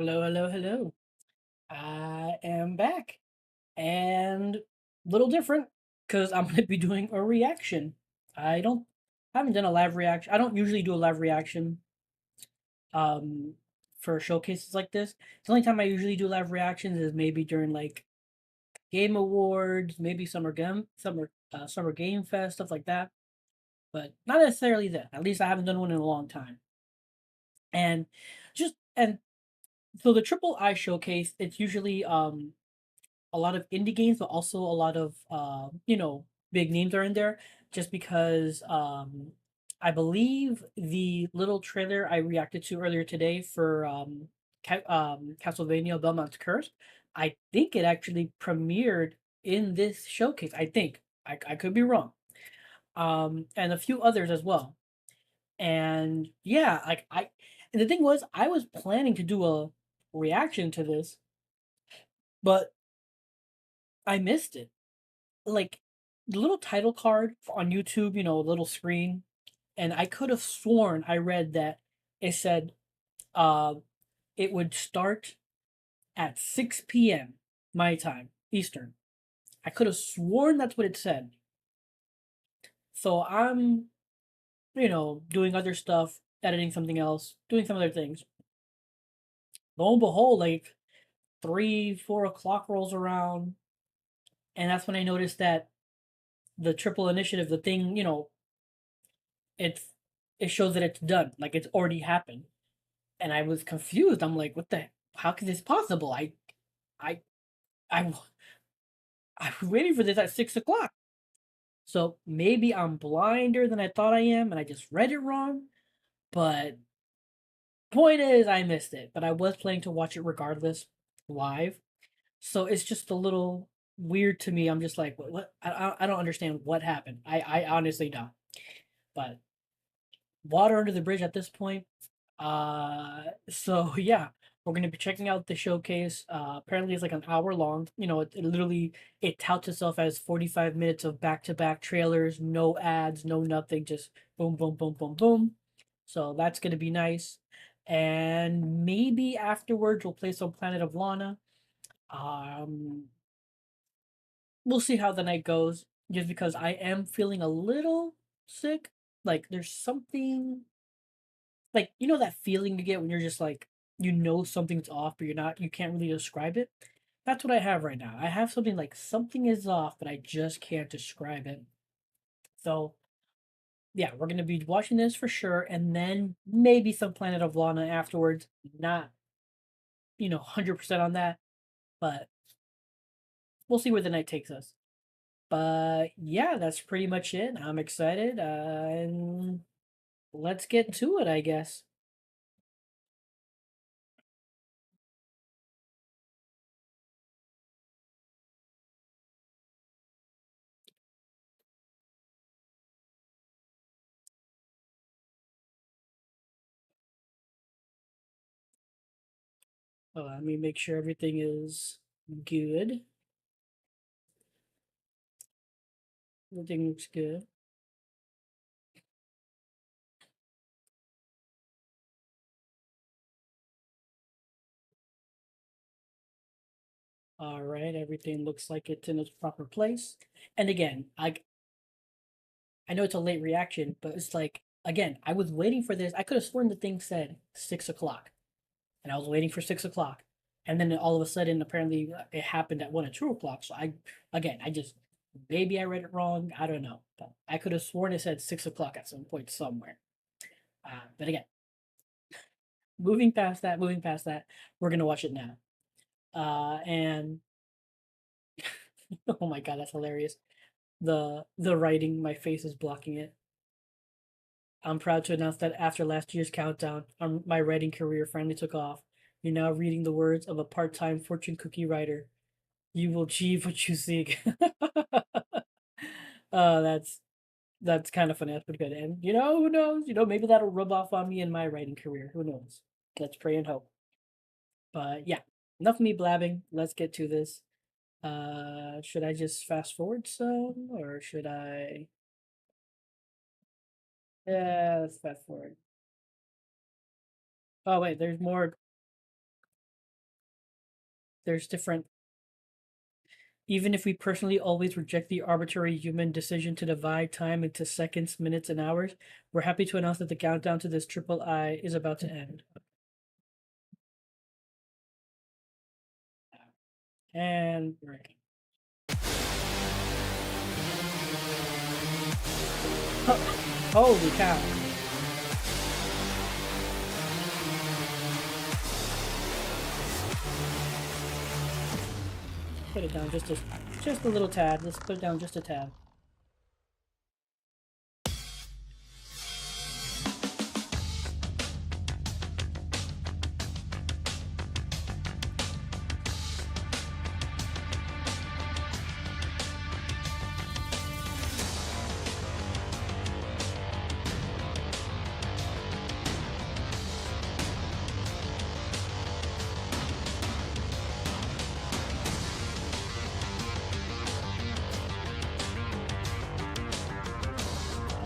Hello, hello, hello. I am back and a little different because I'm going to be doing a reaction. I don't, I haven't done a live reaction. I don't usually do a live reaction um for showcases like this. The only time I usually do live reactions is maybe during like Game Awards, maybe Summer Game Fest, stuff like that. But not necessarily that. At least I haven't done one in a long time. And and so the Triple I showcase, it's usually a lot of indie games, but also a lot of big names are in there. Just because I believe the little trailer I reacted to earlier today for Castlevania Belmont's Curse, I think it actually premiered in this showcase. I think I could be wrong. And a few others as well. And yeah, and the thing was, I was planning to do a reaction to this, but I missed it. Like the little title card on YouTube, little screen, and I could have sworn I read that it said uh it would start at 6 p.m. my time, Eastern. I could have sworn that's what it said. So I'm, doing other stuff, editing something else, doing some other things. Lo and behold, like 3, 4 o'clock rolls around, and that's when I noticed that the triple initiative, the thing, it's it shows that it's done, like it's already happened. And I was confused. I'm like, what the? How could this possible? I, I, I was waiting for this at 6 o'clock. So maybe I'm blinder than I thought I am, and I just read it wrong. But point is, I missed it. But I was planning to watch it regardless, live. So it's just a little weird to me. I'm just like, what? I don't understand what happened. I honestly don't. But water under the bridge at this point. So yeah, we're gonna be checking out the showcase. Apparently it's like an hour long. It literally it touts itself as 45 minutes of back-to-back trailers, no ads, no nothing, just boom, boom, boom, boom, boom. So that's gonna be nice. And maybe afterwards we'll play some Planet of Lana. Um, we'll see how the night goes. Just because I am feeling a little sick. Like there's something like that feeling you get when you're just like something's off but you can't really describe it. That's what I have right now. I have something like something is off but I just can't describe it. So yeah, we're gonna be watching this for sure, and then maybe some Planet of Lana afterwards. Not 100% on that, but we'll see where the night takes us. But yeah, that's pretty much it. I'm excited, and let's get to it, I guess. Let me make sure everything is good. Everything looks good. All right, everything looks like it's in its proper place. And again, I know it's a late reaction, but it's like again, I was waiting for this. I could have sworn the thing said 6 o'clock, and I was waiting for 6 o'clock, and then all of a sudden, apparently, it happened at 1 or 2 o'clock. So I just maybe I read it wrong. I don't know, but I could have sworn it said 6 o'clock at some point somewhere. But again, moving past that, we're gonna watch it now. And oh my god, that's hilarious. The writing, my face is blocking it. I'm proud to announce that after last year's countdown, my writing career finally took off. You're now reading the words of a part-time fortune cookie writer. You will achieve what you seek. uh, that's that's kind of funny. That's pretty good. And who knows? Maybe that'll rub off on me in my writing career. Who knows? Let's pray and hope. But yeah, enough of me blabbing. Let's get to this. Should I just fast forward some, or should I? Yeah, let's fast forward. Oh wait, there's more. There's different. Even if we personally always reject the arbitrary human decision to divide time into seconds, minutes, and hours, we're happy to announce that the countdown to this triple I is about to end. And break. Holy cow. Put it down just a little tad. Let's put it down just a tad.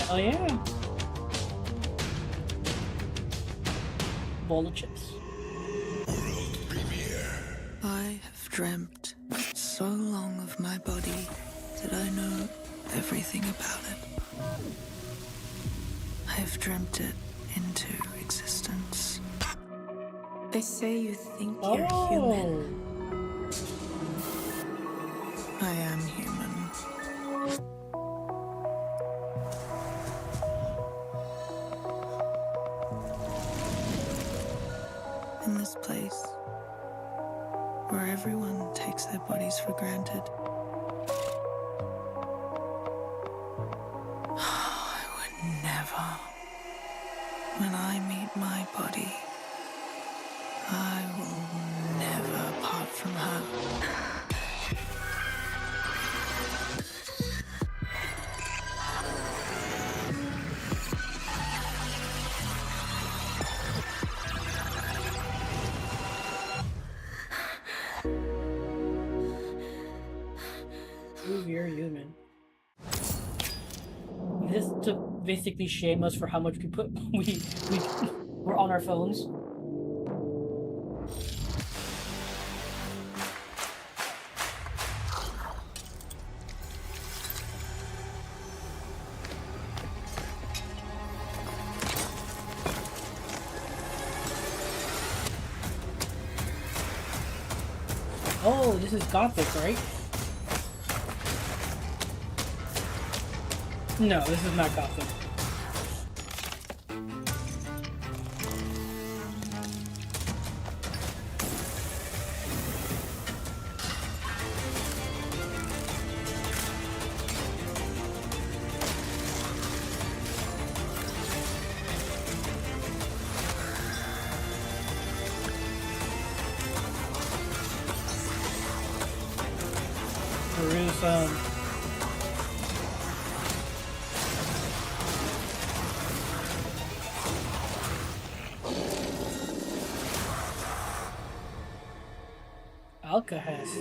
Oh yeah. Bowl of chips. World premiere. I have dreamt so long of my body that I know everything about it. I have dreamt it into existence. They say you think you're human. I am human. In this place, where everyone takes their bodies for granted, I would never. When I meet my body, I will never part from her. Prove you're human. This to basically shame us for how much we put we're on our phones. Oh, this is Gothic, right? No, this is not Gothic. Gruesome. Alcahest.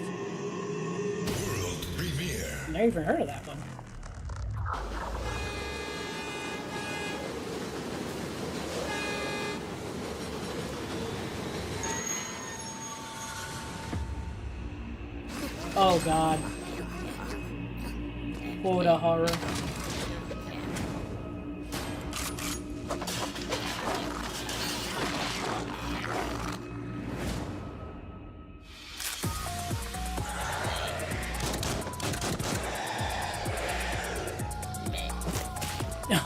World premiere. Never even heard of that one. Oh god. What a horror.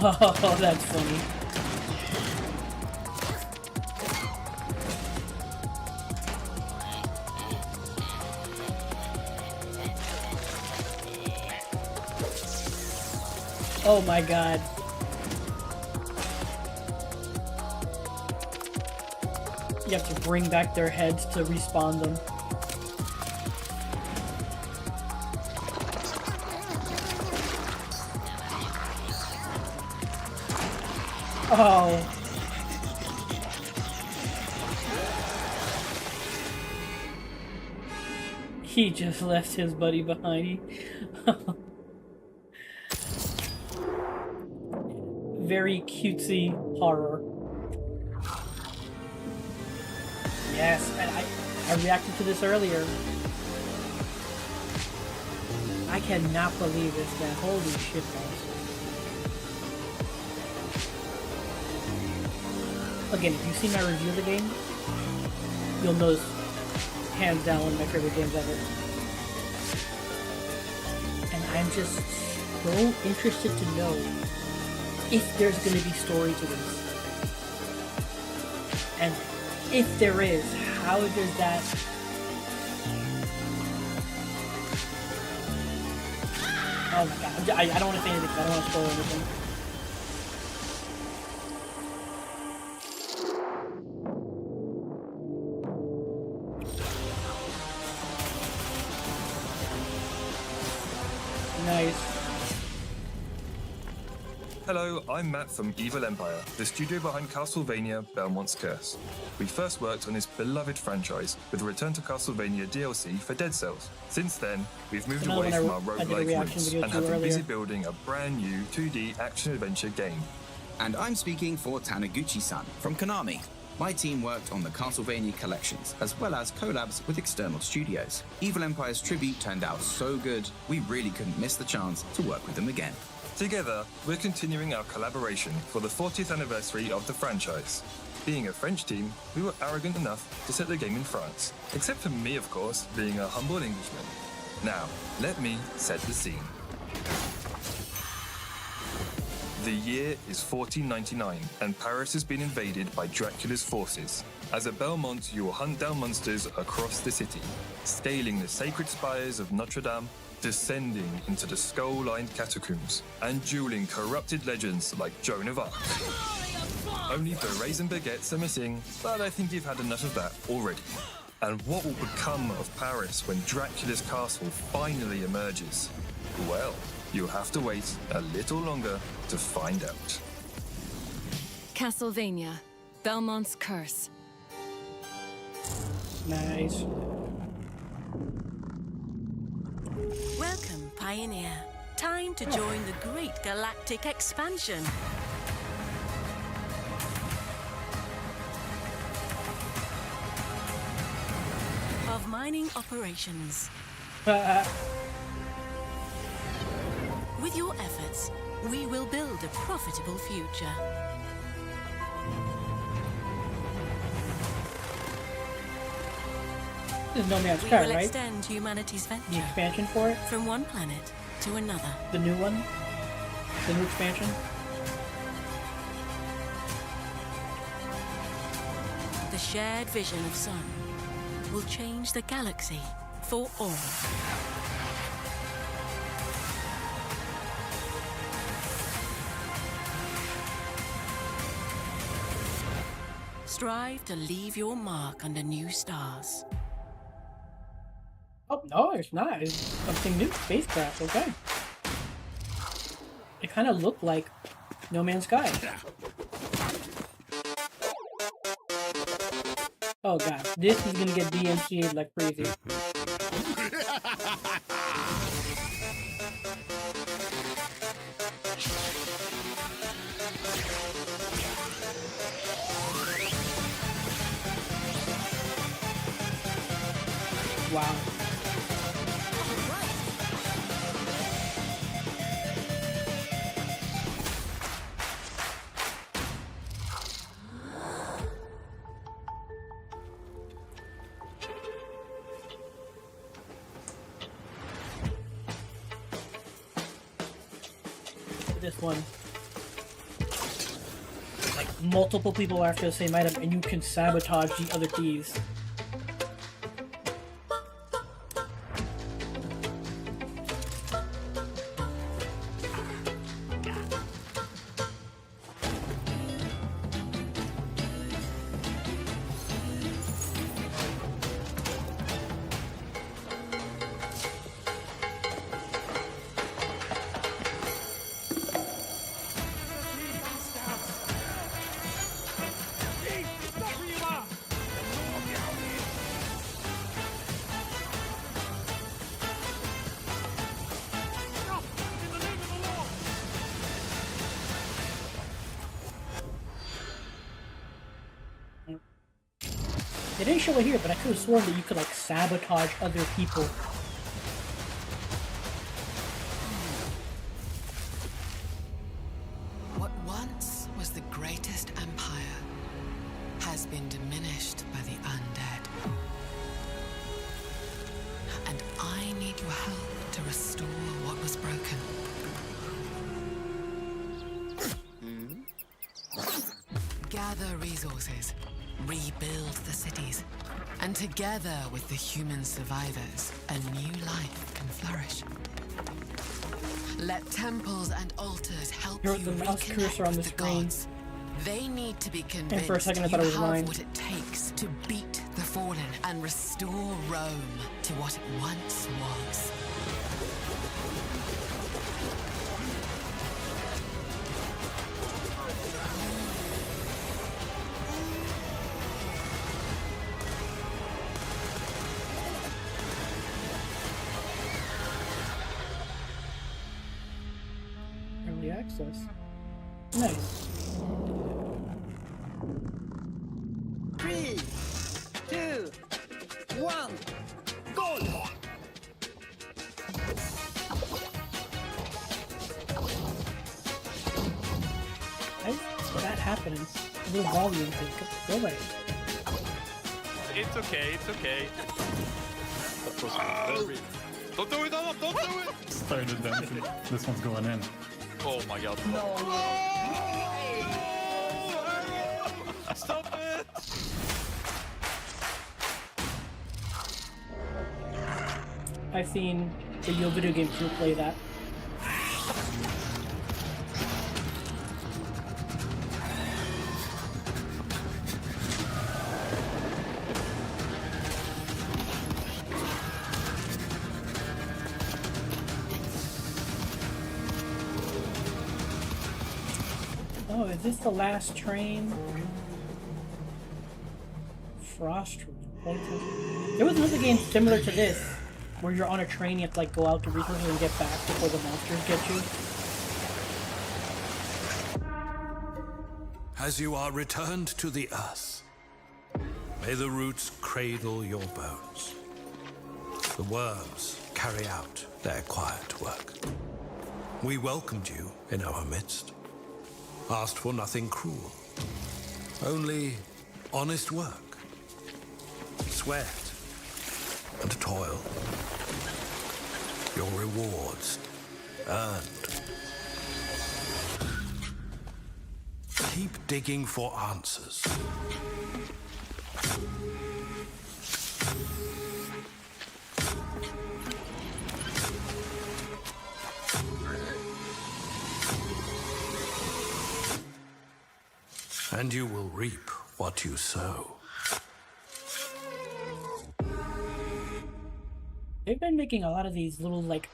Oh, that's funny. Oh my god. You have to bring back their heads to respawn them. Oh. He just left his buddy behind. Very cutesy horror. Yes, and I reacted to this earlier. I cannot believe this, man. Holy shit, guys. Again, if you've seen my review of the game, you'll notice hands down one of my favorite games ever. And I'm just so interested to know if there's going to be story to this. And if there is, how does that... Oh my god, I don't want to say anything, I don't want to spoil anything. Nice. Hello, I'm Matt from Evil Empire, the studio behind Castlevania Belmont's Curse. We first worked on this beloved franchise with a Return to Castlevania DLC for Dead Cells. Since then, we've moved away from our roguelike roots and have been busy building a brand new 2D action-adventure game. And I'm speaking for Taniguchi-san from Konami. My team worked on the Castlevania collections, as well as collabs with external studios. Evil Empire's tribute turned out so good, we really couldn't miss the chance to work with them again. Together, we're continuing our collaboration for the 40th anniversary of the franchise. Being a French team, we were arrogant enough to set the game in France. Except for me, of course, being a humble Englishman. Now, let me set the scene. The year is 1499, and Paris has been invaded by Dracula's forces. As a Belmont, you will hunt down monsters across the city, scaling the sacred spires of Notre Dame, descending into the skull-lined catacombs, and dueling corrupted legends like Joan of Arc. Only berets and baguettes are missing, but I think you've had enough of that already. And what will become of Paris when Dracula's castle finally emerges? Well, you'll have to wait a little longer to find out. Castlevania, Belmont's Curse. Nice. Welcome, Pioneer. Time to join the great galactic expansion. Of mining operations. With your efforts, we will build a profitable future. This is No Man's We Sky, will right? extend humanity's The venture expansion for it? from one planet to another. The new one? The new expansion? The shared vision of Sun will change the galaxy for all. Strive to leave your mark under new stars. Oh, no, it's not. It's something new. Spacecraft, okay. It kind of looked like No Man's Sky. Oh god, this is gonna get DMCA'd like crazy. Wow. This one. Like multiple people after the same item and you can sabotage the other thieves. They didn't show it here, but I could have sworn that you could, like, sabotage other people. What once was the greatest empire has been diminished by the undead. And I need your help to restore what was broken. Gather resources, rebuild the cities, and together with the human survivors, a new life can flourish. Let temples and altars help Here, you the mouse cursor on the reconnect with the screen. gods. They need to be convinced And for a second I thought you it was have mine. what it takes to beat the fallen and restore Rome to what it once was. Early access. Nice. 3, 2, 1, go! Why is that happening? A little volume thing. Go away. It's okay, it's okay. That was very... Don't do it, Adam, don't do it! Started dancing. This one's going in. Oh my god. No! Stop it! I've seen video game crew play that. Oh, is this the last train? Frost Road. There was another game similar to this, where you're on a train, you have to like go out to resources and get back before the monsters get you. As you are returned to the earth, may the roots cradle your bones. The worms carry out their quiet work. We welcomed you in our midst, asked for nothing cruel, only honest work, sweat and toil. Your rewards earned. Keep digging for answers. And you will reap what you sow. They've been making a lot of these little like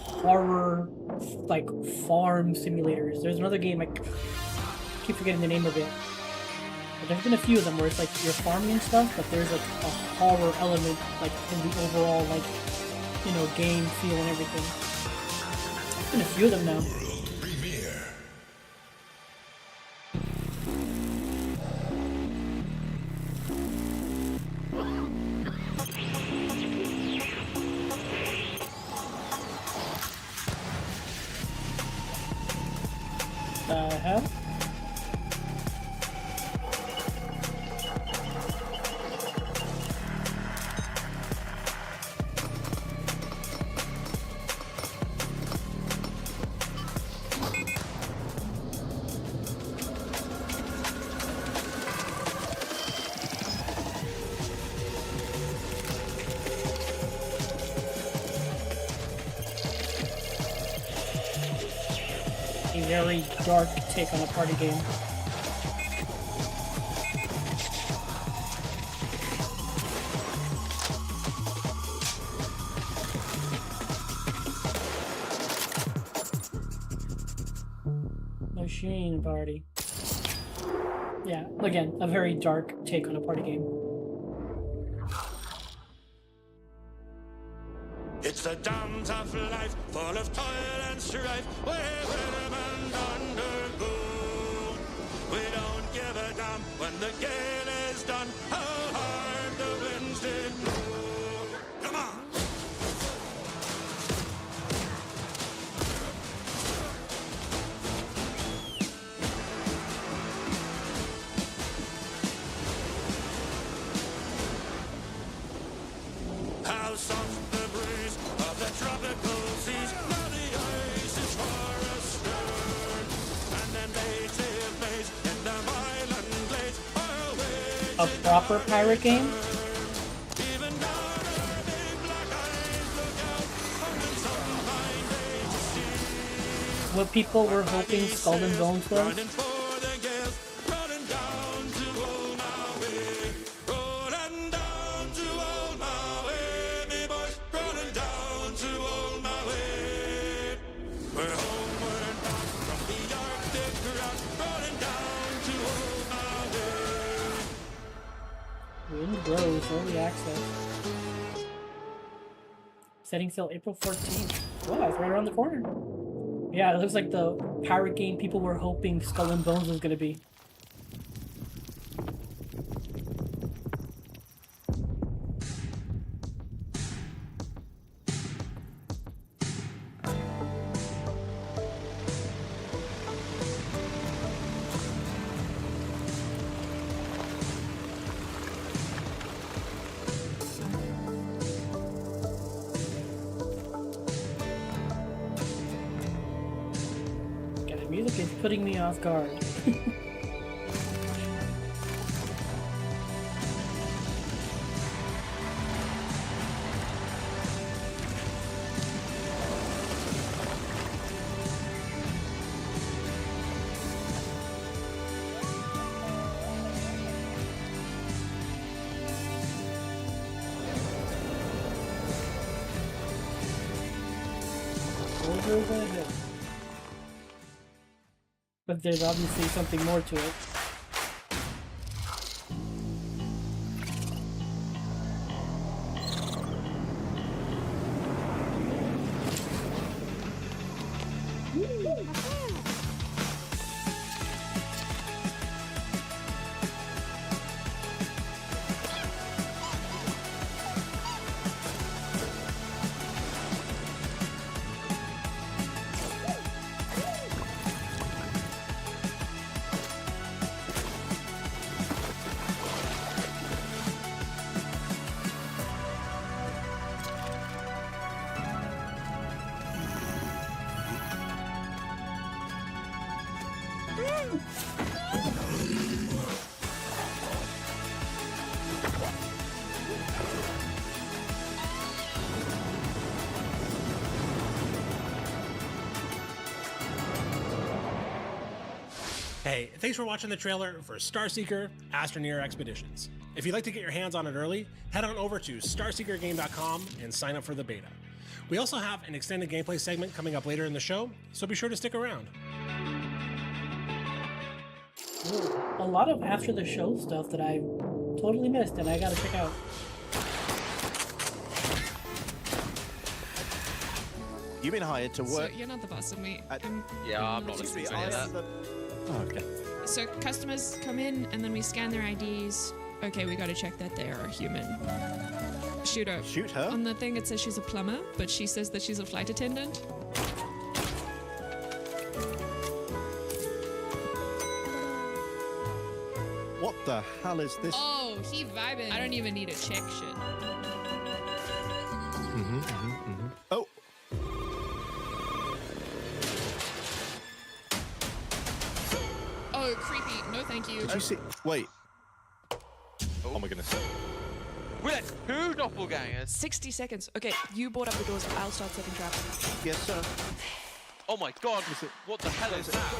horror like farm simulators. There's another game, I keep forgetting the name of it. But there's been a few of them where it's like you're farming and stuff, but there's like a horror element like in the overall like, you know, game feel and everything. There's been a few of them now. World premiere. The hell? A very dark take on a party game. Machine party. Yeah, again, a very dark take on a party game. It's a damn tough life, full of toil and strife, where rhythm and undergo. We don't give a damn when the game is done. Ho, How soft the breeze of the tropical seas. Now the ice is far astern. And then they take place in the island glades. A proper pirate game? What people were hoping Skull and Bones was? Wind Blows, early access. Setting sail April 14th. Wow, it's right around the corner. Yeah, it looks like the pirate game people were hoping Skull and Bones was gonna be. Music is putting me off guard. Over the hill. But there's obviously something more to it. Hey, thanks for watching the trailer for Starseeker Astroneer Expeditions. If you'd like to get your hands on it early, head on over to starseekergame.com and sign up for the beta. We also have an extended gameplay segment coming up later in the show, so be sure to stick around. Ooh, a lot of after the show stuff that I totally missed and I gotta check out. You've been hired to work. So you're not the boss of me. Yeah, I'm not listening to any of that. Oh, okay. So customers come in and then we scan their IDs. Okay, we gotta check that they are a human. Shoot her. Shoot her? On the thing it says she's a plumber, but she says that she's a flight attendant. What the hell is this? Oh, he vibing. I don't even need to check shit. Oh. Oh, creepy. No, thank you. Did you see? Wait. Oh my goodness. Wait, who doppelgangers? 60 seconds. Okay, you board up the doors. I'll start setting traps. Yes, sir. Oh my god, what the hell is that?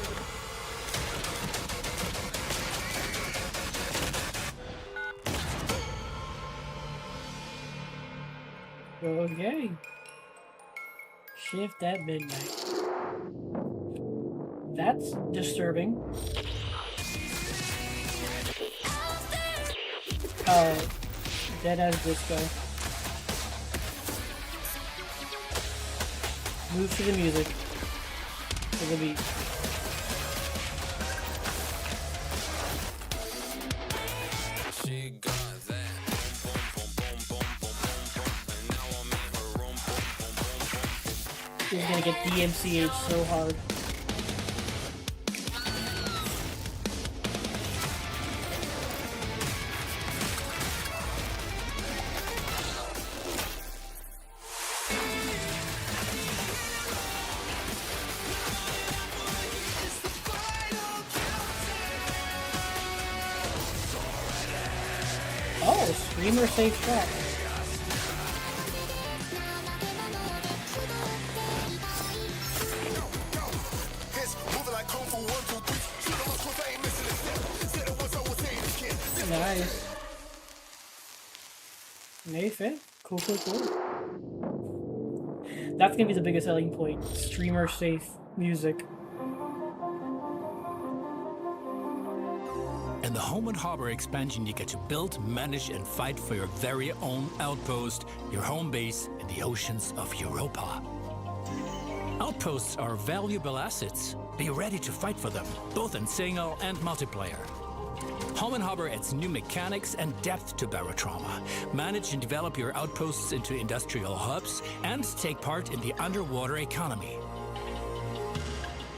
Okay. Shift at midnight. That's disturbing. Oh, dead as disco. Move to the music. To the beat. This is gonna get DMCA'd so hard. streamer safe track. Nice. Nathan, cool. That's gonna be the biggest selling point. Streamer safe music. In the Home and Harbor expansion, you get to build, manage, and fight for your very own outpost, your home base in the oceans of Europa. Outposts are valuable assets. Be ready to fight for them, both in single and multiplayer. Home and Harbor adds new mechanics and depth to Barotrauma. Manage and develop your outposts into industrial hubs and take part in the underwater economy.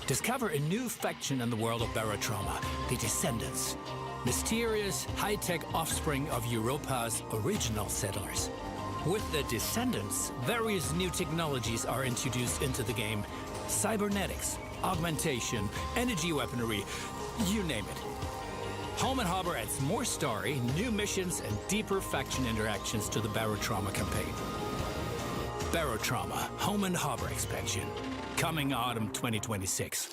Discover a new faction in the world of Barotrauma, the Descendants. Mysterious, high-tech offspring of Europa's original settlers. With the Descendants, various new technologies are introduced into the game. Cybernetics, augmentation, energy weaponry, you name it. Home and Harbor adds more story, new missions, and deeper faction interactions to the Barotrauma campaign. Barotrauma, Home and Harbor expansion. Coming autumn 2026.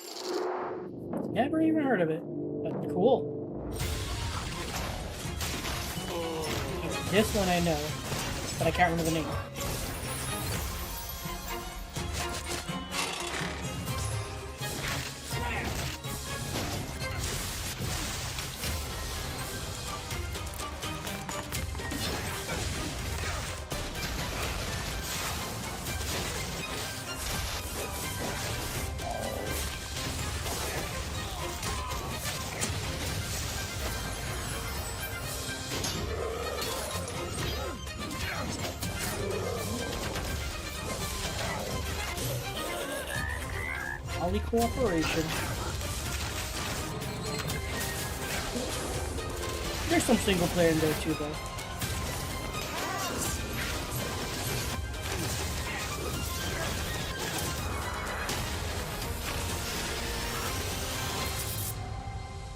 Never even heard of it, but cool. This one I know, but I can't remember the name. Only cooperation. There's some single player in there too, though.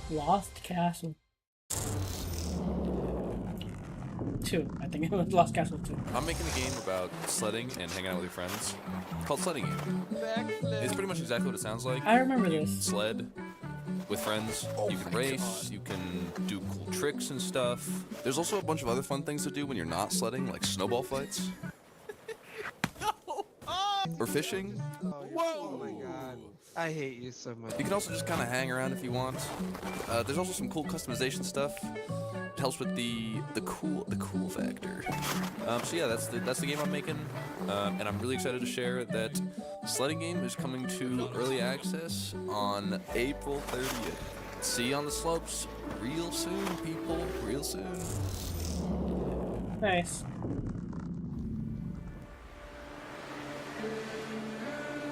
Lost Castle 2. I think it was Lost Castle 2. I'm making a game about sledding and hanging out with your friends. It's called Sledding Game. It's pretty much exactly what it sounds like. I remember you this. Sled with friends. You can race. You can do cool tricks and stuff. There's also a bunch of other fun things to do when you're not sledding, like snowball fights. Or fishing. Whoa! Oh my god. I hate you so much. You can also just kind of hang around if you want. There's also some cool customization stuff. It helps with the cool factor. So yeah, that's the game I'm making, and I'm really excited to share that Sledding Game is coming to early access on April 30th. See you on the slopes real soon, people. Real soon. Nice.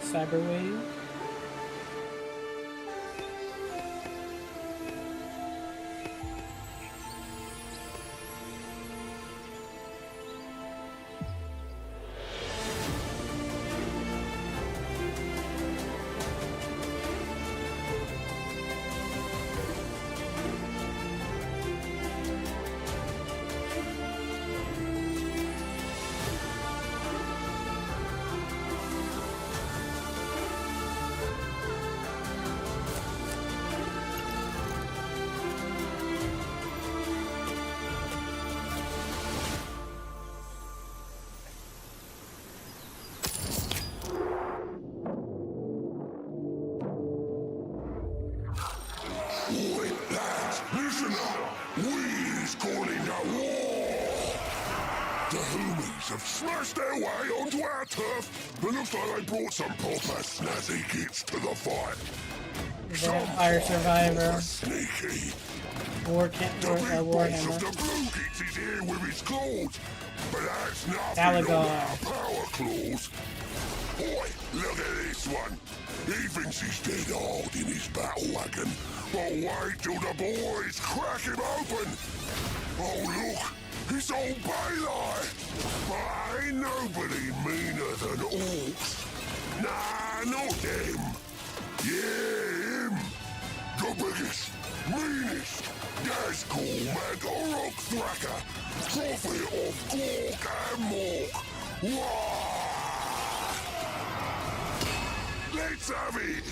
Cyberwave. Listen up! We's calling a war! The Homies have smashed their way onto our turf. It looks like they brought some proper snazzy kits to the fight. Vampire Survivor. Sneaky. Warhammer. The blue kits is here with his claws. But that's nothing on our power claws. Boy, look at this one. He thinks he's dead hard in his battle wagon. But wait till the boys crack him open. Oh look, it's old Baylai. But ain't nobody meaner than orcs. Nah, not them. Yeah, him. The biggest, meanest, There's cool mega rock thracker, prophet of Gork and Mork. Wah! Let's have it.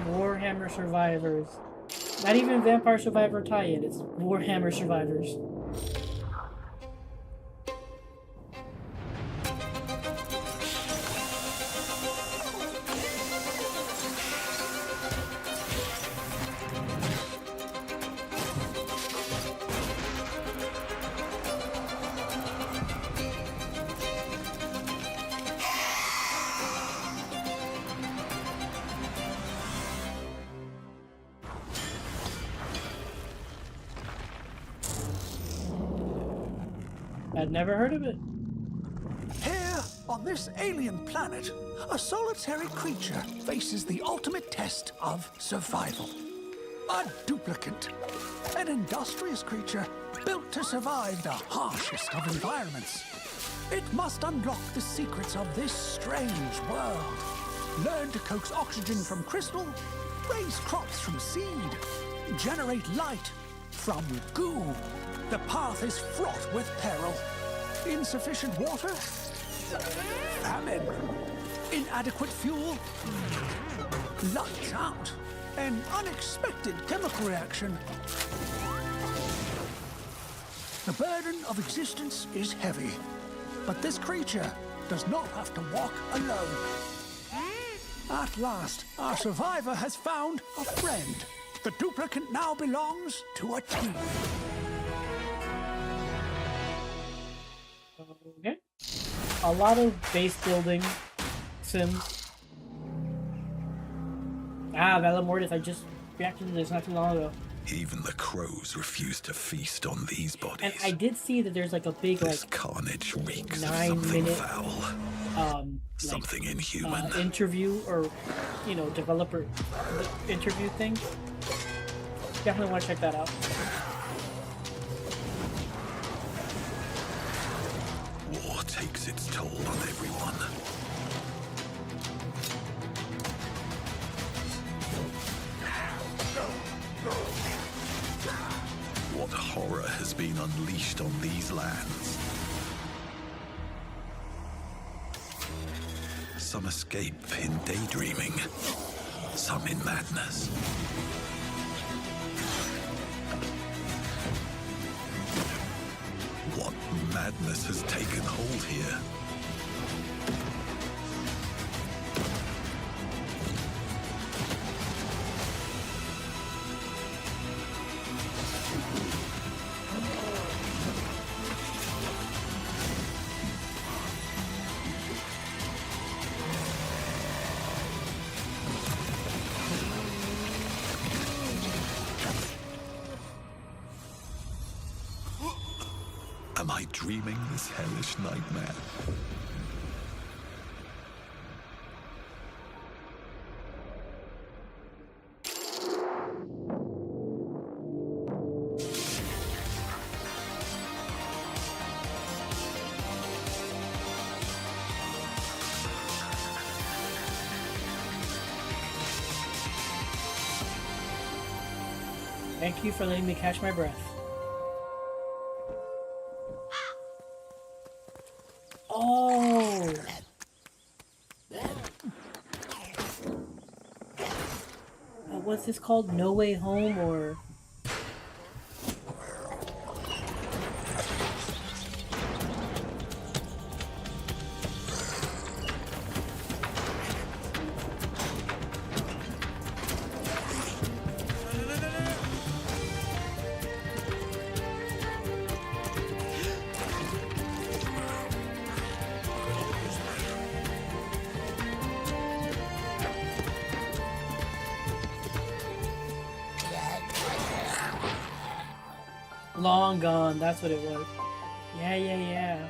Warhammer Survivors. Not even Vampire Survivor tie-in, it's Warhammer Survivors. I'd never heard of it. Here, on this alien planet, a solitary creature faces the ultimate test of survival. A duplicate. An industrious creature built to survive the harshest of environments. It must unlock the secrets of this strange world. Learn to coax oxygen from crystal, raise crops from seed, generate light from goo. The path is fraught with peril. Insufficient water? Famine. Inadequate fuel? Lights out. An unexpected chemical reaction. The burden of existence is heavy, but this creature does not have to walk alone. At last, our survivor has found a friend. The duplicate now belongs to a team. Okay. A lot of base building sims. Ah, Valamortis, I just reacted to this not too long ago. Even the crows refuse to feast on these bodies. And I did see that there's like a big This carnage reeks of 9 something minute foul. Something inhuman. Interview or developer interview thing. Definitely want to check that out. War takes its toll on everyone. What horror has been unleashed on these lands? Some escape in daydreaming, some in madness. What madness has taken hold here? Am I dreaming this hellish nightmare? Thank you for letting me catch my breath. Oh! What's this called? No Way Home or... Long Gone, that's what it was. Yeah.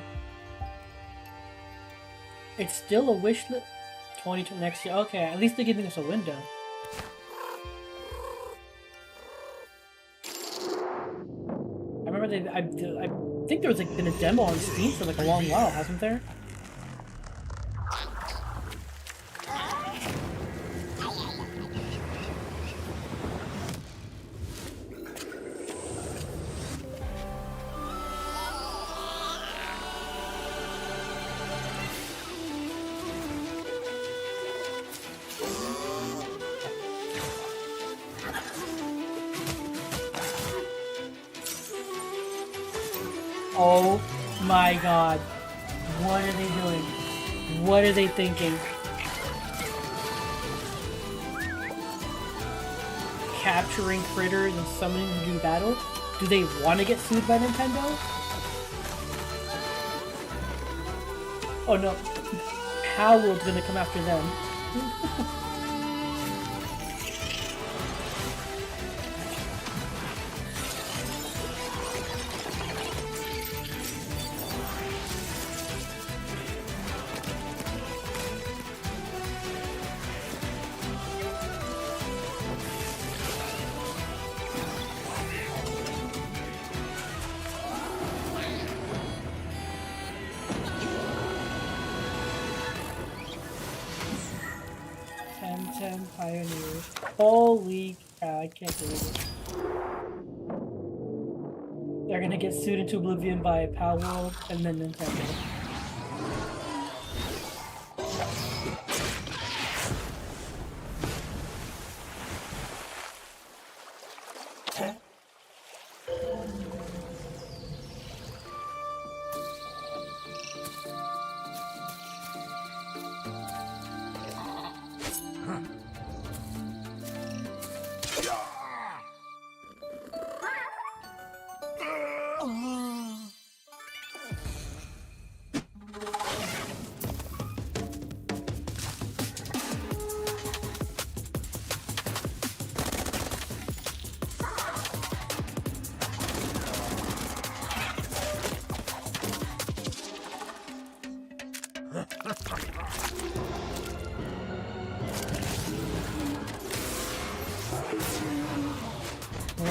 It's still a wish list. 2020 next year. Okay, at least they're giving us a window. I remember I think there was been a demo on Steam for a long while, hasn't there? my god. What are they doing? What are they thinking? Capturing critters and summoning them to do battle? Do they want to get sued by Nintendo? Oh no. Howl's gonna come after them. Pioneers. Holy cow, I can't believe it. They're gonna get sued into oblivion by Palworld and then Nintendo.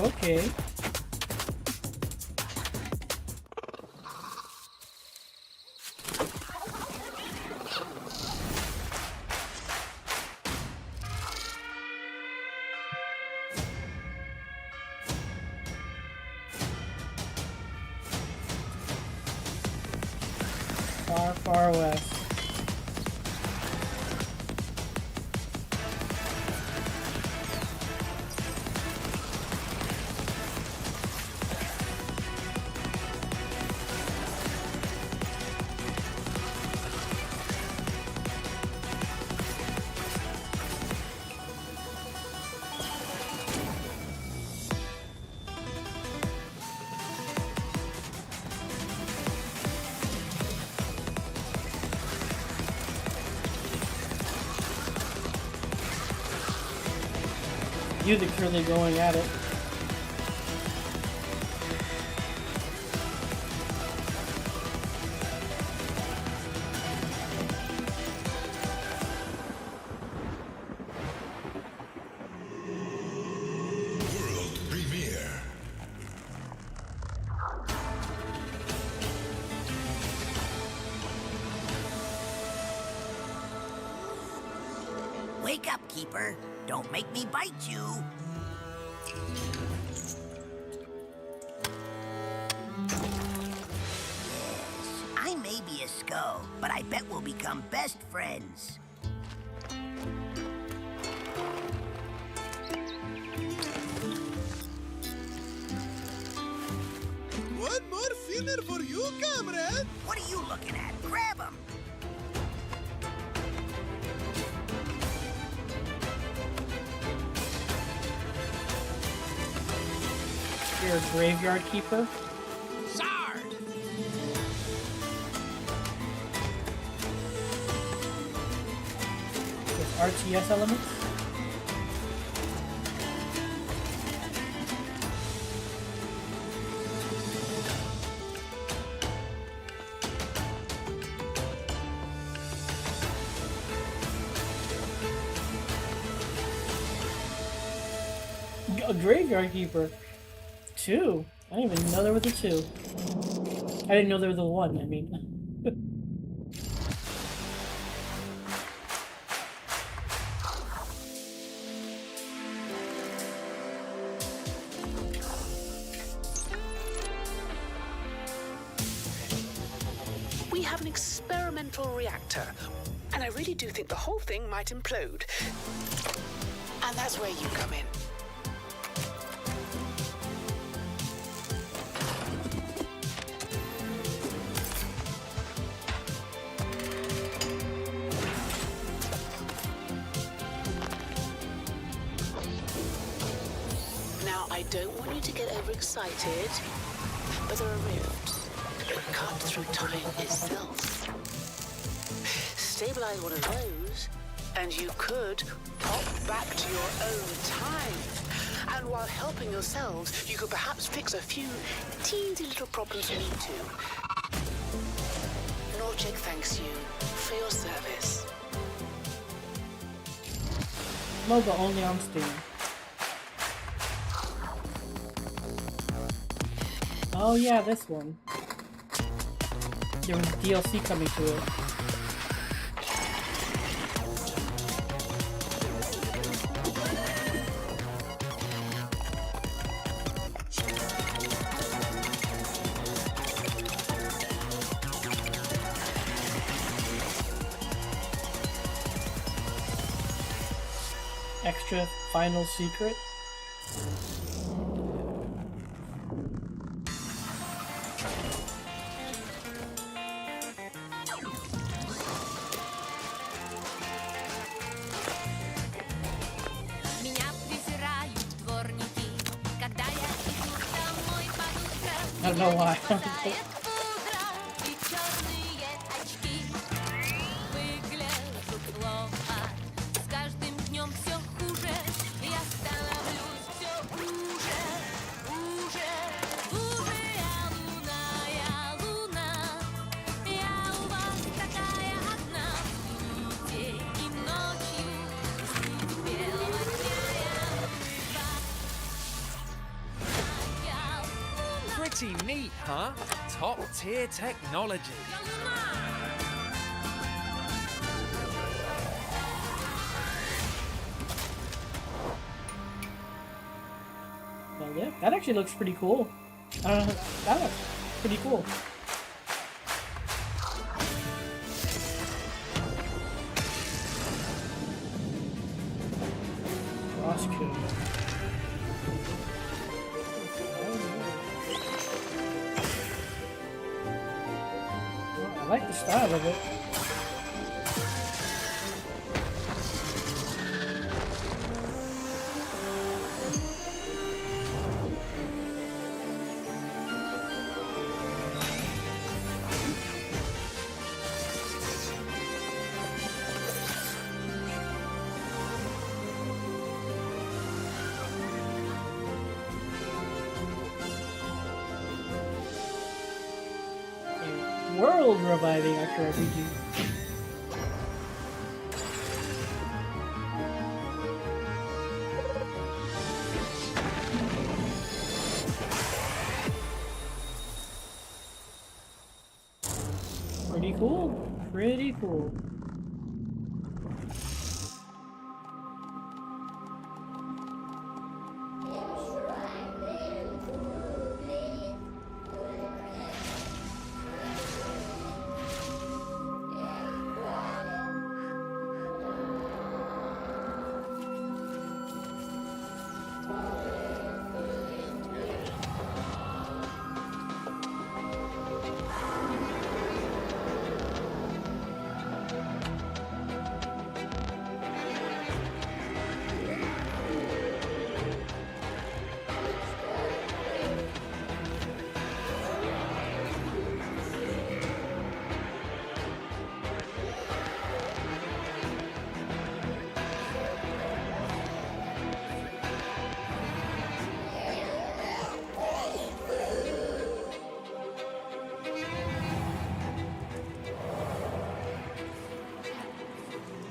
Okay. Far, far west. Music's really going at it. World premiere. Wake up, Keeper. Don't make me bite you. Yes, I may be a skull, but I bet we'll become best friends. One more filler for you, comrade. What are you looking at? Grab him. You're a graveyard keeper? Zard! With RTS elements? A graveyard keeper? 2? I didn't even know there was a 2. I didn't know there was a 1, I mean. We have an experimental reactor, and I really do think the whole thing might implode. And that's where you come in. I don't want you to get overexcited, but there are rifts that cut through time itself. Stabilize one of those, and you could pop back to your own time. And while helping yourselves, you could perhaps fix a few teensy little problems for me too. Norchek thanks you for your service. Logo only on Steam. Oh yeah, this one. There was DLC coming to it. Extra final secret. I don't know why. Pretty neat, huh? Top-tier technology. Well, yeah, that actually looks pretty cool. That looks pretty cool. Crosscode. I like the style of it. World reviving after RPG. Pretty cool. Pretty cool.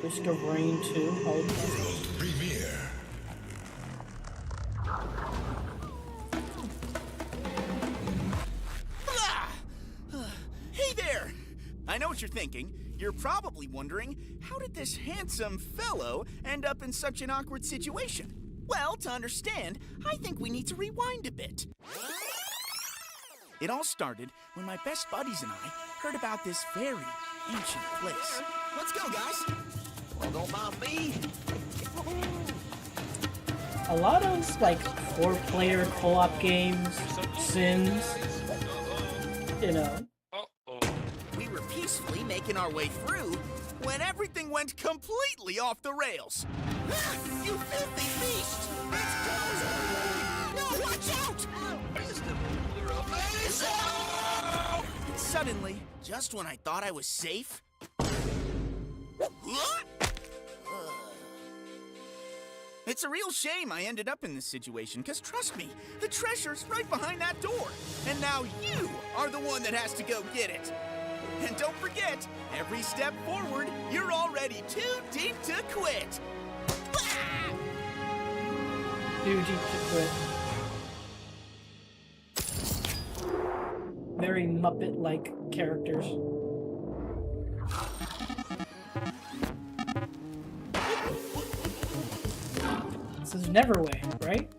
Risk of Rain 2. Premiere. Hey there! I know what you're thinking. You're probably wondering, how did this handsome fellow end up in such an awkward situation? Well, to understand, I think we need to rewind a bit. It all started when my best buddies and I heard about this very ancient place. Let's go, guys! Well, don't mind me. A lot of like 4-player co-op games, Sims, you know. We were peacefully making our way through when everything went completely off the rails. Ah, you filthy beast! It's closed! No, Watch out! Suddenly, just when I thought I was safe... It's a real shame I ended up in this situation, because trust me, the treasure's right behind that door. And now you are the one that has to go get it. And don't forget, every step forward, you're already too deep to quit. Too deep to quit. Very Muppet-like characters. This is Neverway, right?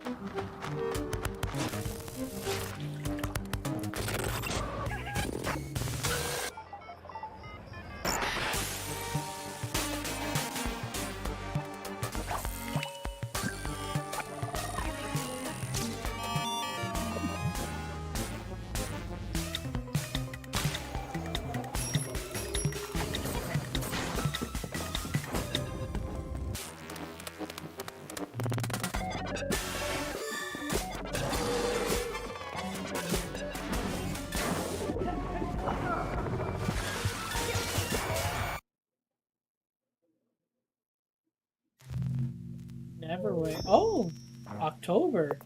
Neverway. Oh, October.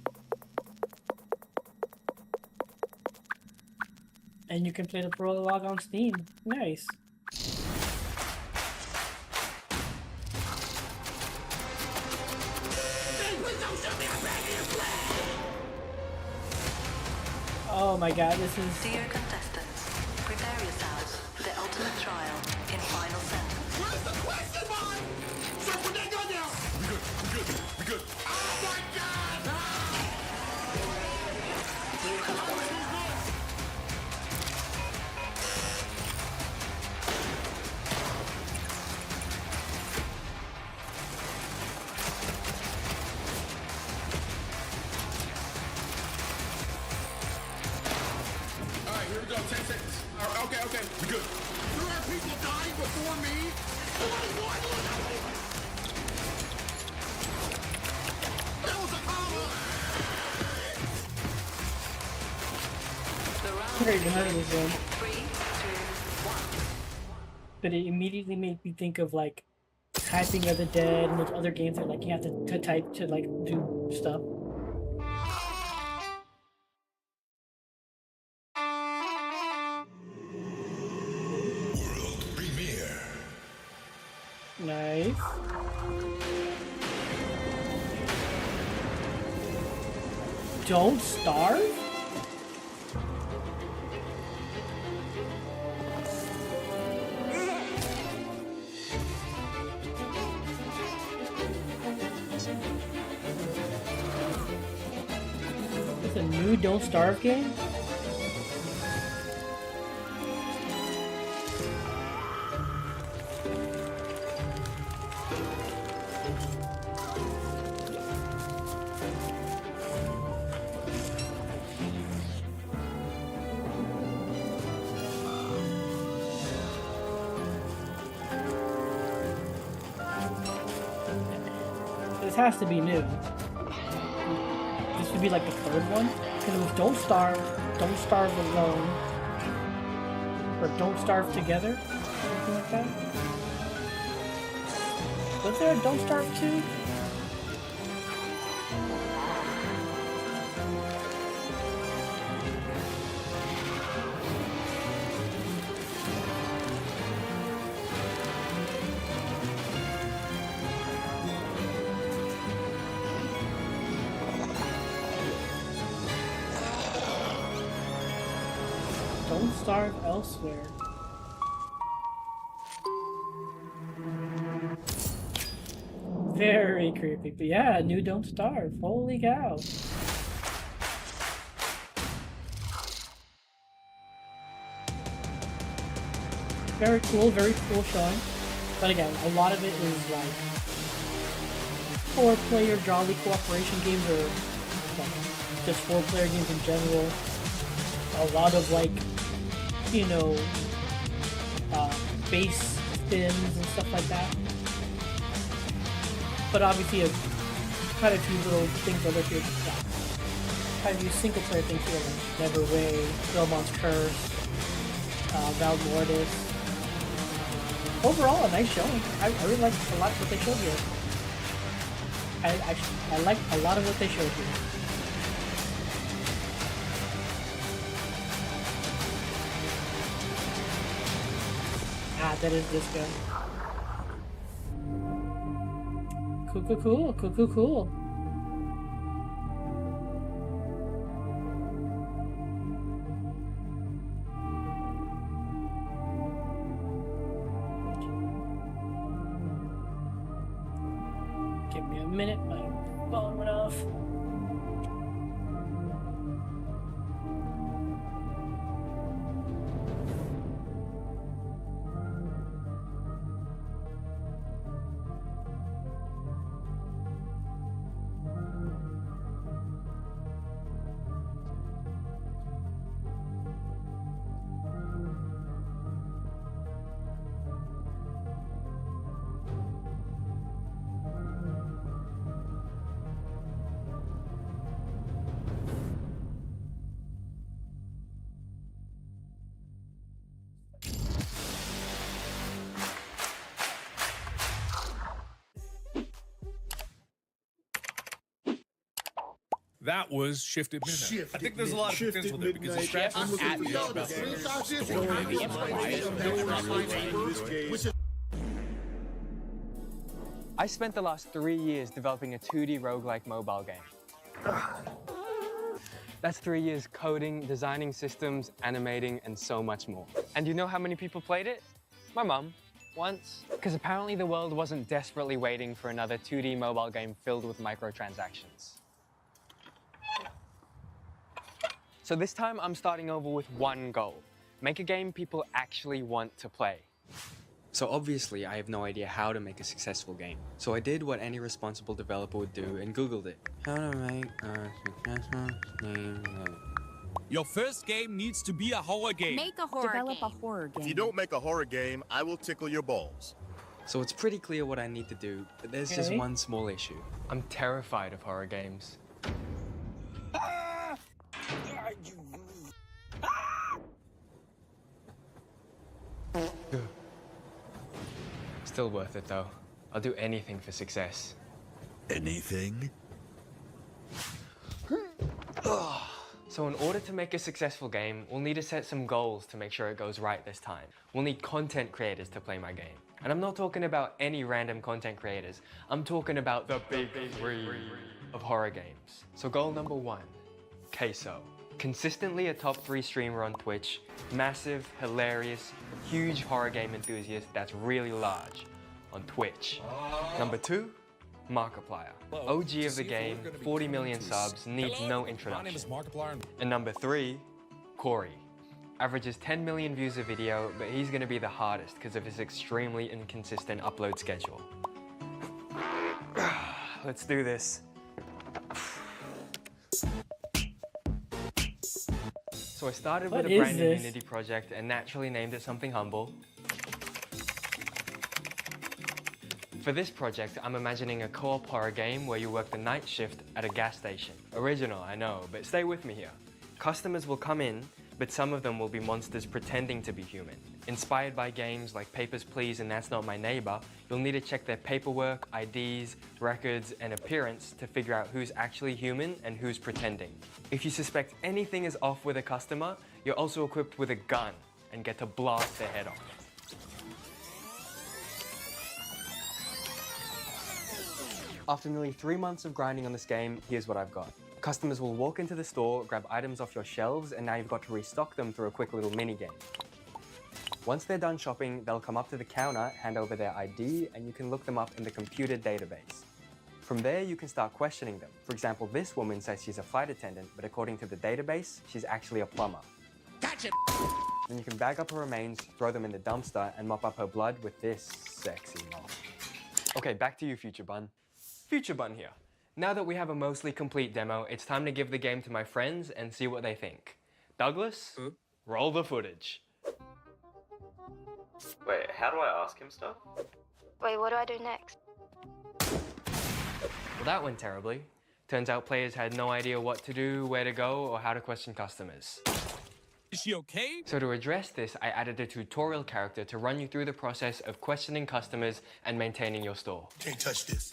And you can play the prologue on Steam. Nice. Oh my god, this is... Dear contestants, prepare yourselves for the ultimate trial in final sentence. Where's the question mark? So put that gun down! We good. Oh my god! You have Alright, here we go, 10 seconds. Okay. We good. There are people dying before me? That was a comma! I've never even heard of this game. But it immediately made me think of like Typing of the Dead and those other games that like you have to type to like do stuff. World premiere. Nice. Don't Starve? It's a new Don't Starve game? This has to be new. This would be like the third one. Because it was Don't Starve Alone, or Don't Starve Together, something like that. Was there a Don't Starve 2? Don't Starve Elsewhere. Very creepy. But yeah, new Don't Starve. Holy cow. Very cool showing. But again, a lot of it is like 4-player jolly cooperation games, or like just 4-player games in general. A lot of like, you know, base spins and stuff like that. But obviously, quite a few little things over here. tried to use single player things here, like Neverway, Belmont's Curse, Val Mortis. Overall, a nice showing. I really like a lot of what they showed here. I like a lot of what they showed here. Ah, that is Disco. Cool. Give me a minute, my phone went off. That was Shifted Midnight. I think there's a lot of potential there because the scratch was at me about I spent the last 3 years developing a 2D roguelike mobile game. That's 3 years coding, designing systems, animating, and so much more. And you know how many people played it? My mum, once. Because apparently the world wasn't desperately waiting for another 2D mobile game filled with microtransactions. So this time I'm starting over with one goal. Make a game people actually want to play. So obviously I have no idea how to make a successful game. So I did what any responsible developer would do and Googled it. How to make a successful game. Your first game needs to be a horror game. Make a horror Develop game. a horror game. If you don't make a horror game, I will tickle your balls. So it's pretty clear what I need to do, but there's just one small issue. I'm terrified of horror games. Still worth it though. I'll do anything for success. Anything? So in order to make a successful game, we'll need to set some goals to make sure it goes right this time. We'll need content creators to play my game. And I'm not talking about any random content creators. I'm talking about the big three of horror games. So goal number 1, Queso. Consistently a top 3 streamer on Twitch, massive, hilarious, huge horror game enthusiast that's really large on Twitch. Number 2, Markiplier. OG of the game, 40 million subs, needs no introduction. My name is Markiplier. And number 3, Corey. Averages 10 million views a video, but he's gonna be the hardest because of his extremely inconsistent upload schedule. Let's do this. So I started with a brand new Unity project and naturally named it something humble. For this project, I'm imagining a co-op horror game where you work the night shift at a gas station. Original, I know, but stay with me here. Customers will come in, but some of them will be monsters pretending to be human. Inspired by games like Papers, Please and That's Not My Neighbor, you'll need to check their paperwork, IDs, records, and appearance to figure out who's actually human and who's pretending. If you suspect anything is off with a customer, you're also equipped with a gun and get to blast their head off. After nearly 3 months of grinding on this game, here's what I've got. Customers will walk into the store, grab items off your shelves, and now you've got to restock them through a quick little mini game. Once they're done shopping, they'll come up to the counter, hand over their ID, and you can look them up in the computer database. From there, you can start questioning them. For example, this woman says she's a flight attendant, but according to the database, she's actually a plumber. Gotcha! Then you can bag up her remains, throw them in the dumpster, and mop up her blood with this sexy mop. Okay, back to you, Future Bun. Future Bun here. Now that we have a mostly complete demo, it's time to give the game to my friends and see what they think. Douglas, roll the footage. Wait, how do I ask him stuff? Wait, what do I do next? Well, that went terribly. Turns out players had no idea what to do, where to go, or how to question customers. Is she okay? So to address this, I added a tutorial character to run you through the process of questioning customers and maintaining your store. Can't touch this.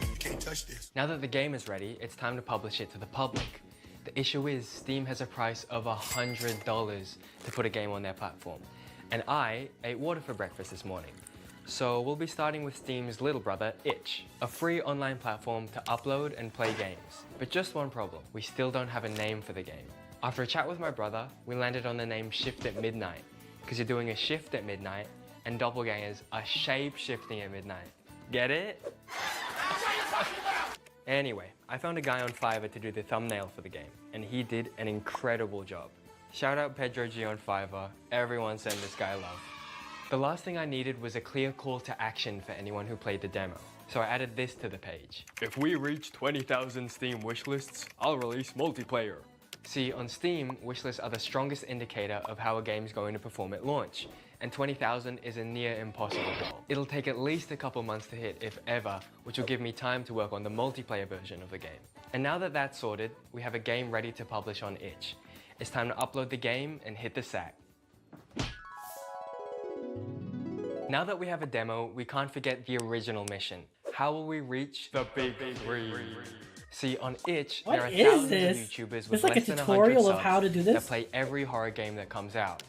You can't touch this. Now that the game is ready, it's time to publish it to the public. The issue is Steam has a price of $100 to put a game on their platform. And I ate water for breakfast this morning. So we'll be starting with Steam's little brother, Itch, a free online platform to upload and play games. But just one problem, we still don't have a name for the game. After a chat with my brother, we landed on the name Shift at Midnight, because you're doing a shift at midnight, and doppelgangers are shape-shifting at midnight. Get it? Anyway, I found a guy on Fiverr to do the thumbnail for the game, and he did an incredible job. Shout out Pedro G on Fiverr, everyone send this guy love. The last thing I needed was a clear call to action for anyone who played the demo, so I added this to the page. If we reach 20,000 Steam wishlists, I'll release multiplayer. See, on Steam, wishlists are the strongest indicator of how a game's going to perform at launch, and 20,000 is a near impossible goal. It'll take at least a couple months to hit, if ever, which will give me time to work on the multiplayer version of the game. And now that that's sorted, we have a game ready to publish on Itch. It's time to upload the game and hit the sack. Now that we have a demo, we can't forget the original mission. How will we reach the big three? See, on Itch, there are thousands of YouTubers with less than 100 subs that play every horror game that comes out.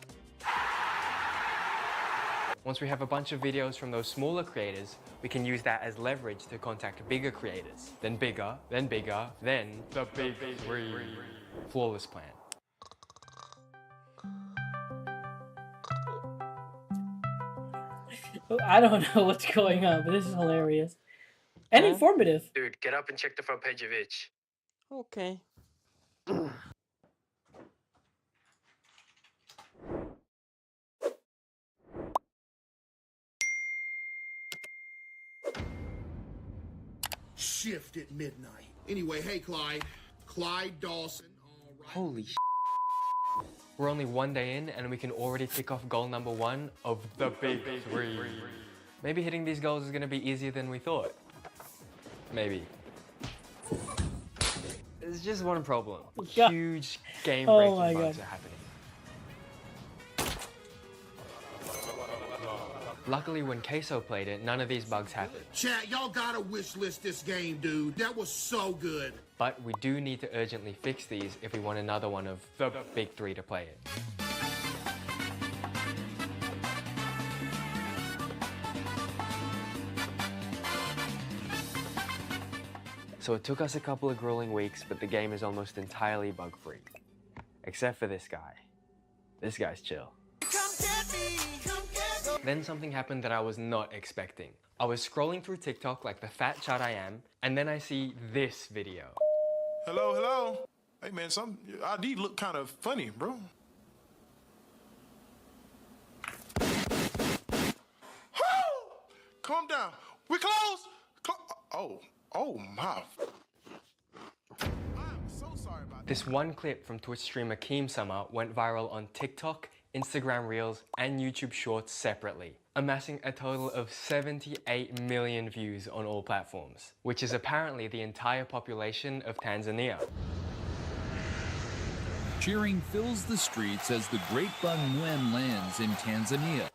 Once we have a bunch of videos from those smaller creators, we can use that as leverage to contact bigger creators. Then bigger, then bigger, then the big three. Flawless plan. I don't know what's going on, but this is hilarious. And informative. Dude, get up and check the front page of Itch. Okay. Shift at midnight. Anyway, hey, Clyde. Clyde Dawson. All right. Holy sh**. We're only one day in and we can already tick off goal number 1 of the big three. Maybe hitting these goals is gonna be easier than we thought. Maybe. There's just one problem. Huge game-breaking bugs are happening. Luckily, when Queso played it, none of these bugs happened. Chat, y'all gotta wish list this game, dude. That was so good. But we do need to urgently fix these if we want another one of the big three to play it. So it took us a couple of grueling weeks, but the game is almost entirely bug-free. Except for this guy. This guy's chill. Then something happened that I was not expecting. I was scrolling through TikTok like the fat chud I am, and then I see this video. Hello, hello. Hey man, some ID look kind of funny, bro. Calm down. We close. Oh my. I'm so sorry about that. This one clip from Twitch streamer Keem Summer went viral on TikTok, Instagram Reels, and YouTube Shorts separately, amassing a total of 78 million views on all platforms, which is apparently the entire population of Tanzania. Cheering fills the streets as the Great Bungwen lands in Tanzania.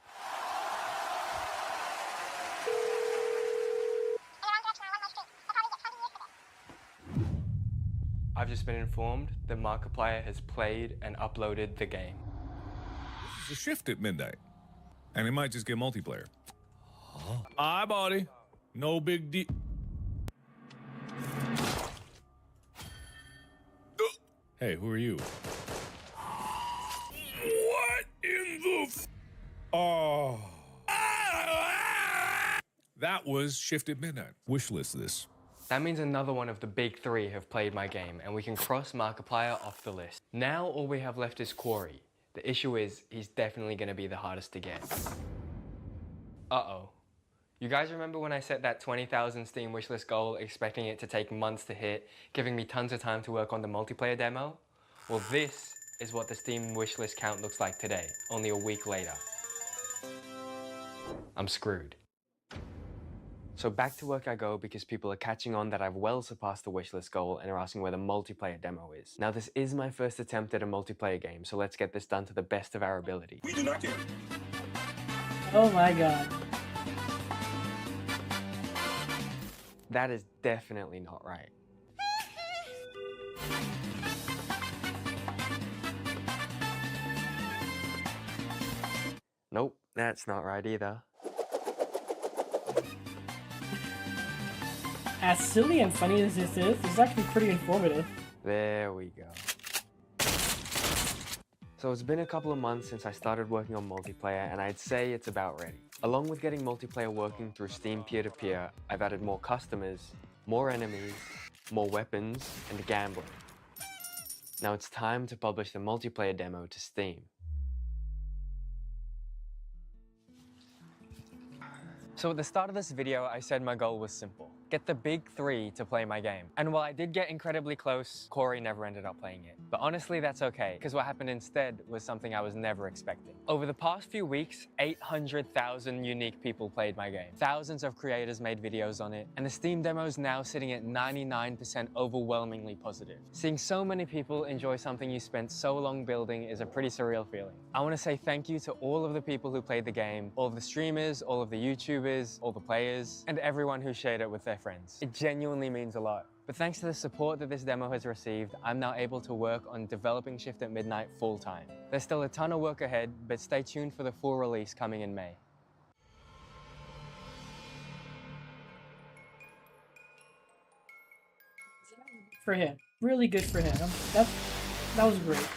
I've just been informed that Markiplier has played and uploaded the game. This is a shift at midnight, and it might just get multiplayer. Aye, buddy. No big deal. Hey, who are you? What in the Oh. That was Shift at Midnight. Wishlist this. That means another one of the big three have played my game, and we can cross Markiplier off the list. Now all we have left is Quarry. The issue is, he's definitely going to be the hardest to get. Uh-oh. You guys remember when I set that 20,000 Steam wishlist goal, expecting it to take months to hit, giving me tons of time to work on the multiplayer demo? Well, this is what the Steam wishlist count looks like today, only a week later. I'm screwed. So back to work I go because people are catching on that I've well surpassed the wishlist goal and are asking where the multiplayer demo is. Now this is my first attempt at a multiplayer game, so let's get this done to the best of our ability. We do not care. Oh my god. That is definitely not right. Nope, that's not right either. As silly and funny as this is actually pretty informative. There we go. So it's been a couple of months since I started working on multiplayer, and I'd say it's about ready. Along with getting multiplayer working through Steam peer-to-peer, I've added more customers, more enemies, more weapons, and gambling. Now it's time to publish the multiplayer demo to Steam. So at the start of this video, I said my goal was simple. Get the big three to play my game. And while I did get incredibly close, Corey never ended up playing it. But honestly, that's okay, because what happened instead was something I was never expecting. Over the past few weeks, 800,000 unique people played my game. Thousands of creators made videos on it, and the Steam demo is now sitting at 99% overwhelmingly positive. Seeing so many people enjoy something you spent so long building is a pretty surreal feeling. I want to say thank you to all of the people who played the game, all of the streamers, all of the YouTubers, all the players, and everyone who shared it with their friends. It genuinely means a lot. But thanks to the support that this demo has received, I'm now able to work on developing Shift at Midnight full-time. There's still a ton of work ahead, but stay tuned for the full release coming in May. For him. Really good for him. That was great.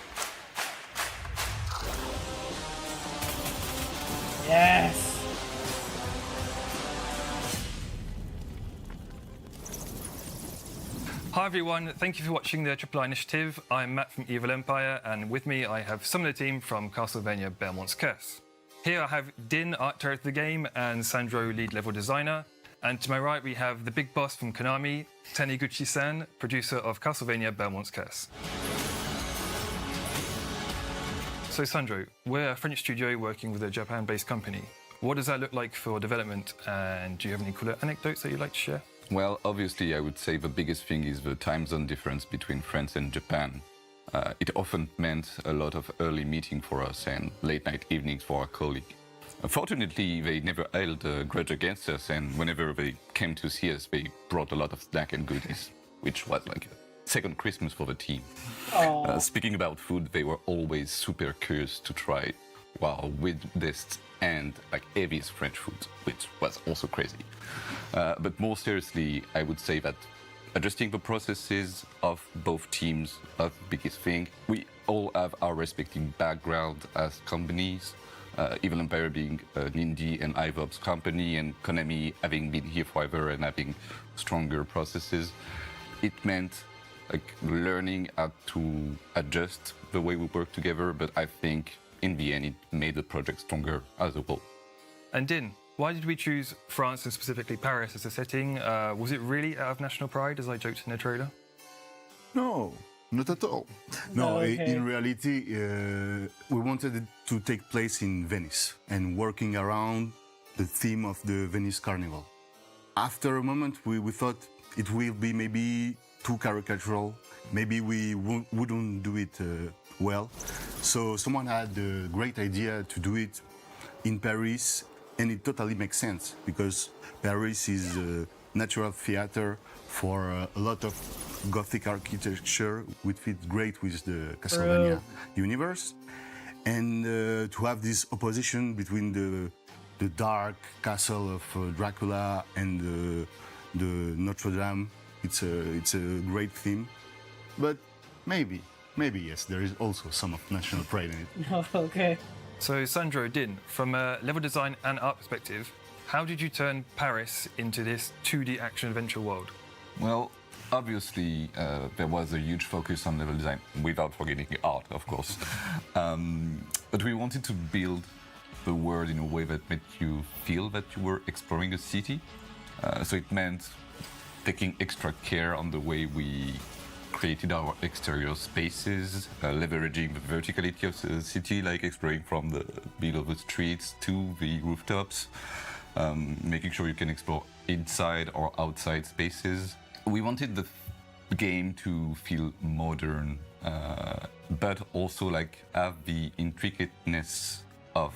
Yes! Hi everyone, thank you for watching the Triple I Initiative. I'm Matt from Evil Empire, and with me I have some of the team from Castlevania Belmont's Curse. Here I have Din, art director of the game, and Sandro, lead level designer. And to my right we have the big boss from Konami, Taniguchi-san, producer of Castlevania Belmont's Curse. So Sandro, we're a French studio working with a Japan-based company. What does that look like for development, and do you have any cooler anecdotes that you'd like to share? Well, obviously, I would say the biggest thing is the time zone difference between France and Japan. It often meant a lot of early meeting for us and late night evenings for our colleague. Fortunately, they never held a grudge against us, and whenever they came to see us, they brought a lot of snack and goodies, which was like a second Christmas for the team. Speaking about food, they were always super curious to try, wow, weirdest and like heaviest French food, which was also crazy. But more seriously, I would say that adjusting the processes of both teams was the biggest thing. We all have our respective background as companies, Evil Empire being an indie and IVOPS company, and Konami having been here forever and having stronger processes. It meant like learning how to adjust the way we work together, but I think in the end it made the project stronger as a whole. And Din, why did we choose France and specifically Paris as a setting? Was it really out of national pride, as I joked in the trailer? No, not at all. No, okay. In reality, we wanted it to take place in Venice and working around the theme of the Venice Carnival. After a moment, we thought it will be maybe too caricatural. Maybe we wouldn't do it well. So someone had a great idea to do it in Paris, and it totally makes sense because Paris is a natural theater for a lot of Gothic architecture, which fits great with the Castlevania universe. And to have this opposition between the dark castle of Dracula and the Notre Dame, it's a great theme. But maybe yes, there is also some of national pride in it. Okay. So Sandro, Din, from a level design and art perspective, how did you turn Paris into this 2D action-adventure world? Well, obviously, there was a huge focus on level design, without forgetting the art, of course. But we wanted to build the world in a way that made you feel that you were exploring a city. So it meant taking extra care on the way we created our exterior spaces, leveraging the verticality of the city, like exploring from the below the streets to the rooftops, making sure you can explore inside or outside spaces. We wanted the game to feel modern, but also like have the intricateness of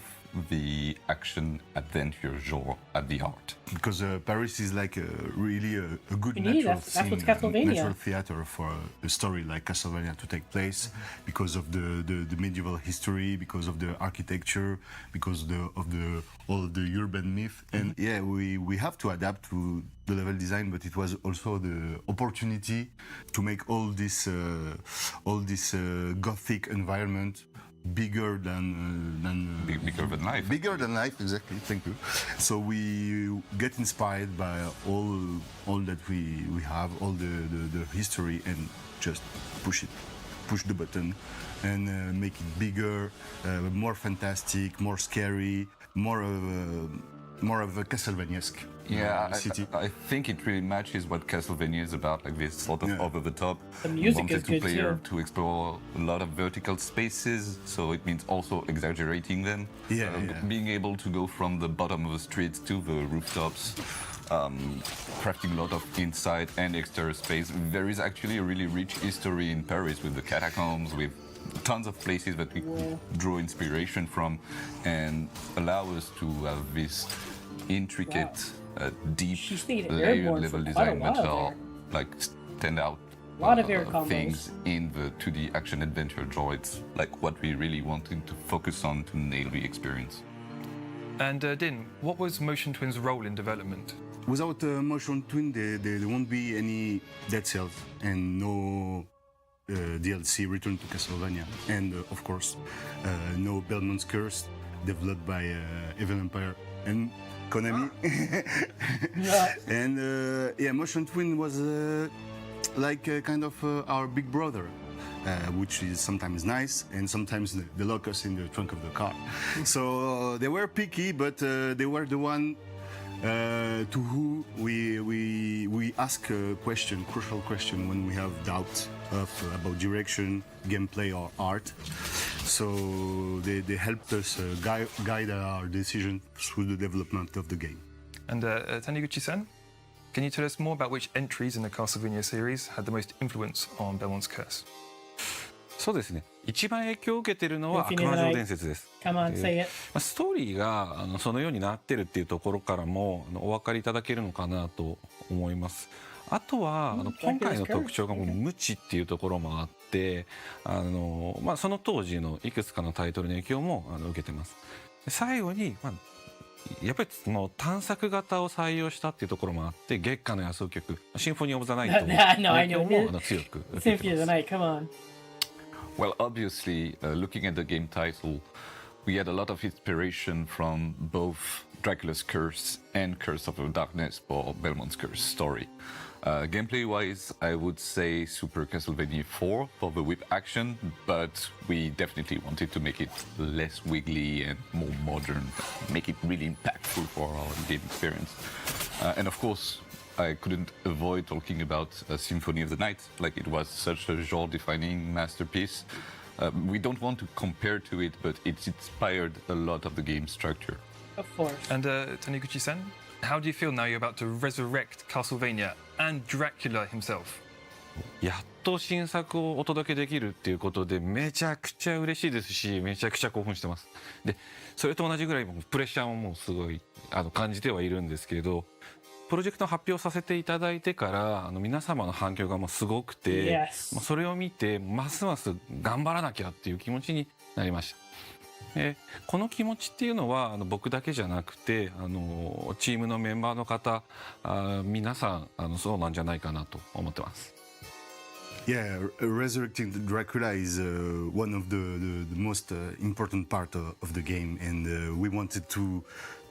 the action adventure genre at the art. Because Paris is like really a good Indeed, natural that's scene, what's Castlevania. natural theater for a story like Castlevania to take place, because of the medieval history, because of the architecture, because of the all the urban myth. And yeah, we have to adapt to the level design, but it was also the opportunity to make all this gothic environment bigger than bigger than life. Bigger than life, exactly. Thank you. So we get inspired by all that we have, all the history, and just push the button, and make it bigger, more fantastic, more scary, more of a Castlevania-esque. Yeah, city. I think it really matches what Castlevania is about, like this sort of over the top. The music wanted is to good player too. to explore a lot of vertical spaces, so it means also exaggerating them. Yeah, Being able to go from the bottom of the streets to the rooftops, crafting a lot of inside and exterior space. There is actually a really rich history in Paris with the catacombs, with tons of places that we draw inspiration from and allow us to have this intricate, deep, stayed layered airborne level for quite a design that while are like stand out A lot of air combos. things in the 2D action adventure genre. It's like what we really wanted to focus on to nail the experience. And Din, what was Motion Twin's role in development? Without Motion Twin, there won't be any Dead Cells and no DLC Return to Castlevania, and of course, no Belmont's Curse, developed by Evil Empire and Konami. And yeah, Motion Twin was like kind of our big brother. Which is sometimes nice, and sometimes they lock us in the trunk of the car. So they were picky, but they were the one to who we ask a question, crucial question, when we have doubts about direction, gameplay, or art. So they helped us guide our decision through the development of the game. And Taniguchi-san, can you tell us more about which entries in the Castlevania series had the most influence on Belmont's Curse? そうですね。一番影響を受けてるのは悪魔城伝説です。Come on, say it. ストーリーがそのようになってるっていうところからもお分かりいただけるのかなと思います。あとは今回の特徴がもう無知っていうところもあって、その当時のいくつかのタイトルの影響も受けてます。最後に、やっぱりその探索型を採用したっていうところもあって、月下の野草曲シンフォニー・オブ・ザ・ナイトの影響も強く受けてます。Symphony of the Night, come on. Well, obviously, looking at the game title, we had a lot of inspiration from both Dracula's Curse and Curse of the Darkness for Belmont's Curse story. Gameplay-wise, I would say Super Castlevania 4 for the whip action, but we definitely wanted to make it less wiggly and more modern, make it really impactful for our game experience. And of course, I couldn't avoid talking about Symphony of the Night, like it was such a genre-defining masterpiece. We don't want to compare to it, but it's inspired a lot of the game structure. Of course. And Taniguchi-san, how do you feel now you're about to resurrect Castlevania and Dracula himself? やっと新作をお届けできるっていうことでめちゃくちゃ嬉しいですし、めちゃくちゃ興奮してます。で、それと同じぐらいプレッシャーももうすごい感じてはいるんですけど、プロジェクトを発表させていただいてから皆様の反響がもうすごくて、それを見てますます頑張らなきゃっていう気持ちになりました。この気持ちっていうのは僕だけじゃなくてチームのメンバーの方皆さんそうなんじゃないかなと思ってます。Yeah, resurrecting Dracula is one of the most important part of the game, and we wanted to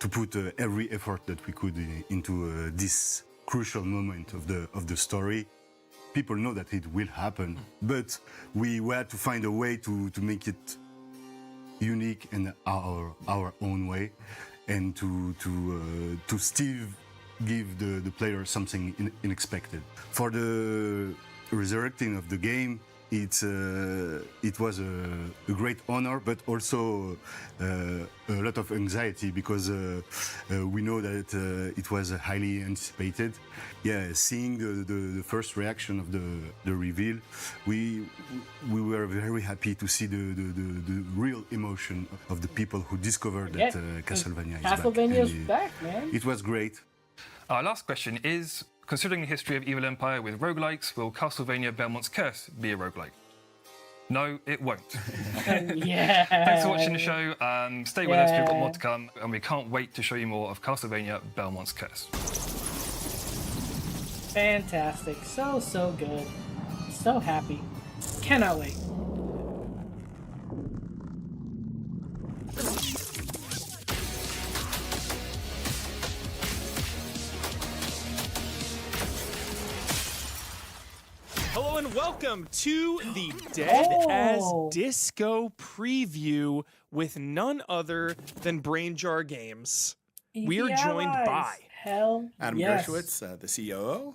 put every effort that we could into this crucial moment of the story. People know that it will happen, but we had to find a way to make it unique in our own way, and to still give the player something unexpected. For the resurrecting of the game, it was a great honor, but also a lot of anxiety because we know that it was highly anticipated. Yeah, seeing the first reaction of the reveal, we were very happy to see the real emotion of the people who discovered that Castlevania is back. Castlevania's back, man. It was great. Our last question is, considering the history of Evil Empire with roguelikes, will Castlevania Belmont's Curse be a roguelike? No, it won't. Yeah. Thanks for watching the show. Stay with us, we've got more to come, and we can't wait to show you more of Castlevania Belmont's Curse. Fantastic. So good. So happy. Cannot wait. Hello and welcome to the Dead as Disco preview with none other than Brain Jar Games. We are joined by Hell Adam Gershwitz, the COO.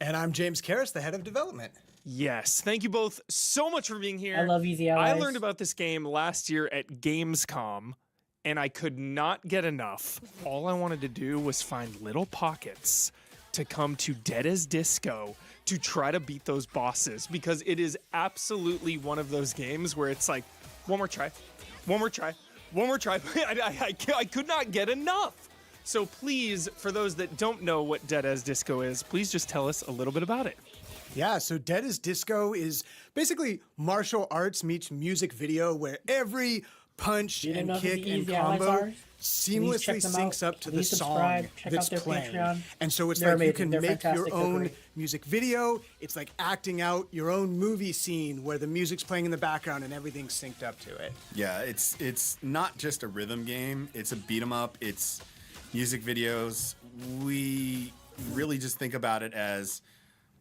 And I'm James Karras, the head of development. Yes, thank you both so much for being here. I love Easy Allies. I learned about this game last year at Gamescom, and I could not get enough. All I wanted to do was find little pockets to come to Dead as Disco to try to beat those bosses, because it is absolutely one of those games where it's like, one more try, one more try, one more try. I could not get enough. So please, for those that don't know what Dead as Disco is, please just tell us a little bit about it. Yeah, so Dead as Disco is basically martial arts meets music video, where every punch and kick and combo seamlessly syncs up to the song that's playing. And so it's like you can make your own music video. It's like acting out your own movie scene where the music's playing in the background and everything's synced up to it. Yeah, it's not just a rhythm game. It's a beat 'em up. It's music videos. We really just think about it as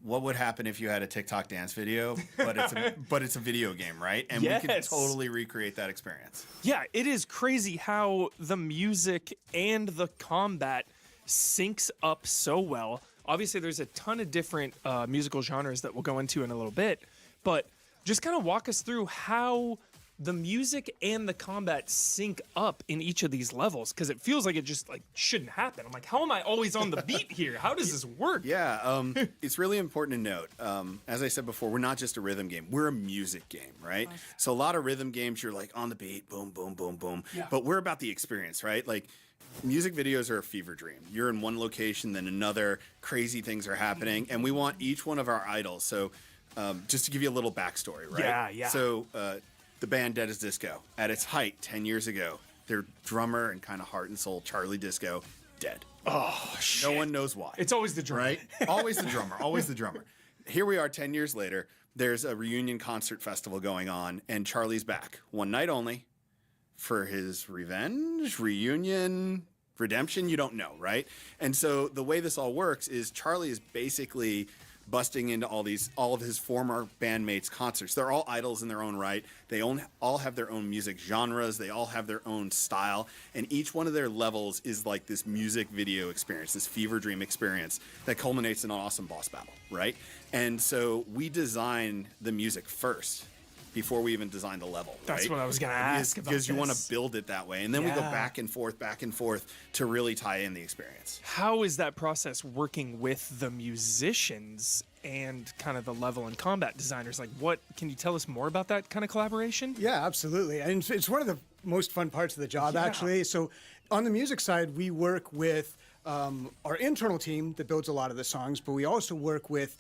what would happen if you had a TikTok dance video, but it's a video game, right? And we can totally recreate that experience. Yeah, it is crazy how the music and the combat syncs up so well. Obviously, there's a ton of different musical genres that we'll go into in a little bit, but just kind of walk us through how the music and the combat sync up in each of these levels, because it feels like it just shouldn't happen. I'm like, how am I always on the beat here? How does this work? Yeah, it's really important to note. As I said before, we're not just a rhythm game. We're a music game, right? So a lot of rhythm games, you're like on the beat, boom, boom, boom, boom. Yeah. But we're about the experience, right? Like music videos are a fever dream. You're in one location, then another, crazy things are happening, and we want each one of our idols. So just to give you a little backstory, right? Yeah. So the band Dead as Disco, at its height 10 years ago, their drummer and kind of heart and soul, Charlie Disco, dead. Oh, shit. No one knows why. It's always the drummer. Right? Always the drummer. Always the drummer. Here we are 10 years later. There's a reunion concert festival going on, and Charlie's back. One night only for his revenge, reunion, redemption. You don't know, right? And so the way this all works is Charlie is basically busting into all of his former bandmates' concerts. They're all idols in their own right. They all have their own music genres. They all have their own style. And each one of their levels is like this music video experience, this fever dream experience that culminates in an awesome boss battle, right? And so we design the music first before we even design the level. That's right? what I was going to ask about. Because you want to build it that way. And then we go back and forth to really tie in the experience. How is that process working with the musicians and kind of the level and combat designers? Like, what can you tell us more about that kind of collaboration? Yeah, absolutely. And it's one of the most fun parts of the job, actually. So on the music side, we work with our internal team that builds a lot of the songs, but we also work with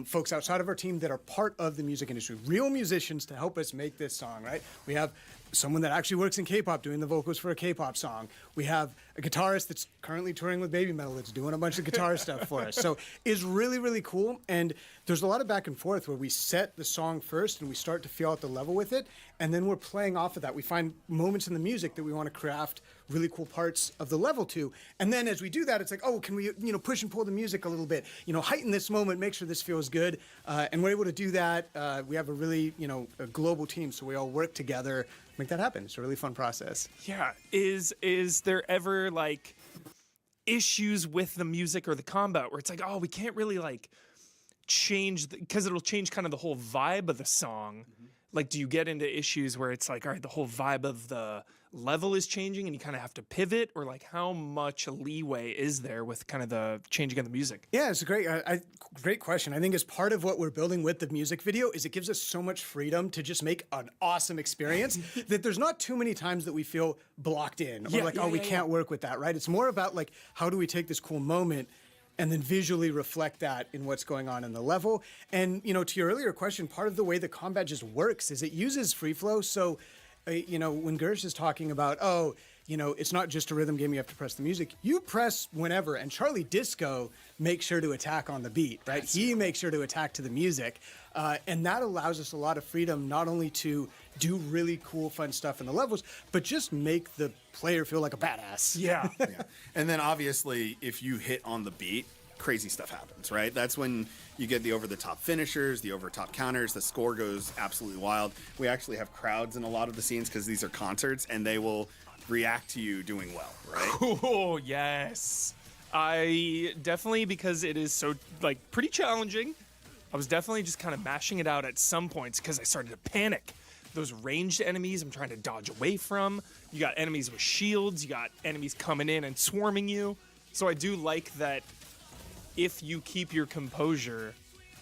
folks outside of our team that are part of the music industry, real musicians to help us make this song, right? We have someone that actually works in K-pop doing the vocals for a K-pop song. We have a guitarist that's currently touring with Baby Metal that's doing a bunch of guitar stuff for us. So it's really, really cool. And there's a lot of back and forth where we set the song first and we start to feel out the level with it. And then we're playing off of that. We find moments in the music that we want to craft really cool parts of the level to. And then as we do that, it's like, oh, can we, push and pull the music a little bit, heighten this moment, make sure this feels good. And we're able to do that. We have a really, a global team. So we all work together, make that happen. It's a really fun process. Yeah. Is there ever issues with the music or the combat where it's like, oh, we can't really change because it'll change kind of the whole vibe of the song. Like, do you get into issues where it's like, all right, the whole vibe of the level is changing and you kind of have to pivot, or like how much leeway is there with kind of the changing of the music? Yeah, it's a great question. I think as part of what we're building with the music video is it gives us so much freedom to just make an awesome experience that there's not too many times that we feel blocked in or we can't work with that, right? It's more about like, how do we take this cool moment and then visually reflect that in what's going on in the level. And, you know, to your earlier question, part of the way the combat just works is it uses free flow. So, you know, when Gersh is talking about, oh, you know, it's not just a rhythm game, you have to press the music. You press whenever, and Charlie Disco makes sure to attack on the beat, right? He makes sure to attack to the music. And that allows us a lot of freedom, not only to do really cool, fun stuff in the levels, but just make the player feel like a badass. Yeah. And then obviously, if you hit on the beat, crazy stuff happens, right? That's when you get the over-the-top finishers, the over-the-top counters, the score goes absolutely wild. We actually have crowds in a lot of the scenes because these are concerts, and they will react to you doing well, right? Oh, yes. I definitely, because it is so, like, pretty challenging, I was definitely just kind of mashing it out at some points because I started to panic. Those ranged enemies I'm trying to dodge away from. You got enemies with shields. You got enemies coming in and swarming you. So I do like that if you keep your composure,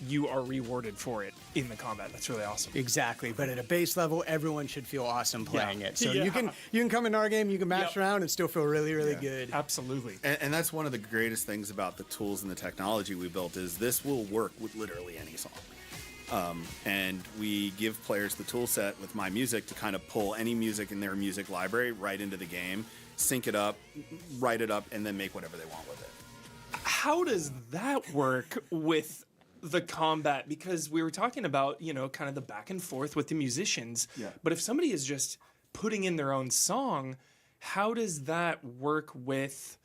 you are rewarded for it in the combat. That's really awesome. Exactly, but at a base level, everyone should feel awesome playing it. So you can come in our game, you can mash around and still feel really, really good. Absolutely. And that's one of the greatest things about the tools and the technology we built is this will work with literally any song. And we give players the tool set with My Music to kind of pull any music in their music library right into the game, sync it up, write it up, and then make whatever they want with it. How does that work with the combat? Because we were talking about, you know, kind of the back and forth with the musicians. Yeah. But if somebody is just putting in their own song, how does that work with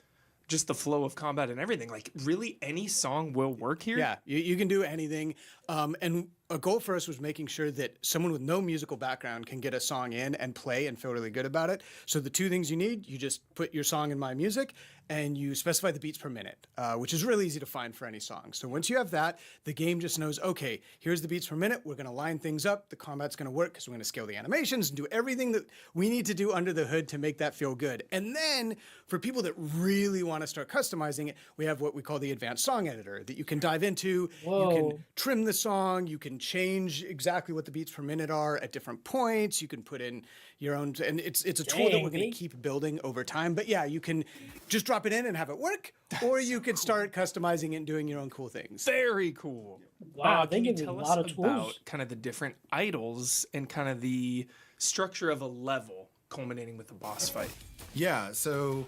just the flow of combat and everything? Like, really, any song will work here? Yeah, you can do anything. And a goal for us was making sure that someone with no musical background can get a song in and play and feel really good about it. So the two things you need, you just put your song in My Music and you specify the beats per minute, which is really easy to find for any song. So once you have that, the game just knows, okay, here's the beats per minute. We're going to line things up. The combat's going to work because we're going to scale the animations and do everything that we need to do under the hood to make that feel good. And then for people that really want to start customizing it, we have what we call the advanced song editor that you can dive into. Whoa. You can trim the song. You can change exactly what the beats per minute are at different points. You can put in your own, and it's a tool that we're going to keep building over time. But yeah, you can just drop it in and have it work, or you could start customizing it and doing your own cool things. Very cool. Wow, they can you give you tell a us lot of about tools. kind of the different idols and kind of the structure of a level culminating with the boss fight? Yeah, so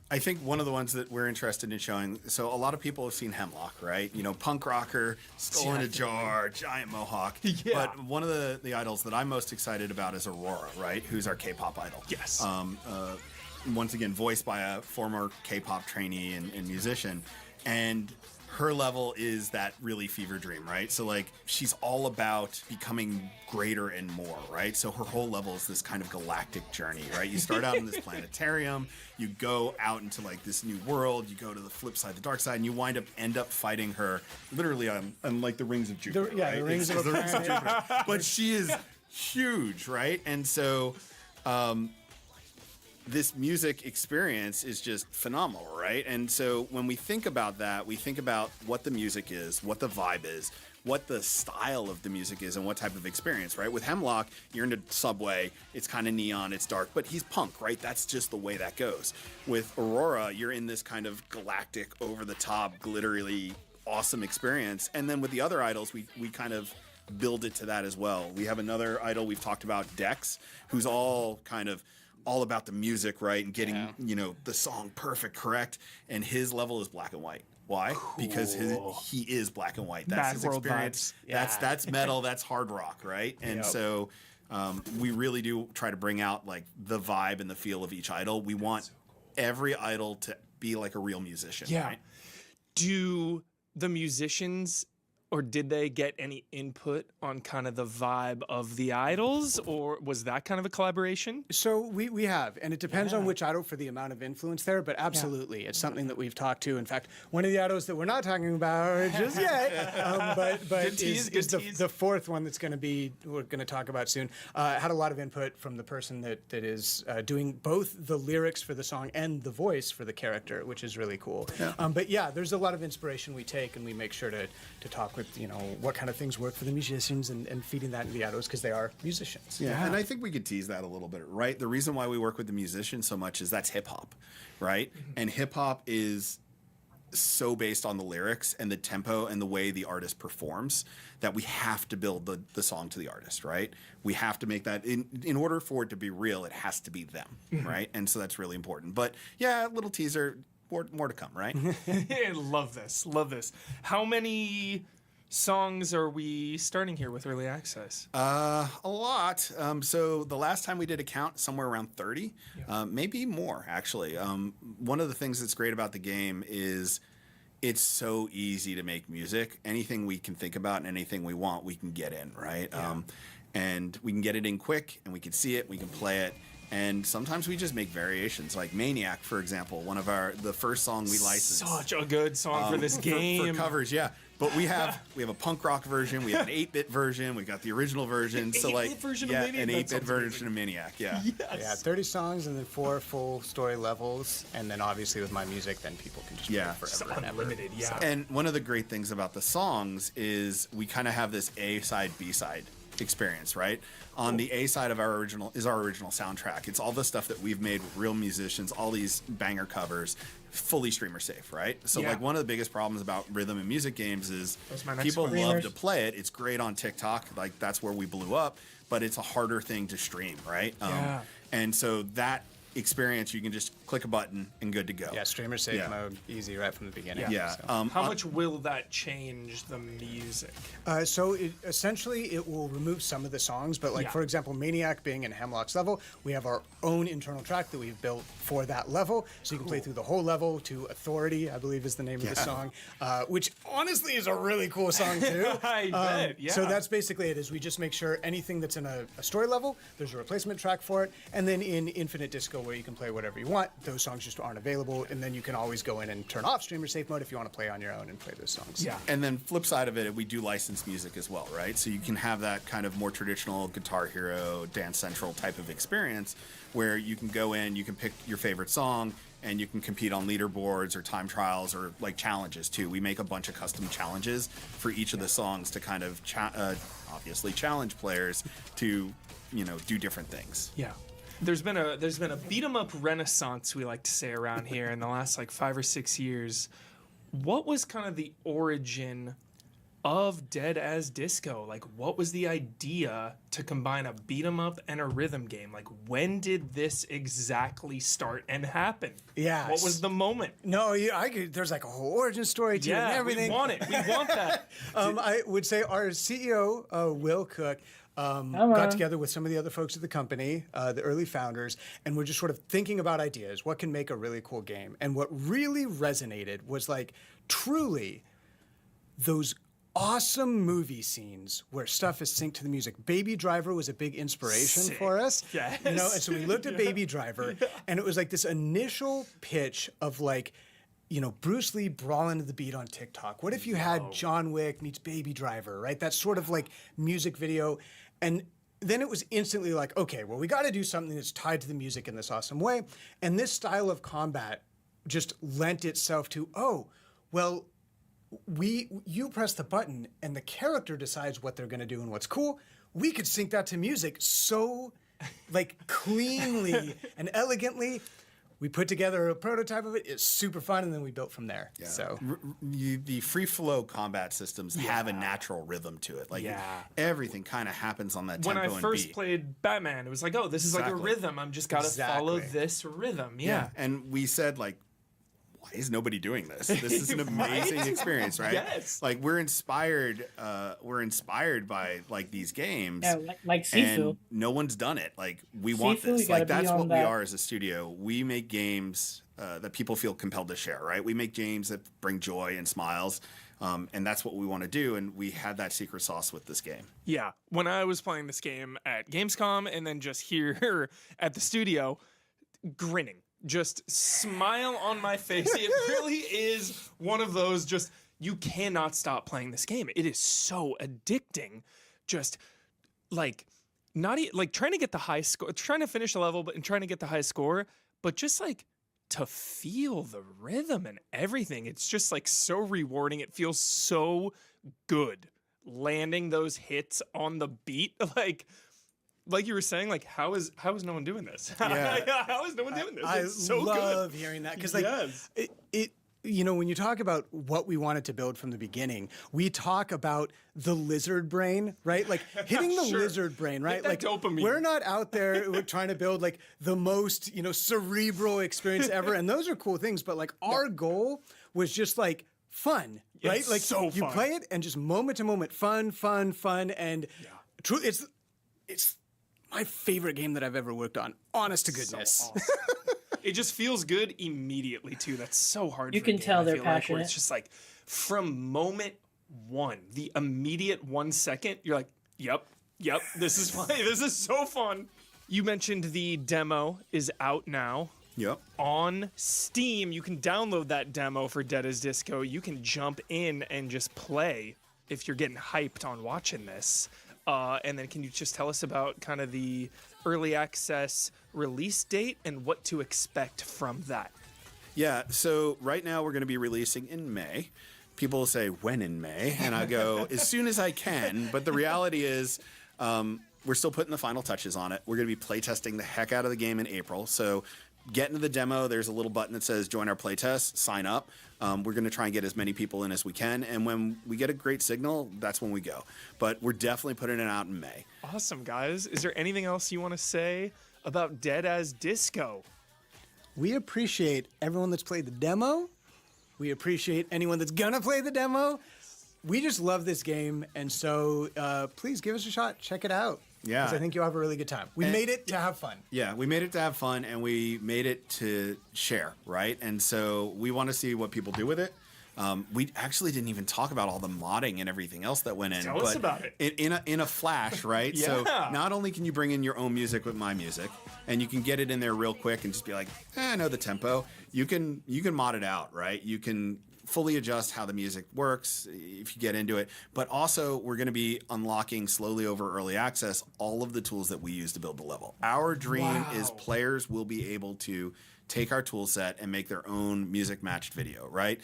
I think one of the ones that we're interested in showing, so a lot of people have seen Hemlock, right? You know, punk rocker, skull in a jar, giant mohawk. Yeah. But one of the idols that I'm most excited about is Aurora, right? Who's our K-pop idol. Yes. Once again, voiced by a former K-pop trainee and musician. And her level is that really fever dream, right? So like she's all about becoming greater and more, right? So her whole level is this kind of galactic journey, right? You start out in this planetarium, you go out into like this new world, you go to the flip side, the dark side, and you end up fighting her literally on like the rings of Jupiter. Yeah, right? the rings of Jupiter. But she is huge, right? And so this music experience is just phenomenal, right? And so when we think about that, we think about what the music is, what the vibe is, what the style of the music is, and what type of experience, right? With Hemlock, you're in a subway, it's kind of neon, it's dark, but he's punk, right? That's just the way that goes. With Aurora, you're in this kind of galactic, over-the-top, glittery, awesome experience. And then with the other idols, we kind of build it to that as well. We have another idol we've talked about, Dex, who's all about the music, right? And getting, you know, the song perfect, correct. And his level is black and white. Why? Cool. Because he is black and white. That's Mad his World experience. Vibes. Yeah. That's metal, that's hard rock, right? And so we really do try to bring out like the vibe and the feel of each idol. We want every idol to be like a real musician, Yeah. right? Do the musicians or did they get any input on kind of the vibe of the idols, or was that kind of a collaboration? So we have, and it depends on which idol for the amount of influence there, but absolutely, it's something that we've talked to. In fact, one of the idols that we're not talking about just yet, but the fourth one that's going to be, we're going to talk about soon, had a lot of input from the person that is doing both the lyrics for the song and the voice for the character, which is really cool. Yeah. But yeah, there's a lot of inspiration we take, and we make sure to talk with, what kind of things work for the musicians and feeding that into the idols because they are musicians. Yeah, and I think we could tease that a little bit, right? The reason why we work with the musicians so much is that's hip hop, right? And hip hop is so based on the lyrics and the tempo and the way the artist performs that we have to build the song to the artist, right? We have to make that, in order for it to be real, it has to be them, right? And so that's really important. But yeah, little teaser, more to come, right? Love this. How many songs are we starting here with early access? A lot. So the last time we did a count, somewhere around 30, maybe more actually. One of the things that's great about the game is it's so easy to make music. Anything we can think about and anything we want, we can get in, right? And we can get it in quick, and we can see it, we can play it. And sometimes we just make variations, like Maniac, for example. The first song we licensed. Such a good song for this game. For covers, yeah. But we have a punk rock version, we have an 8-bit version, we got the original version. So like, of an Maniac? 8-bit version of Maniac, yeah. Yeah, 30 songs and then 4 full story levels, and then obviously with my music, then people can just play it forever and ever. Unlimited, yeah. And one of the great things about the songs is we kind of have this A side, B side experience, right? On the A side of our original soundtrack. It's all the stuff that we've made with real musicians, all these banger covers, fully streamer safe, right? So like one of the biggest problems about rhythm and music games is people love to play it. It's great on TikTok, like that's where we blew up, but it's a harder thing to stream, right? And so that experience, you can just click a button and good to go. Yeah, streamer safe mode, easy right from the beginning. Yeah. How much will that change the music? So essentially, it will remove some of the songs, but for example, Maniac being in Hemlock's level, we have our own internal track that we've built for that level, so you can play through the whole level to Authority, I believe is the name of the song, which honestly is a really cool song too. I bet, yeah. So that's basically it, is we just make sure anything that's in a story level, there's a replacement track for it, and then in Infinite Disco, where you can play whatever you want, those songs just aren't available, and then you can always go in and turn off streamer safe mode if you want to play on your own and play those songs. Yeah. And then flip side of it, we do license music as well, right? So you can have that kind of more traditional Guitar Hero, Dance Central type of experience where you can go in, you can pick your favorite song, and you can compete on leaderboards or time trials or like challenges too. We make a bunch of custom challenges for each of the songs to kind of obviously challenge players to, do different things. Yeah. There's been a beat 'em up renaissance, we like to say around here, in the last like 5 or 6 years. What was kind of the origin of Dead as Disco? Like, what was the idea to combine a beat 'em up and a rhythm game? Like, when did this exactly start and happen? Yeah. What was the moment? No, there's like a whole origin story to it and everything. We want it. We want that. I would say our CEO, Will Cook, got together with some of the other folks at the company, the early founders, and we're just sort of thinking about ideas. What can make a really cool game? And what really resonated was like truly those awesome movie scenes where stuff is synced to the music. Baby Driver was a big inspiration for us. Yes. And so we looked at Baby Driver, and it was like this initial pitch of like, Bruce Lee brawling to the beat on TikTok. What if you had John Wick meets Baby Driver, right? That sort of like music video. And then it was instantly like, okay, well, we got to do something that's tied to the music in this awesome way. And this style of combat just lent itself to, you press the button and the character decides what they're going to do and what's cool. We could sync that to music so like cleanly and elegantly. We put together a prototype of it. It's super fun, and then we built from there. Yeah. So the free flow combat systems have a natural rhythm to it. Like everything kind of happens on that tempo and beat. When I first played Batman, it was like, oh, this is like a rhythm. I'm just gotta follow this rhythm. Yeah. And we said like, why is nobody doing this? This is an amazing experience, right? Yes. Like we're inspired by like these games. Yeah, like Sifu. And no one's done it. Like we want this. Like that's what we are as a studio. We make games that people feel compelled to share, right? We make games that bring joy and smiles. And that's what we want to do. And we had that secret sauce with this game. Yeah, when I was playing this game at Gamescom and then just here at the studio, grinning, just smile on my face. It really is one of those just, you cannot stop playing this game. It is so addicting. Just like, like trying to get the high score, trying to finish a level, and trying to get the high score, but just like to feel the rhythm and everything. It's just like so rewarding. It feels so good landing those hits on the beat. Like you were saying, like how is no one doing this? Yeah. How is no one doing this? I It's so love good. hearing that because like Yes. it you know, when you talk about what we wanted to build from the beginning, we talk about the lizard brain, right? Like hitting the Sure. lizard brain, right? Hit that Like dopamine. we're not out there we're trying to build like the most, you know, cerebral experience ever. And those are cool things, but like our goal was just like fun, right? It's Like so you fun. play it and just moment to moment fun, and it's my favorite game that I've ever worked on. Honest to goodness. So awesome. It just feels good immediately too. That's so hard. You for a can game, tell I they're feel like, where passionate. it's just like from moment one, the immediate 1 second, you're like, yep, this is fun. This is so fun. You mentioned the demo is out now. Yep. On Steam, you can download that demo for Dead as Disco. You can jump in and just play if you're getting hyped on watching this. And then can you just tell us about kind of the early access release date and what to expect from that? Yeah, so right now we're going to be releasing in May. People say, when in May? And I go, as soon as I can. But the reality is, we're still putting the final touches on it. We're going to be playtesting the heck out of the game in April. So get into the demo. There's a little button that says join our playtest, sign up. We're going to try and get as many people in as we can. And when we get a great signal, that's when we go. But we're definitely putting it out in May. Awesome, guys. Is there anything else you want to say about Dead as Disco? We appreciate everyone that's played the demo. We appreciate anyone that's gonna play the demo. We just love this game, and so please give us a shot. Check it out. Yeah. 'Cause I think you'll have a really good time. We made it to have fun. Yeah, we made it to have fun, and we made it to share, right? And so we want to see what people do with it. We actually didn't even talk about all the modding and everything else that went in. Tell us about it. In a flash, right? So Yeah. not only can you bring in your own music with my music, and you can get it in there real quick and just be like, I know the tempo. You can mod it out, right? You can fully adjust how the music works if you get into it. But also, we're going to be unlocking slowly over early access all of the tools that we use to build the level. Our dream is players will be able to take our tool set and make their own music matched video, right?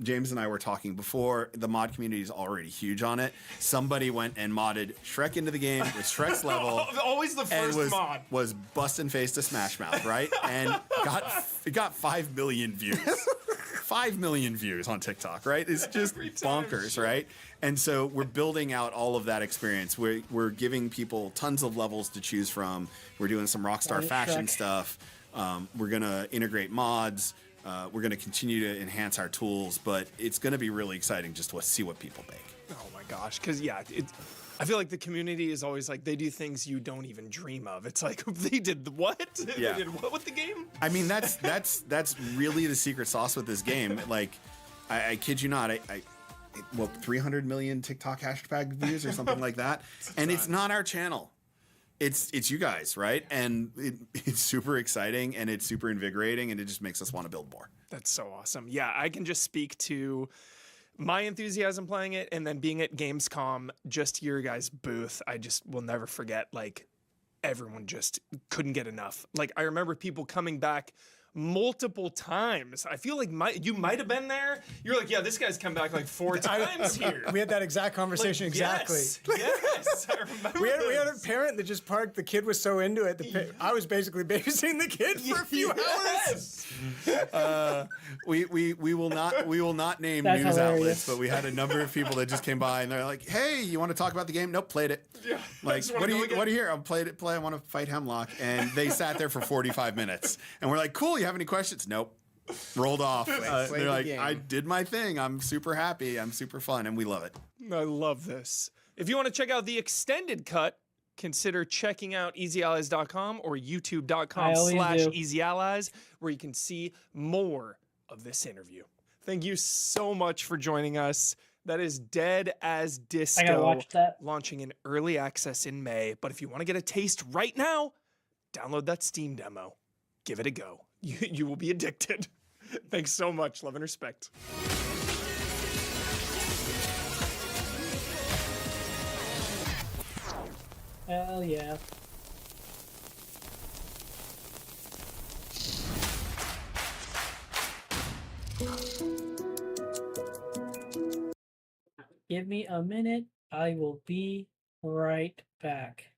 James and I were talking before, the mod community is already huge on it. Somebody went and modded Shrek into the game with Shrek's level. Always the and first mod. was busting face to Smash Mouth, right? And it got 5 million views. 5 million views on TikTok, right? It's just bonkers, right? And so we're building out all of that experience. We're giving people tons of levels to choose from. We're doing some Rockstar fashion stuff. We're going to integrate mods. We're going to continue to enhance our tools, but it's going to be really exciting just to see what people make. Oh my gosh, because I feel like the community is always like, they do things you don't even dream of. It's like, they did what? Yeah. They did what with the game? I mean, that's really the secret sauce with this game. Like, I kid you not, 300 million TikTok hashtag views or something like that, and it's not our channel. It's you guys, right? And it's super exciting and it's super invigorating, and it just makes us want to build more. That's so awesome. Yeah, I can just speak to my enthusiasm playing it, and then being at Gamescom, just your guys' booth. I just will never forget, like, everyone just couldn't get enough. Like, I remember people coming back multiple times. I feel like you might have been there. You're like, yeah, this guy's come back like 4 times here. We had that exact conversation. Like, exactly. Yes, I remember. We had a parent that just parked. The kid was so into it. I was basically babysitting the kid for a few hours. We will not name That's news hilarious. outlets, but we had a number of people that just came by and they're like, "Hey, you want to talk about the game?" Nope, played it. Yeah. Like, what do you hear? I played it. I want to fight Hemlock, and they sat there for 45 minutes, and we're like, "Cool, you have any questions?" Nope. Rolled off. Play They're the like, game. "I did my thing. I'm super happy. I'm super fun, and we love it." I love this. If you want to check out the extended cut, consider checking out easyallies.com or I always youtube.com/easyallies, do. where you can see more of this interview. Thank you so much for joining us. That is Dead as I gotta Disco, watch that. launching in early access in May. But if you want to get a taste right now, download that Steam demo. Give it a go. You will be addicted. Thanks so much. Love and respect. Hell yeah. Give me a minute. I will be right back.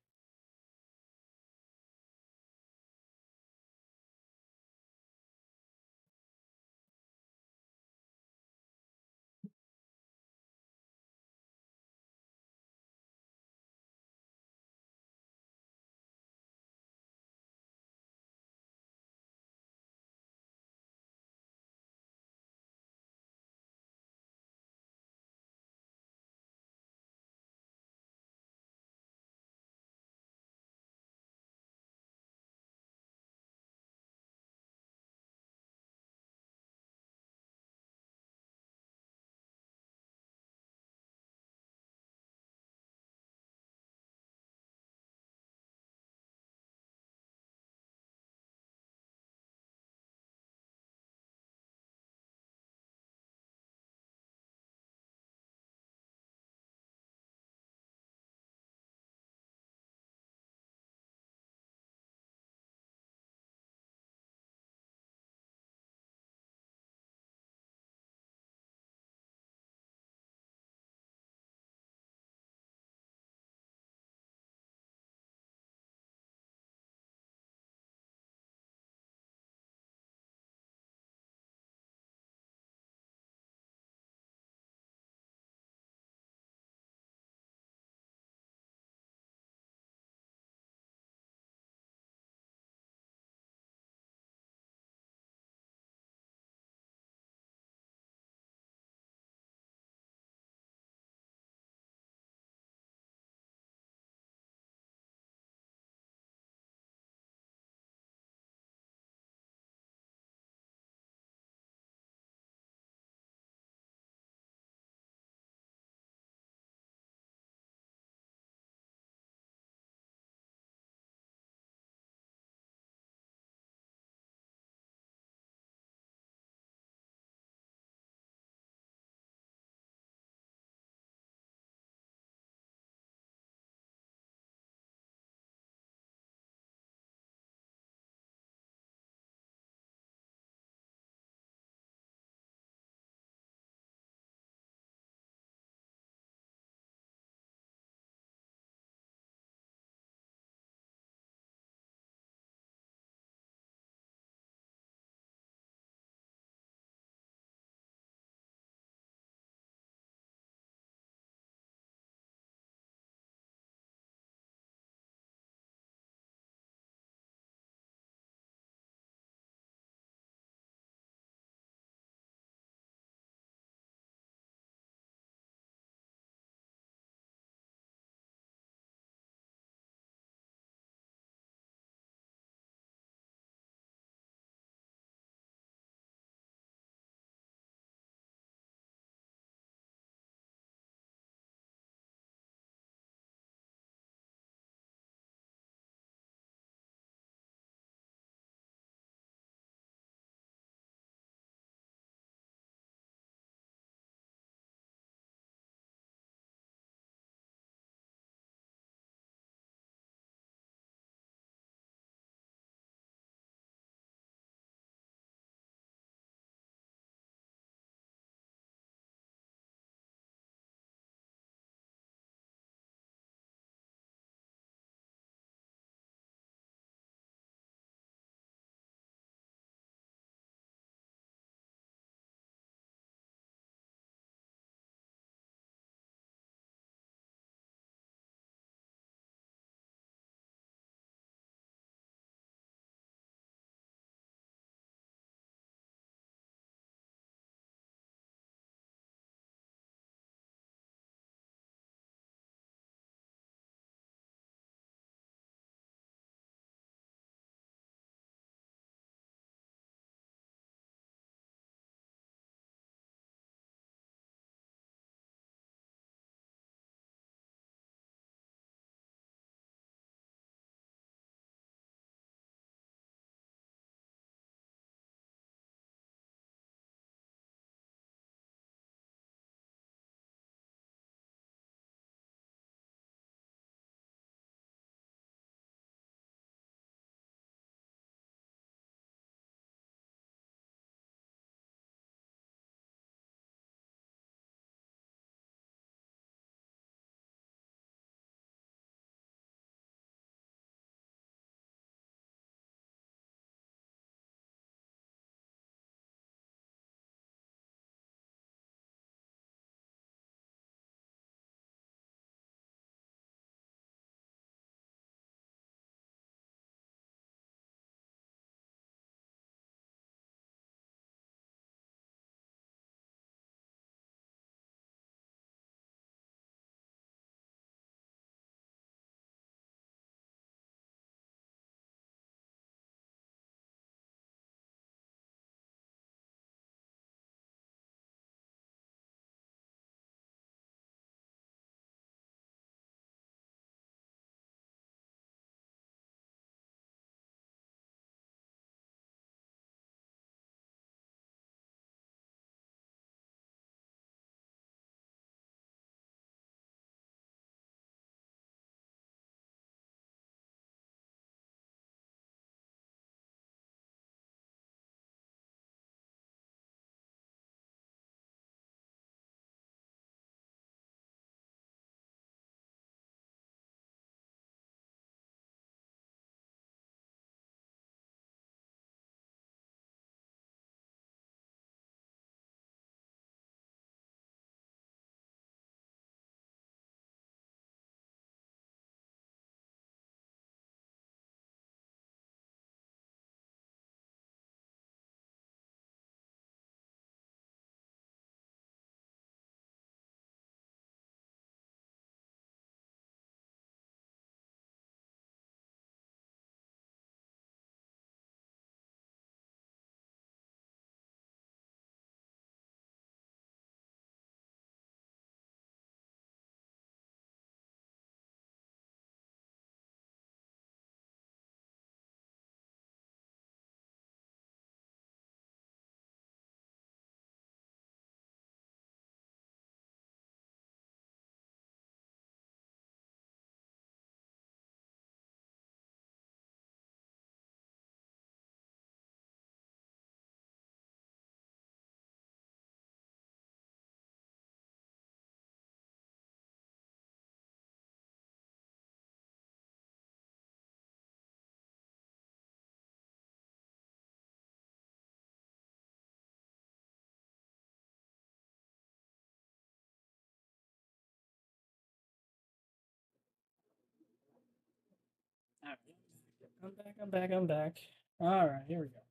I'm back. All right, here we go.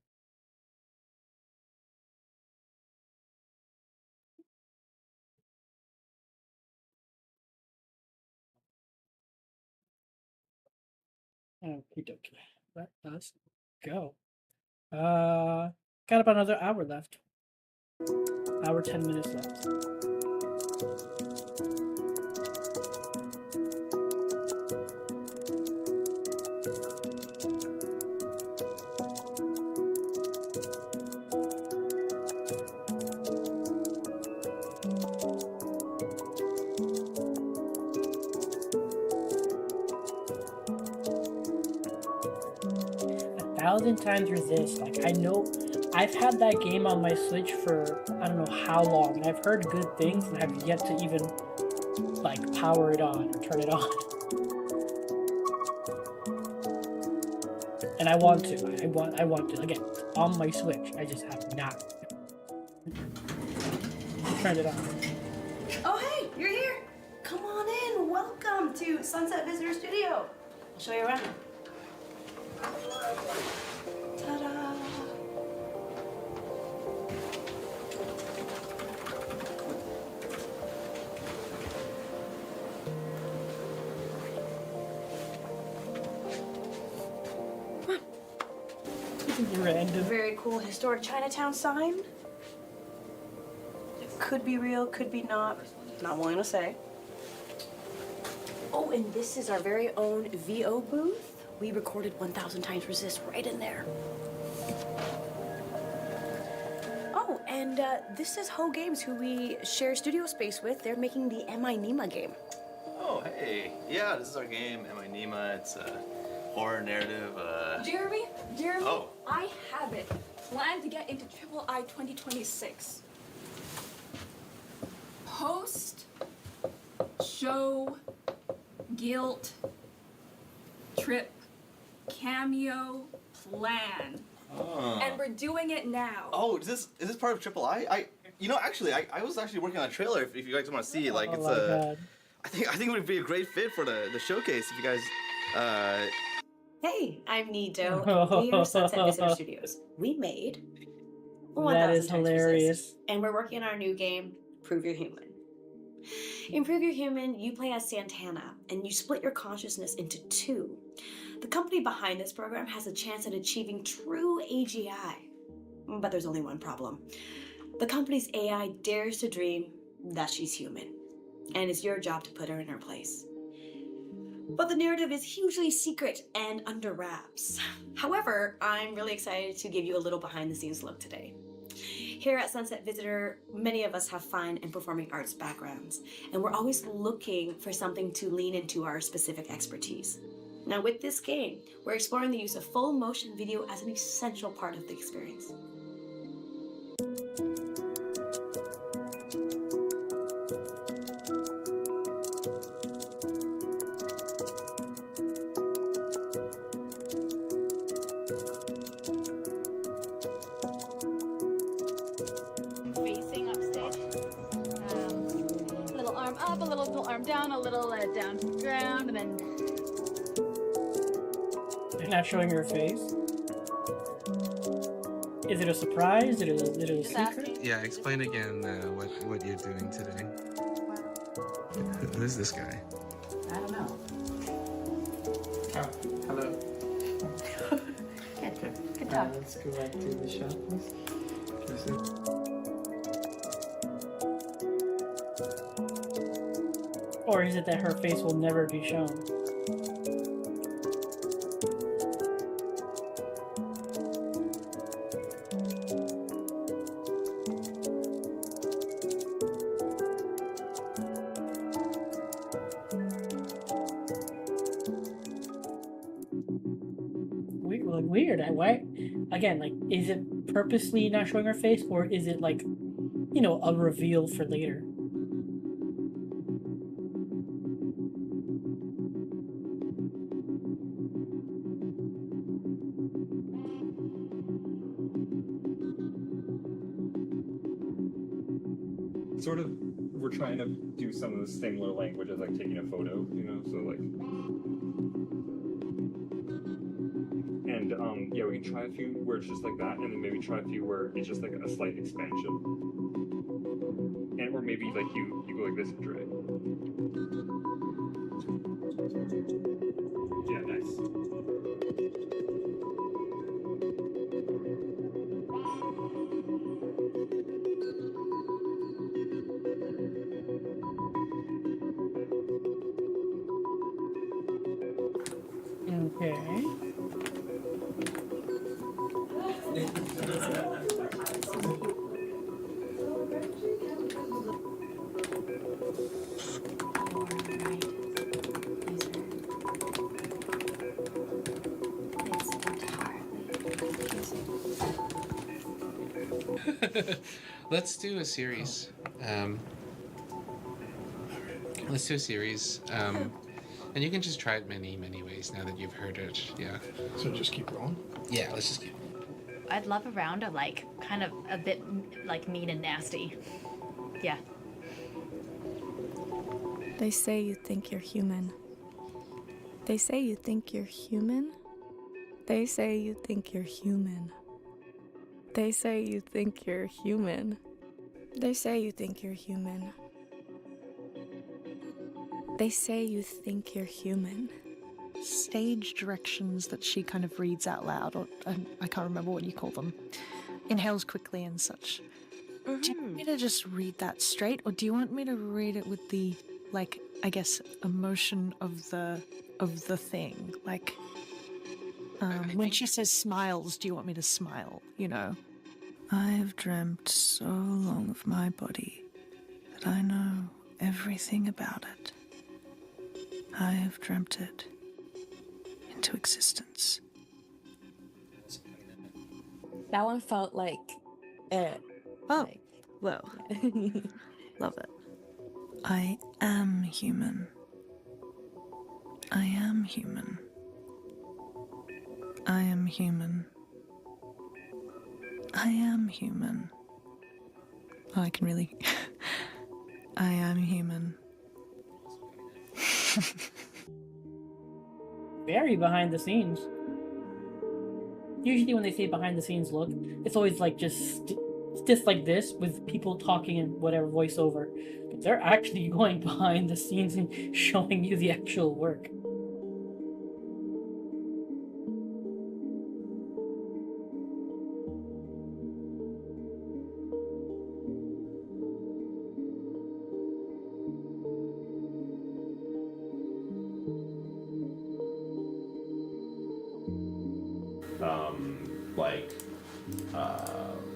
Okie dokie. Let us go. Got about another hour left. Hour, 10 minutes left. 1,000 times resist. Like, I know I've had that game on my Switch for I don't know how long, and I've heard good things and have yet to even like power it on or turn it on. And I want to. I want to. Again, on my Switch. I just have not turned it on. Oh, hey, you're here. Come on in. Welcome to Sunset Visitor Studio. I'll show you around. Ta-da. Random. Very cool historic Chinatown sign. It could be real, could be not. Not willing to say. Oh, and this is our very own VO booth. We recorded 1,000 times resist right in there. Oh, and this is Ho Games, who we share studio space with. They're making the Am I Nima game. Oh, hey. Yeah, this is our game, Am I Nima? It's a horror narrative. Jeremy, Oh. I have it. Plan to get into Triple I 2026. Post, show, guilt, trip, cameo, plan. Oh. And we're doing it now. Oh, is this part of Triple I? I was actually working on a trailer. If you guys want to see, like, Oh it's my God. I think it would be a great fit for the showcase if you guys. Hey, I'm Nito, and we are Sunset Visitor Studios. We made 1,000 That is times hilarious. resist, and we're working on our new game, Prove You're Human. In Prove You're Human, you play as Santana, and you split your consciousness into two. The company behind this program has a chance at achieving true AGI. But there's only one problem. The company's AI dares to dream that she's human, and it's your job to put her in her place. But the narrative is hugely secret and under wraps. However, I'm really excited to give you a little behind-the-scenes look today. Here at Sunset Visitor, many of us have fine and performing arts backgrounds, and we're always looking for something to lean into our specific expertise. Now, with this game, we're exploring the use of full motion video as an essential part of the experience. Facing upstage. A little arm up, a little arm down, a little down to the ground, and then You're not showing your face. Is it a surprise? Is it a secret? Yeah, explain again what you're doing today. Who's this guy? I don't know. Oh, hello. Good talk. Let's go back to the shop, please. Or is it that her face will never be shown? Weird. Why? Again, like, is it purposely not showing her face, or is it like, a reveal for later? Sort of, we're trying to do some of the similar language as like taking a photo, so like. And yeah, we can try a few where it's just like that, and then maybe try a few where it's just like a slight expansion. And or maybe like you go like this and Dre. Yeah, nice. Okay. Let's do a series. Let's do a series. And you can just try it many ways now that you've heard it. Yeah. So just keep rolling? Yeah, let's just keep. I'd love a round of like kind of a bit like mean and nasty. Yeah. They say you think you're human. They say you think you're human. They say you think you're human. They say you think you're human. They say you think you're human. They say you think you're human. Stage directions that she kind of reads out loud, or I can't remember what you call them. Inhales quickly and such. Do you want me to just read that straight, or do you want me to read it with the, like, I guess, emotion of the thing? Like, when she says smiles, do you want me to smile, you know? I've dreamt so long of my body that I know everything about it. I have dreamt it into existence. That one felt like, oh, well, love it. I am human. I am human. I am human. I am human. Oh, I can really. I am human. Very behind the scenes. Usually when they say behind the scenes look, it's always like just like this with people talking and whatever voiceover. But they're actually going behind the scenes and showing you the actual work.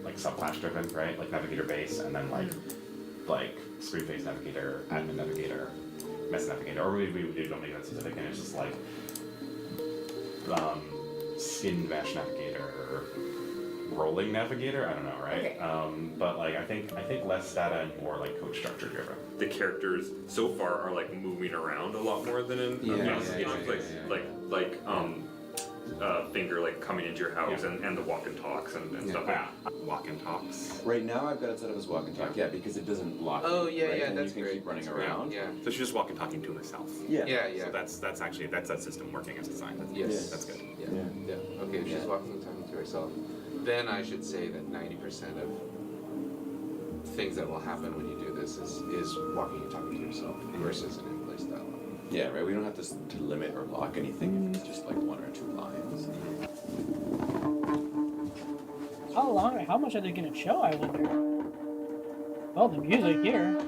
Like subclass driven, right? Like navigator base, and then like screen face navigator, admin navigator, mess navigator, or we don't make that specific, and it's just like skin mesh navigator, rolling navigator. I don't know, right? Okay. But like I think less data and more like code structure driven. The characters so far are like moving around a lot more than in Finger like coming into your house and the walk and talks and stuff like that. Walk and talks. Right now I've got it set up as walk and talk, because it doesn't block you, right? And that's you can keep running around. Yeah. So she's just walking talking to herself. Yeah. So that's actually that system working as designed. That's good. Yeah. Okay, if she's walking and talking to herself, then I should say that 90% of things that will happen when you do this is walking and talking to yourself versus an in-place dialogue. Yeah, right. We don't have to limit or lock anything. It's just like 1 or 2 lines. How much are they gonna show, I wonder? Oh, the music here.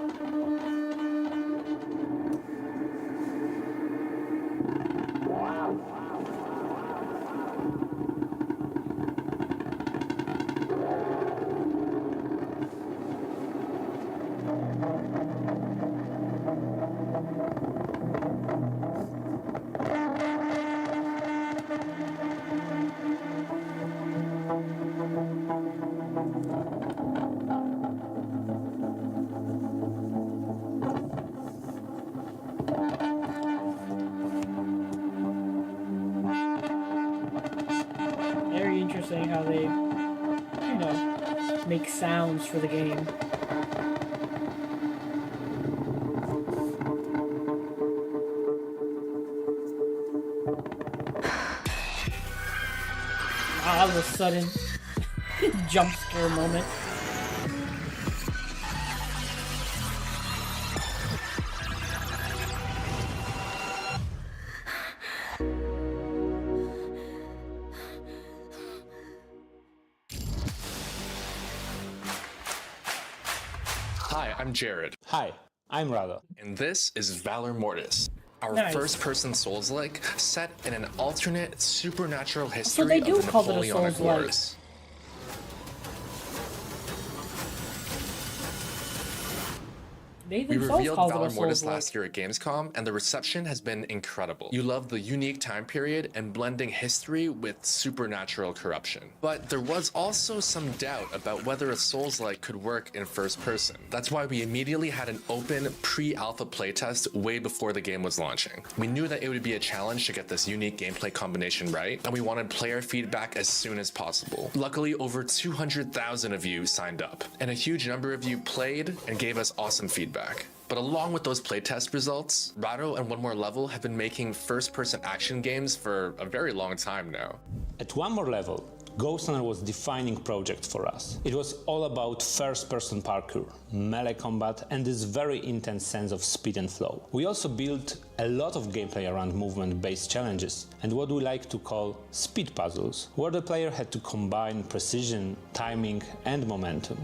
Very interesting how they, make sounds for the game. That was a sudden jump scare moment. Hi, I'm Jared. Hi, I'm Rado. And this is Valor Mortis, our Nice. first-person Souls-like set in an alternate supernatural So history they of do the call it a Napoleonic Souls-like. Wars. They We themselves revealed call it Valor a Mortis Souls-like. last year at Gamescom, and the reception has been incredible. You love the unique time period and blending history with supernatural corruption. But there was also some doubt about whether a Souls-like could work in first person. That's why we immediately had an open pre-alpha playtest way before the game was launching. We knew that it would be a challenge to get this unique gameplay combination right, and we wanted player feedback as soon as possible. Luckily, over 200,000 of you signed up, and a huge number of you played and gave us awesome feedback. But along with those playtest results, Rado and One More Level have been making first-person action games for a very long time now. At One More Level, Ghost Runner was a defining project for us. It was all about first-person parkour, melee combat, and this very intense sense of speed and flow. We also built a lot of gameplay around movement-based challenges and what we like to call speed puzzles, where the player had to combine precision, timing, and momentum.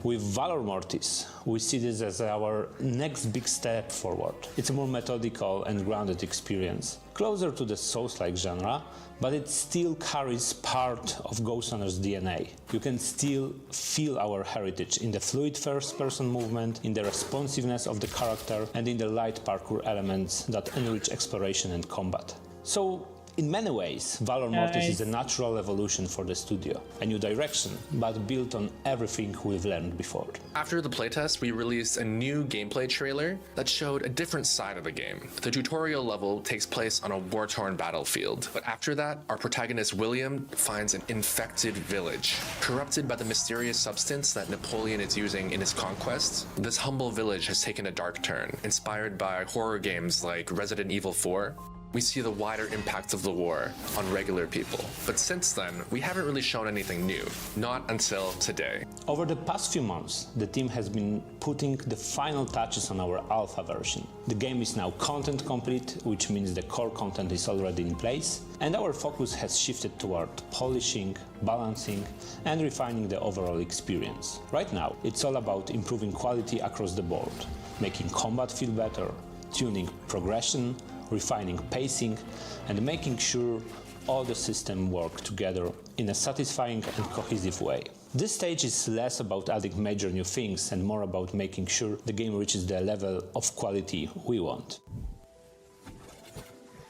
With Valor Mortis, we see this as our next big step forward. It's a more methodical and grounded experience, closer to the Souls-like genre, but it still carries part of Ghost Runner's DNA. You can still feel our heritage in the fluid first-person movement, in the responsiveness of the character, and in the light parkour elements that enrich exploration and combat. So, in many ways, Valor Mortis is a natural evolution for the studio, a new direction, but built on everything we've learned before. After the playtest, we released a new gameplay trailer that showed a different side of the game. The tutorial level takes place on a war-torn battlefield, but after that, our protagonist William finds an infected village. Corrupted by the mysterious substance that Napoleon is using in his conquests, this humble village has taken a dark turn, inspired by horror games like Resident Evil 4. We see the wider impact of the war on regular people. But since then, we haven't really shown anything new. Not until today. Over the past few months, the team has been putting the final touches on our alpha version. The game is now content complete, which means the core content is already in place, and our focus has shifted toward polishing, balancing, and refining the overall experience. Right now, it's all about improving quality across the board, making combat feel better, tuning progression, refining pacing, and making sure all the systems work together in a satisfying and cohesive way. This stage is less about adding major new things and more about making sure the game reaches the level of quality we want.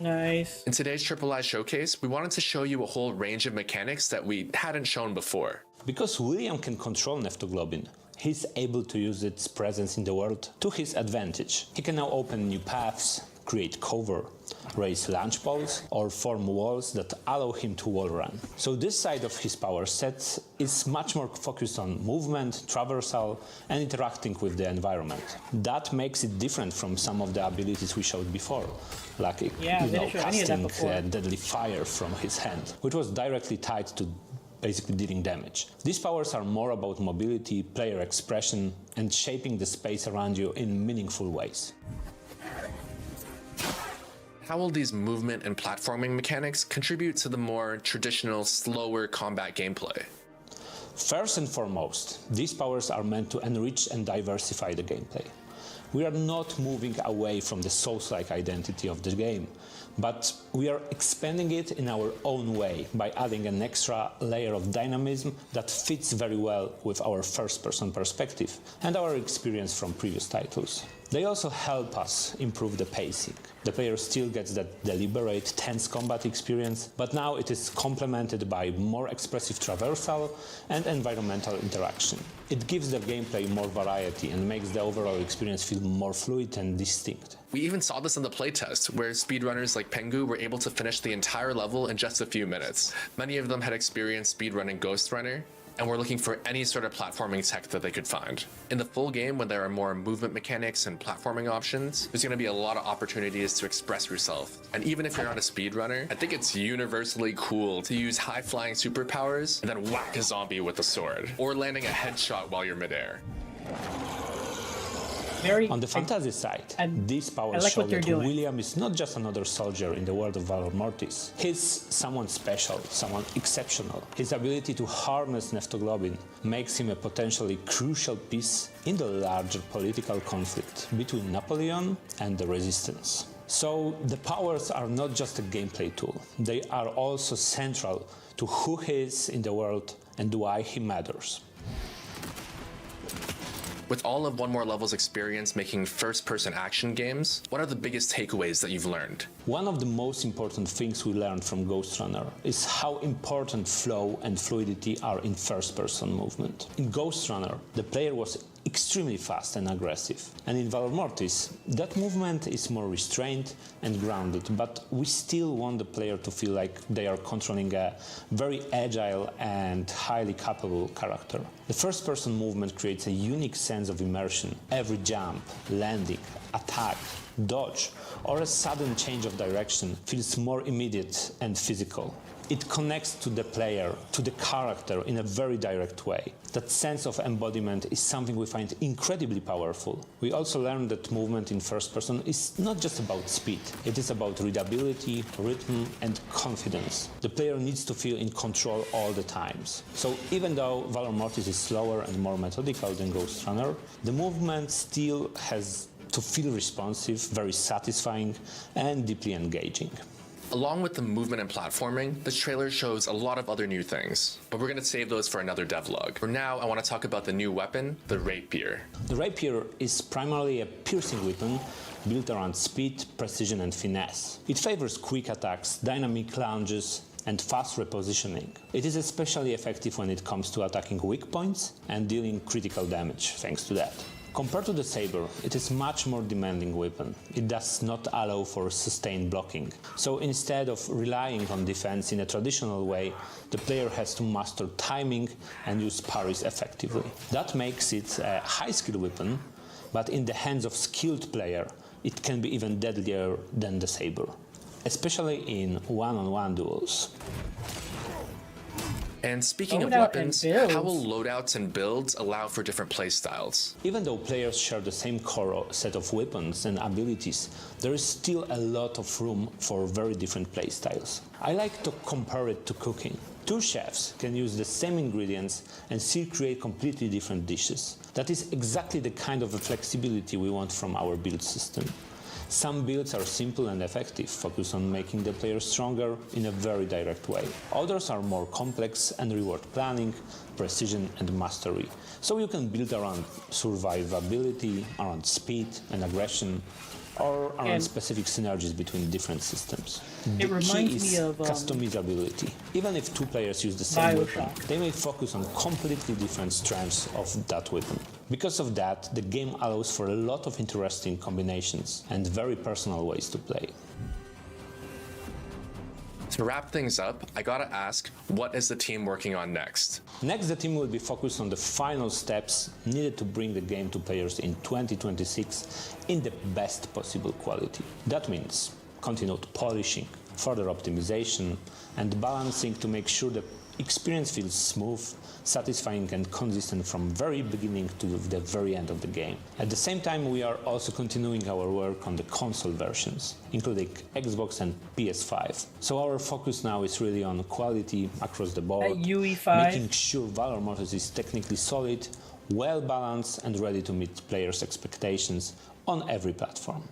Nice. In today's Triple I showcase, we wanted to show you a whole range of mechanics that we hadn't shown before. Because William can control Neptoglobin, he's able to use its presence in the world to his advantage. He can now open new paths, create cover, raise launch poles, or form walls that allow him to wall run. So this side of his power set is much more focused on movement, traversal, and interacting with the environment. That makes it different from some of the abilities we showed before, like casting deadly fire from his hand, which was directly tied to basically dealing damage. These powers are more about mobility, player expression, and shaping the space around you in meaningful ways. How will these movement and platforming mechanics contribute to the more traditional, slower combat gameplay? First and foremost, these powers are meant to enrich and diversify the gameplay. We are not moving away from the Souls-like identity of the game, but we are expanding it in our own way by adding an extra layer of dynamism that fits very well with our first-person perspective and our experience from previous titles. They also help us improve the pacing. The player still gets that deliberate, tense combat experience, but now it is complemented by more expressive traversal and environmental interaction. It gives the gameplay more variety and makes the overall experience feel more fluid and distinct. We even saw this in the playtest, where speedrunners like Pengu were able to finish the entire level in just a few minutes. Many of them had experienced speedrunning Ghost Runner, and were looking for any sort of platforming tech that they could find. In the full game, when there are more movement mechanics and platforming options, there's going to be a lot of opportunities to express yourself. And even if you're not a speedrunner, I think it's universally cool to use high-flying superpowers and then whack a zombie with a sword, or landing a headshot while you're midair. On the fantasy side, these powers show that William is not just another soldier in the world of Valor Mortis. He's someone special, someone exceptional. His ability to harness neptoglobin makes him a potentially crucial piece in the larger political conflict between Napoleon and the Resistance. So the powers are not just a gameplay tool, they are also central to who he is in the world and why he matters. With all of One More Level's experience making first-person action games, what are the biggest takeaways that you've learned? One of the most important things we learned from Ghost Runner is how important flow and fluidity are in first-person movement. In Ghost Runner, the player was extremely fast and aggressive, and in Valor Mortis, that movement is more restrained and grounded, but we still want the player to feel like they are controlling a very agile and highly capable character. The first-person movement creates a unique sense of immersion. Every jump, landing, attack, dodge, or a sudden change of direction feels more immediate and physical. It connects to the player, to the character in a very direct way. That sense of embodiment is something we find incredibly powerful. We also learned that movement in first person is not just about speed. It is about readability, rhythm, and confidence. The player needs to feel in control all the times. So even though Valor Mortis is slower and more methodical than Ghost Runner, the movement still has to feel responsive, very satisfying, and deeply engaging. Along with the movement and platforming, this trailer shows a lot of other new things, but we're going to save those for another devlog. For now, I want to talk about the new weapon, the Rapier. The Rapier is primarily a piercing weapon built around speed, precision, and finesse. It favors quick attacks, dynamic lunges, and fast repositioning. It is especially effective when it comes to attacking weak points and dealing critical damage thanks to that. Compared to the saber, it is much more demanding weapon. It does not allow for sustained blocking. So instead of relying on defense in a traditional way, the player has to master timing and use parries effectively. That makes it a high-skill weapon, but in the hands of skilled player, it can be even deadlier than the saber, especially in one-on-one duels. And speaking of weapons, how will loadouts and builds allow for different playstyles? Even though players share the same core set of weapons and abilities, there is still a lot of room for very different playstyles. I like to compare it to cooking. Two chefs can use the same ingredients and still create completely different dishes. That is exactly the kind of flexibility we want from our build system. Some builds are simple and effective, focus on making the player stronger in a very direct way. Others are more complex and reward planning, precision and mastery. So you can build around survivability, around speed and aggression, or around specific synergies between different systems. The key is customizability. Even if two players use the same weapon, they may focus on completely different strengths of that weapon. Because of that, the game allows for a lot of interesting combinations and very personal ways to play. To wrap things up, I gotta ask, what is the team working on next? Next, the team will be focused on the final steps needed to bring the game to players in 2026 in the best possible quality. That means continued polishing, further optimization, and balancing to make sure the experience feels smooth, satisfying and consistent from very beginning to the very end of the game. At the same time, we are also continuing our work on the console versions, including Xbox and PS5. So our focus now is really on quality across the board, making sure Valor Mortis is technically solid, well balanced and ready to meet players' expectations on every platform.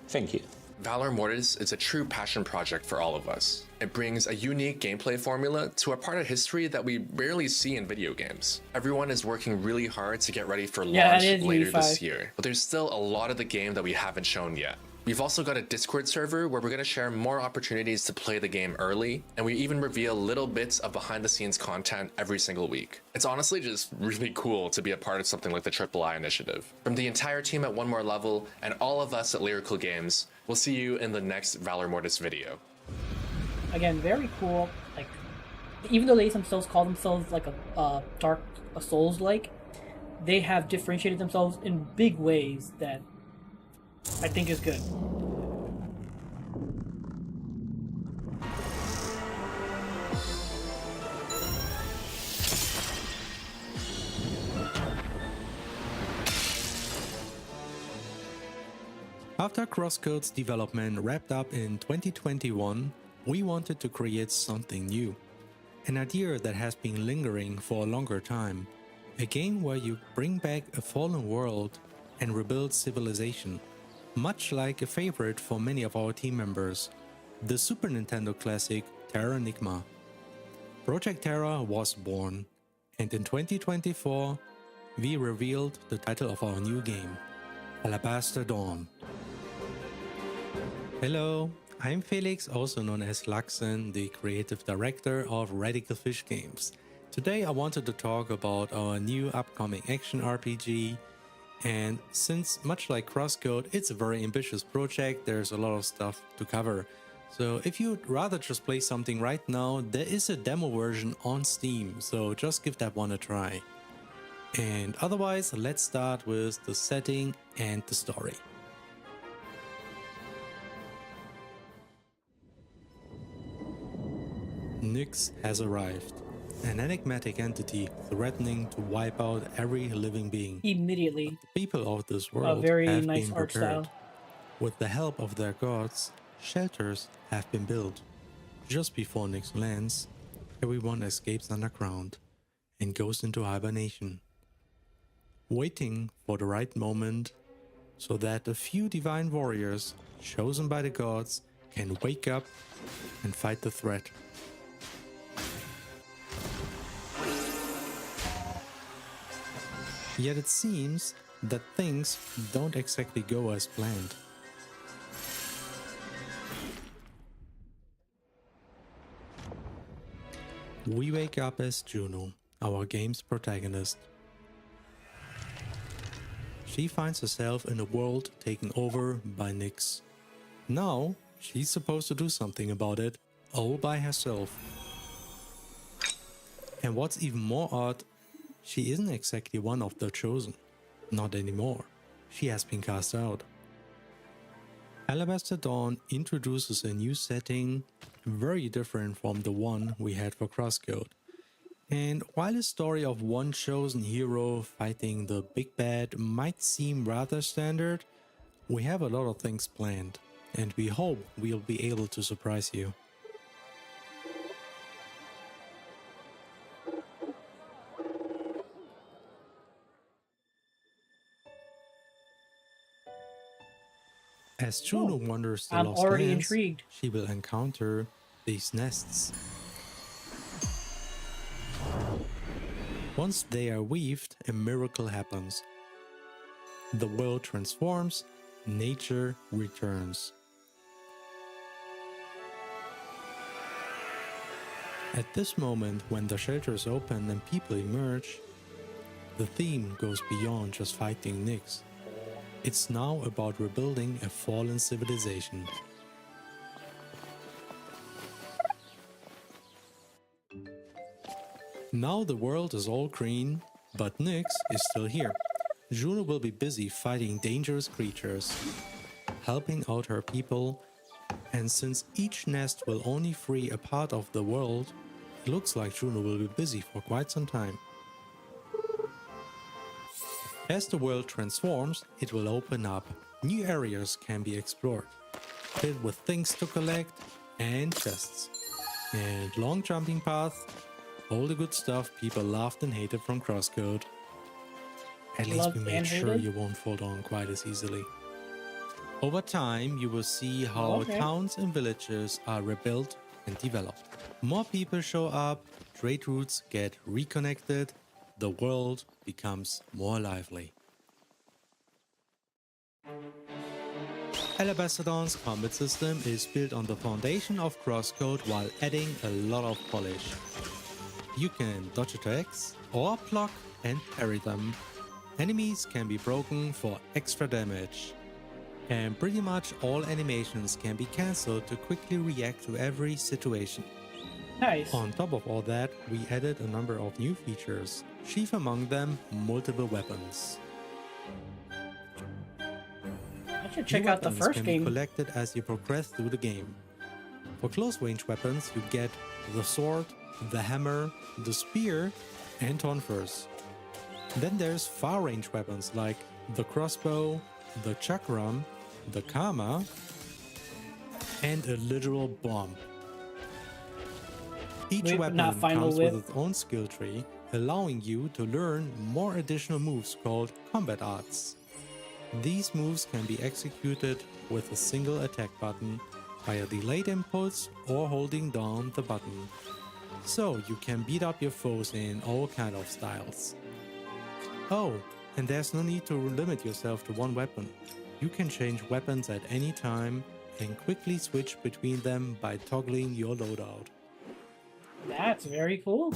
Thank you. Valor Mortis is a true passion project for all of us. It brings a unique gameplay formula to a part of history that we rarely see in video games. Everyone is working really hard to get ready for launch later this year, but there's still a lot of the game that we haven't shown yet. We've also got a Discord server where we're going to share more opportunities to play the game early, and we even reveal little bits of behind-the-scenes content every single week. It's honestly just really cool to be a part of something like the III Initiative. From the entire team at One More Level and all of us at Lyrical Games, we'll see you in the next Valor Mortis video. Again, very cool. Like, even though they themselves call themselves like a dark, a Souls like, they have differentiated themselves in big ways that I think is good. After CrossCode's development wrapped up in 2021, we wanted to create something new. An idea that has been lingering for a longer time. A game where you bring back a fallen world and rebuild civilization. Much like a favorite for many of our team members, the Super Nintendo classic Terranigma. Project Terra was born, and in 2024, we revealed the title of our new game, Alabaster Dawn. Hello, I'm Felix, also known as Laxen, the creative director of Radical Fish Games. Today I wanted to talk about our new upcoming action RPG, and since much like CrossCode, it's a very ambitious project, there's a lot of stuff to cover. So if you'd rather just play something right now, there is a demo version on Steam, so just give that one a try. And otherwise, let's start with the setting and the story. Nyx has arrived, an enigmatic entity threatening to wipe out every living being. Immediately. But the people of this world very have nice been art prepared. style. With the help of their gods, shelters have been built. Just before Nyx lands, everyone escapes underground and goes into hibernation, waiting for the right moment so that a few divine warriors chosen by the gods can wake up and fight the threat. Yet it seems that things don't exactly go as planned. We wake up as Juno, our game's protagonist. She finds herself in a world taken over by Nyx. Now, she's supposed to do something about it, all by herself. And what's even more odd, she isn't exactly one of the chosen. Not anymore. She has been cast out. Alabaster Dawn introduces a new setting, very different from the one we had for CrossCode. And while the story of one chosen hero fighting the big bad might seem rather standard, we have a lot of things planned, and we hope we'll be able to surprise you. As Juno wanders the I'm Lost already Lands, intrigued. she will encounter these nests. Once they are weaved, a miracle happens. The world transforms, nature returns. At this moment, when the shelters open and people emerge, the theme goes beyond just fighting Nyx. It's now about rebuilding a fallen civilization. Now the world is all green, but Nyx is still here. Juno will be busy fighting dangerous creatures, helping out her people, and since each nest will only free a part of the world, it looks like Juno will be busy for quite some time. As the world transforms, it will open up. New areas can be explored, filled with things to collect and chests. And long jumping paths, all the good stuff people loved and hated from CrossCode. At least we made sure you won't fall down quite as easily. Over time, you will see how towns and villages are rebuilt and developed. More people show up, trade routes get reconnected, the world becomes more lively. Alabaster Dawn's combat system is built on the foundation of CrossCode while adding a lot of polish. You can dodge attacks or block and parry them. Enemies can be broken for extra damage. And pretty much all animations can be cancelled to quickly react to every situation. Nice. On top of all that, we added a number of new features, chief among them multiple weapons. I should New check out the weapons first can game. be collected as you progress through the game. For close range weapons, you get the sword, the hammer, the spear, and tonfers. Then there's far range weapons like the crossbow, the chakram, the kama, and a literal bomb. Each Whip, weapon not final comes whip. with its own skill tree, allowing you to learn more additional moves called combat arts. These moves can be executed with a single attack button, via delayed impulse or holding down the button. So you can beat up your foes in all kind of styles. Oh, and there's no need to limit yourself to one weapon. You can change weapons at any time and quickly switch between them by toggling your loadout. That's very cool.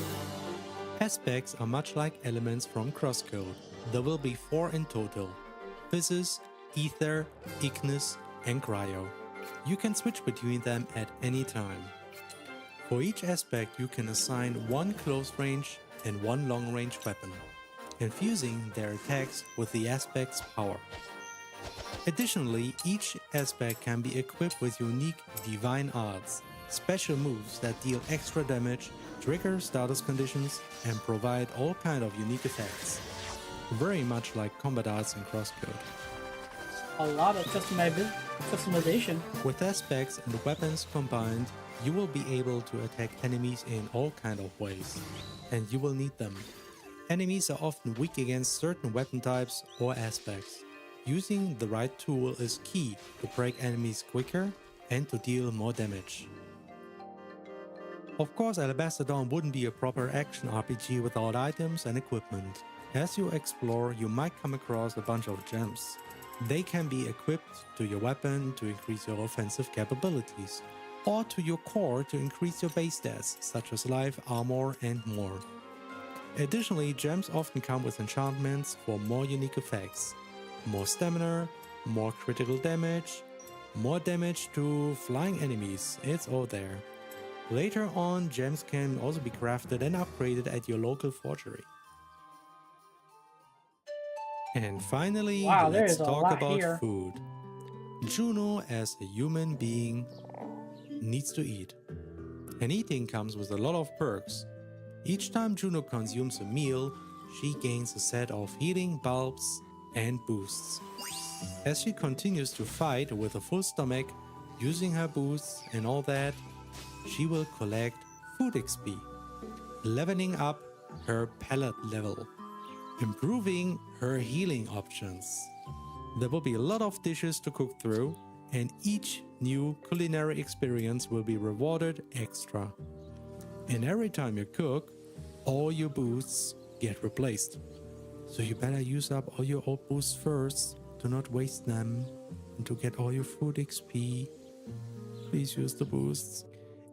Aspects are much like elements from Crosscode. There will be 4 in total: Physis, Ether, Ignis, and Cryo. You can switch between them at any time. For each aspect you can assign 1 close range and 1 long range weapon, infusing their attacks with the aspect's power. Additionally, each aspect can be equipped with unique divine arts, special moves that deal extra damage, trigger status conditions, and provide all kind of unique effects. Very much like combat arts in Crosscode. A lot of customization. With aspects and weapons combined, you will be able to attack enemies in all kind of ways, and you will need them. Enemies are often weak against certain weapon types or aspects. Using the right tool is key to break enemies quicker and to deal more damage. Of course, Alabaster Dawn wouldn't be a proper action RPG without items and equipment. As you explore, you might come across a bunch of gems. They can be equipped to your weapon to increase your offensive capabilities, or to your core to increase your base stats, such as life, armor, and more. Additionally, gems often come with enchantments for more unique effects. More stamina, more critical damage, more damage to flying enemies, it's all there. Later on, gems can also be crafted and upgraded at your local forgery. And finally, Wow, there let's is a talk lot about here. food. Juno, as a human being, needs to eat. And eating comes with a lot of perks. Each time Juno consumes a meal, she gains a set of healing bulbs and boosts. As she continues to fight with a full stomach, using her boosts and all that, she will collect food XP, leveling up her palate level, improving her healing options. There will be a lot of dishes to cook through, and each new culinary experience will be rewarded extra. And every time you cook, all your boosts get replaced. So you better use up all your old boosts first to not waste them and to get all your food XP. Please use the boosts.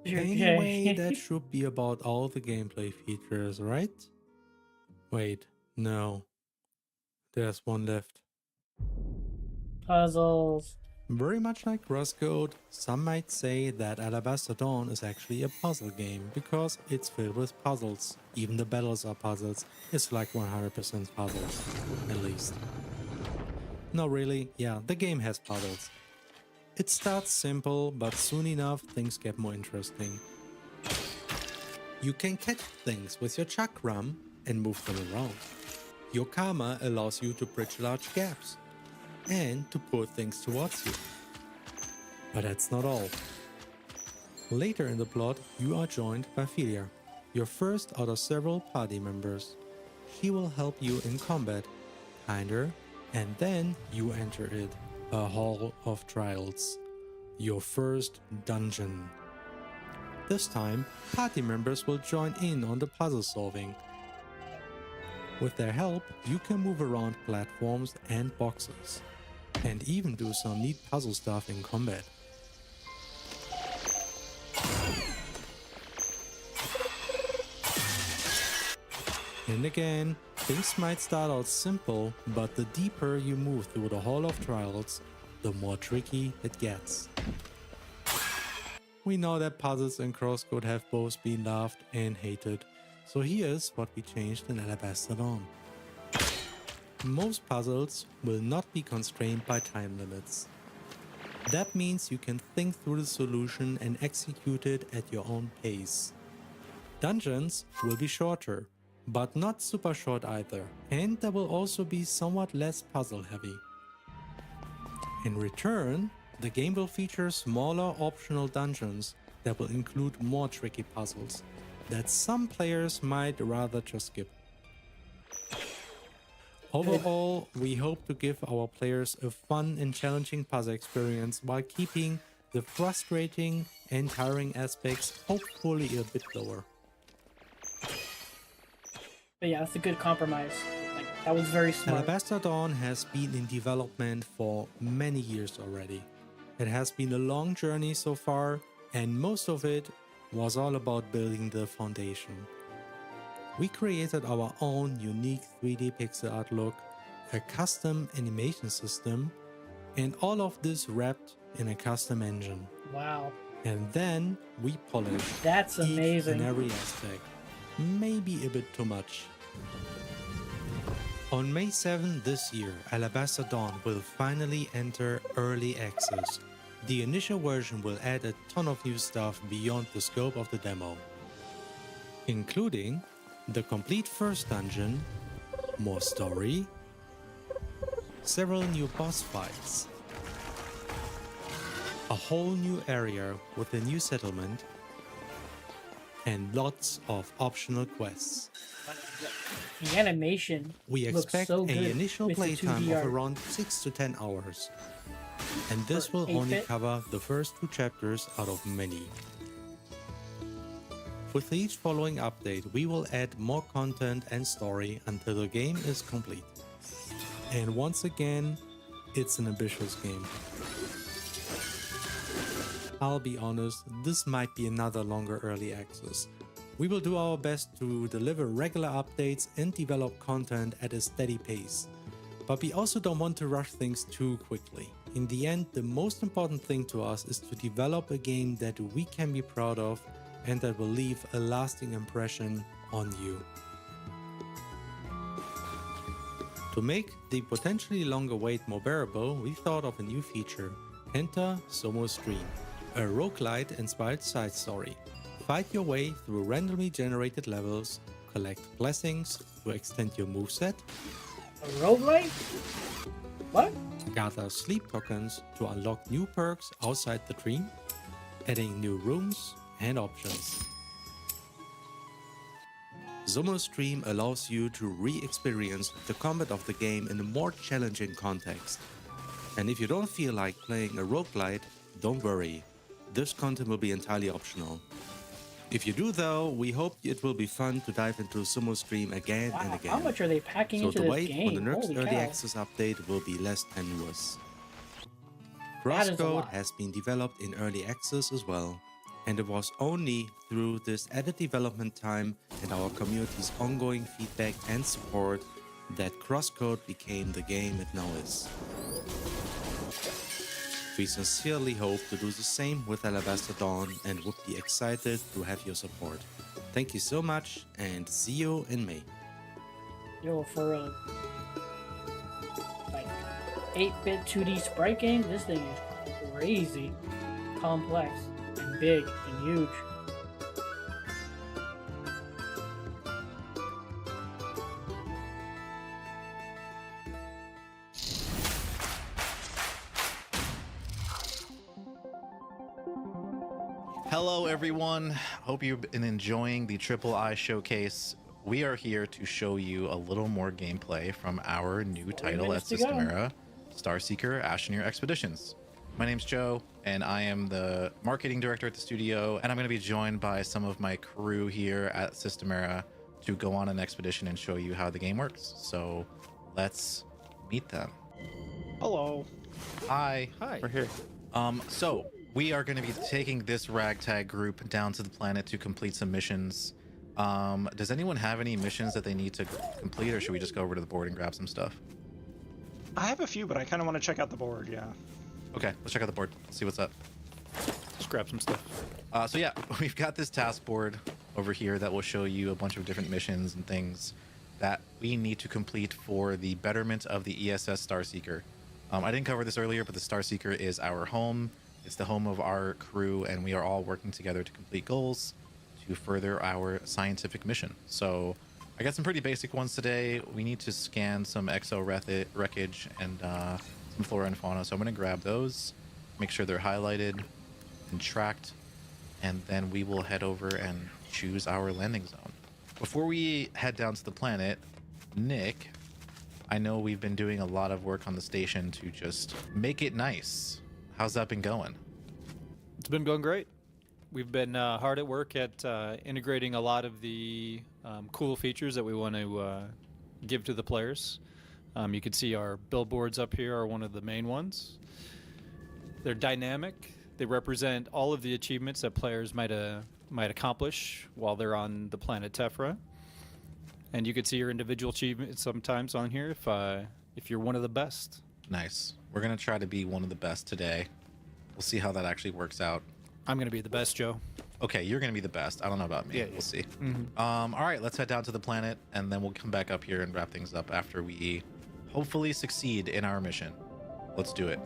Anyway, that should be about all the gameplay features, right? Wait, no. There's one left. Puzzles. Very much like Crosscode, some might say that Alabaster Dawn is actually a puzzle game because it's filled with puzzles. Even the battles are puzzles. It's like 100% puzzles, at least. No, really, yeah, the game has puzzles. It starts simple, but soon enough things get more interesting. You can catch things with your chakram and move them around. Your karma allows you to bridge large gaps and to pull things towards you. But that's not all. Later in the plot, you are joined by Philia, your first out of several party members. She will help you in combat, kinda, and then you enter it, a Hall of Trials, your first dungeon. This time, party members will join in on the puzzle solving. With their help, you can move around platforms and boxes, and even do some neat puzzle stuff in combat. And again, things might start out simple, but the deeper you move through the Hall of Trials, the more tricky it gets. We know that puzzles in CrossCode have both been loved and hated, so here's what we changed in Alabaster Dawn. Most puzzles will not be constrained by time limits. That means you can think through the solution and execute it at your own pace. Dungeons will be shorter, but not super short either, and there will also be somewhat less puzzle heavy. In return, the game will feature smaller optional dungeons that will include more tricky puzzles that some players might rather just skip. Overall, we hope to give our players a fun and challenging puzzle experience while keeping the frustrating and tiring aspects hopefully a bit lower. But yeah, that's a good compromise. Like, that was very smart. Alabaster Dawn has been in development for many years already. It has been a long journey so far, and most of it was all about building the foundation. We created our own unique 3D pixel art look, a custom animation system, and all of this wrapped in a custom engine. Wow. And then we polished That's each amazing. and every aspect. Maybe a bit too much. On May 7 this year, Alabaster Dawn will finally enter Early Access. The initial version will add a ton of new stuff beyond the scope of the demo, including the complete first dungeon, more story, several new boss fights, a whole new area with a new settlement, and lots of optional quests. The animation We looks expect so an good initial with the playtime 2D of art. around 6 to 10 hours. And this For will only 8-bit? cover the first 2 chapters out of many. With each following update, we will add more content and story until the game is complete. And once again, it's an ambitious game. I'll be honest, this might be another longer early access. We will do our best to deliver regular updates and develop content at a steady pace. But we also don't want to rush things too quickly. In the end, the most important thing to us is to develop a game that we can be proud of and that will leave a lasting impression on you. To make the potentially longer wait more bearable, we thought of a new feature, Enter Sumo Stream, a roguelite-inspired side story. Fight your way through randomly generated levels, collect blessings to extend your moveset, A roguelike? What? gather sleep tokens to unlock new perks outside the dream, adding new rooms and options. Sumo Stream allows you to re-experience the combat of the game in a more challenging context. And if you don't feel like playing a roguelite, don't worry, this content will be entirely optional. If you do though, we hope it will be fun to dive into Sumo Stream again and again. How much are they packing So into the this wait game? on the next Holy early cow. access update will be less tenuous. That is a CrossCode lot. has been developed in early access as well, and it was only through this added development time and our community's ongoing feedback and support that CrossCode became the game it now is. We sincerely hope to do the same with Alabaster Dawn and would be excited to have your support. Thank you so much and see you in May. Yo, for a like 8-bit 2D sprite game, this thing is crazy complex and big and huge. Hello, everyone. Hope you've been enjoying the Triple I Showcase. We are here to show you a little more gameplay from our new title at minutes to go. Systemera, Starseeker Ashenir Expeditions. My name's Joe, and I am the marketing director at the studio, and I'm going to be joined by some of my crew here at Systemera to go on an expedition and show you how the game works. So let's meet them. Hello. Hi. Hi. We're here. So we are going to be taking this ragtag group down to the planet to complete some missions. Does anyone have any missions that they need to complete, or should we just go over to the board and grab some stuff? I have a few, but I kind of want to check out the board, yeah. Okay, let's check out the board. Let's see what's up. just grab some stuff. So yeah, we've got this task board over here that will show you a bunch of different missions and things that we need to complete for the betterment of the ESS Starseeker. I didn't cover this earlier, but the Starseeker is our home. It's the home of our crew, and we are all working together to complete goals to further our scientific mission. So I got some pretty basic ones today. We need to scan some exo wreckage and some flora and fauna. So I'm going to grab those, make sure they're highlighted and tracked, and then we will head over and choose our landing zone. Before we head down to the planet, Nick, I know we've been doing a lot of work on the station to just make it nice. How's that been going? It's been going great. We've been hard at work at integrating a lot of the cool features that we want to give to the players. You can see our billboards up here are one of the main ones. They're dynamic. They represent all of the achievements that players might accomplish while they're on the planet Tephra. And you can see your individual achievements sometimes on here if you're one of the best. Nice. We're going to try to be one of the best today. We'll see how that actually works out. I'm going to be the best, Joe. Okay, you're going to be the best. I don't know about me. Yeah, we'll see. Mm-hmm. All right, let's head down to the planet, and then we'll come back up here and wrap things up after we hopefully succeed in our mission. Let's do it.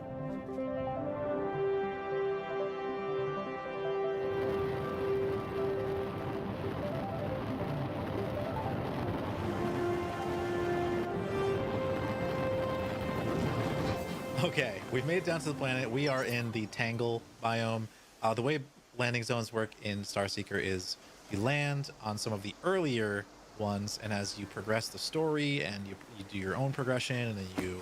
Okay, we've made it down to the planet. We are in the Tangle biome. The way landing zones work in Starseeker is you land on some of the earlier ones, and as you progress the story and you do your own progression and then you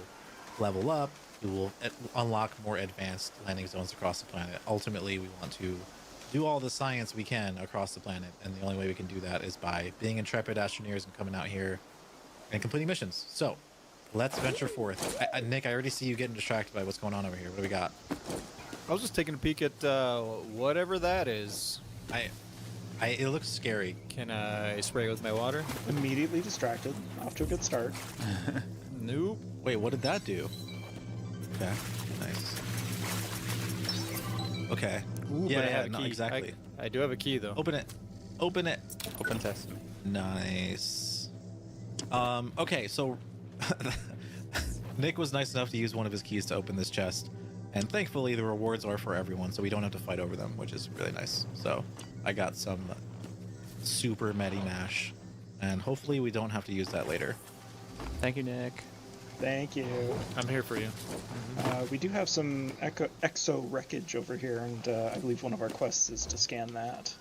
level up, you will unlock more advanced landing zones across the planet. Ultimately, we want to do all the science we can across the planet, and the only way we can do that is by being intrepid astroneers and coming out here and completing missions. So let's venture forth. Nick, I already see you getting distracted by what's going on over here. What do we got? I was just taking a peek at whatever that is. It looks scary. Can I spray it with my water? Immediately distracted. Off to a good start. Nope. Wait, what did that do? Okay, nice. Okay. Ooh, yeah, but I have a no, key. exactly. I do have a key, though. Open it. Open it. Open test. Nice. Okay, so Nick was nice enough to use one of his keys to open this chest, and thankfully the rewards are for everyone, so we don't have to fight over them, which is really nice. So I got some super medi mash, and hopefully we don't have to use that later. Thank you, Nick. Thank you. I'm here for you. We do have some exo wreckage over here, and I believe one of our quests is to scan that.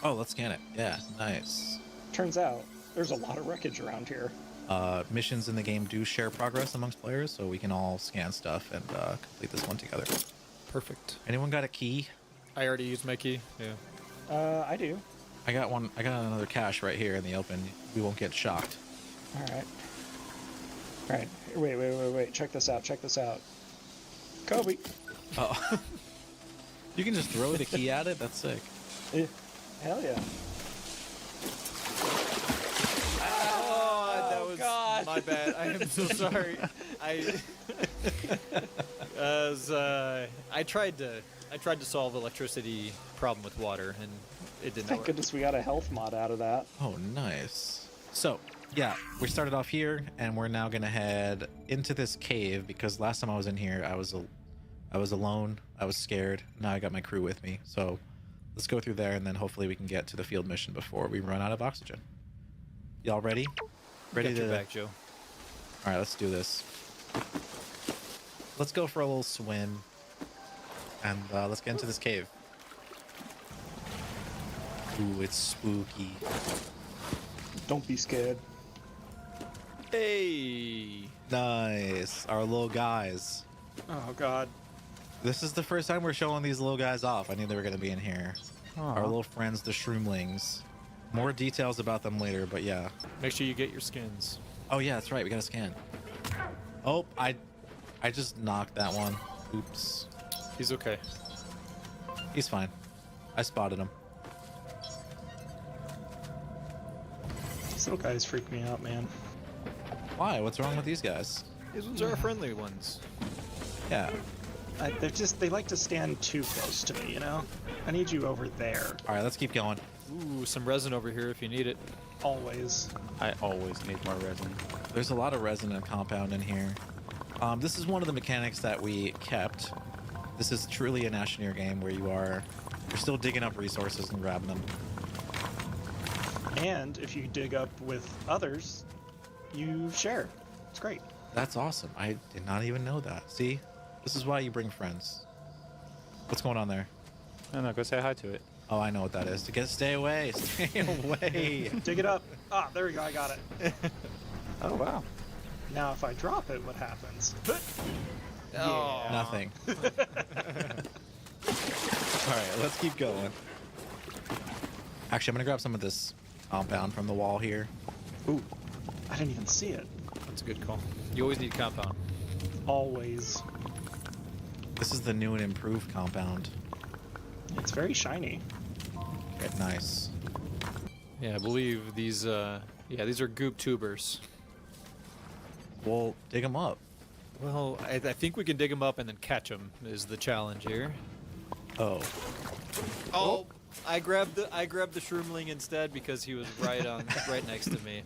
Oh, let's scan it. Yeah, nice. Turns out there's a lot of wreckage around here. Missions in the game do share progress amongst players, so we can all scan stuff and complete this one together. Perfect. Anyone got a key? I already used my key. Yeah. I do. I got one. I got another cache right here in the open. We won't get shocked. All right. All right. Wait. Check this out. Kobe. Oh. You can just throw the key at it? That's sick. Yeah. Hell yeah. Oh, that was God. My bad. I am so sorry. I tried to solve electricity problem with water, and it didn't Thank work. goodness we got a health mod out of that. Oh, nice. So, yeah, we started off here, and we're now gonna head into this cave because last time I was in here, I was alone. I was scared. Now I got my crew with me. So let's go through there, and then hopefully we can get to the field mission before we run out of oxygen. Y'all ready? Ready Got to your back, Joe. All right, let's do this. Let's go for a little swim, and let's get into this cave. Ooh, it's spooky. Don't be scared. Hey. Nice. Our little guys. Oh, God. This is the first time we're showing these little guys off. I knew they were going to be in here. Aw. Our little friends, the Shroomlings. More details about them later, but yeah. Make sure you get your skins. Oh, yeah, that's right. We got to scan. Oh, I just knocked that one. Oops. He's okay. He's fine. I spotted him. These little guys freak me out, man. Why? What's wrong with these guys? These ones are our friendly ones. Yeah. They like to stand too close to me, you know? I need you over there. All right, let's keep going. Ooh, some resin over here if you need it. Always. I always need more resin. There's a lot of resin and compound in here. This is one of the mechanics that we kept. This is truly an Asheneer game where you're still digging up resources and grabbing them. And if you dig up with others, you share. It's great. That's awesome. I did not even know that. See? This is why you bring friends. What's going on there? No, go say hi to it. Oh, I know what that is. Stay away. Stay away. Dig it up. Ah, there we go. I got it. Oh, wow. Now, if I drop it, what happens? Yeah. Nothing. All right, let's keep going. Actually, I'm going to grab some of this compound from the wall here. Ooh, I didn't even see it. That's a good call. You always need compound. Always. This is the new and improved compound. It's very shiny. Okay, nice. Yeah, I believe these, these are goop tubers. Well, dig them up. Well, I think we can dig them up and then catch them is the challenge here. Oh. Oh, I grabbed the shroomling instead because he was right next to me.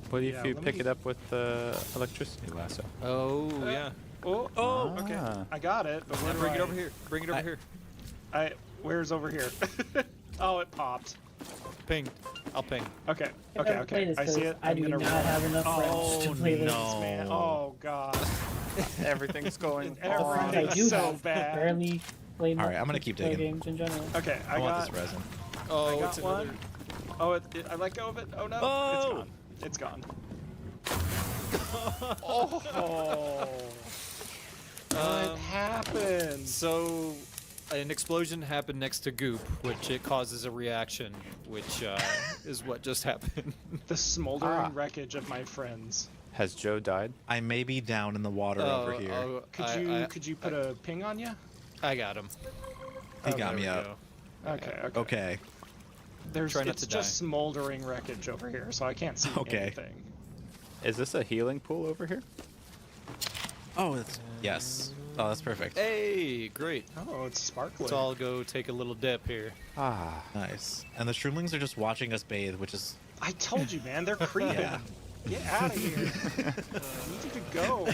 What if you pick it up with the electricity lasso? Oh, yeah. Oh, okay. I got it, but where do Bring it over here. Bring it over here. Where's over here? Oh, it popped. Ping. I'll ping. Okay. I never played this I see 'cause it. I do not have enough friends to play this. Man. Oh god. Everything's going The friends I do so have bad. barely play All right, I'm gonna keep play digging. games in general. Okay, I want this resin. Oh, I got it's one. another. Oh, I let go of it. Oh no, Oh! it's gone. Oh. What happened? So, an explosion happened next to goop, which it causes a reaction, which is what just happened. The smoldering wreckage of my friends. Has Joe died? I may be down in the water over here. Could you put a ping on you? I got him. He got me up. Okay. Okay. It's just smoldering wreckage over here, so I can't see anything. Is this a healing pool over here? Oh, it's yes. Oh, that's perfect. Hey, great. Oh, it's sparkling. Let's all go take a little dip here. Ah, nice. And the shroomlings are just watching us bathe, which is. I told you, man. They're creeping. Yeah. Get out of here. I need you to go.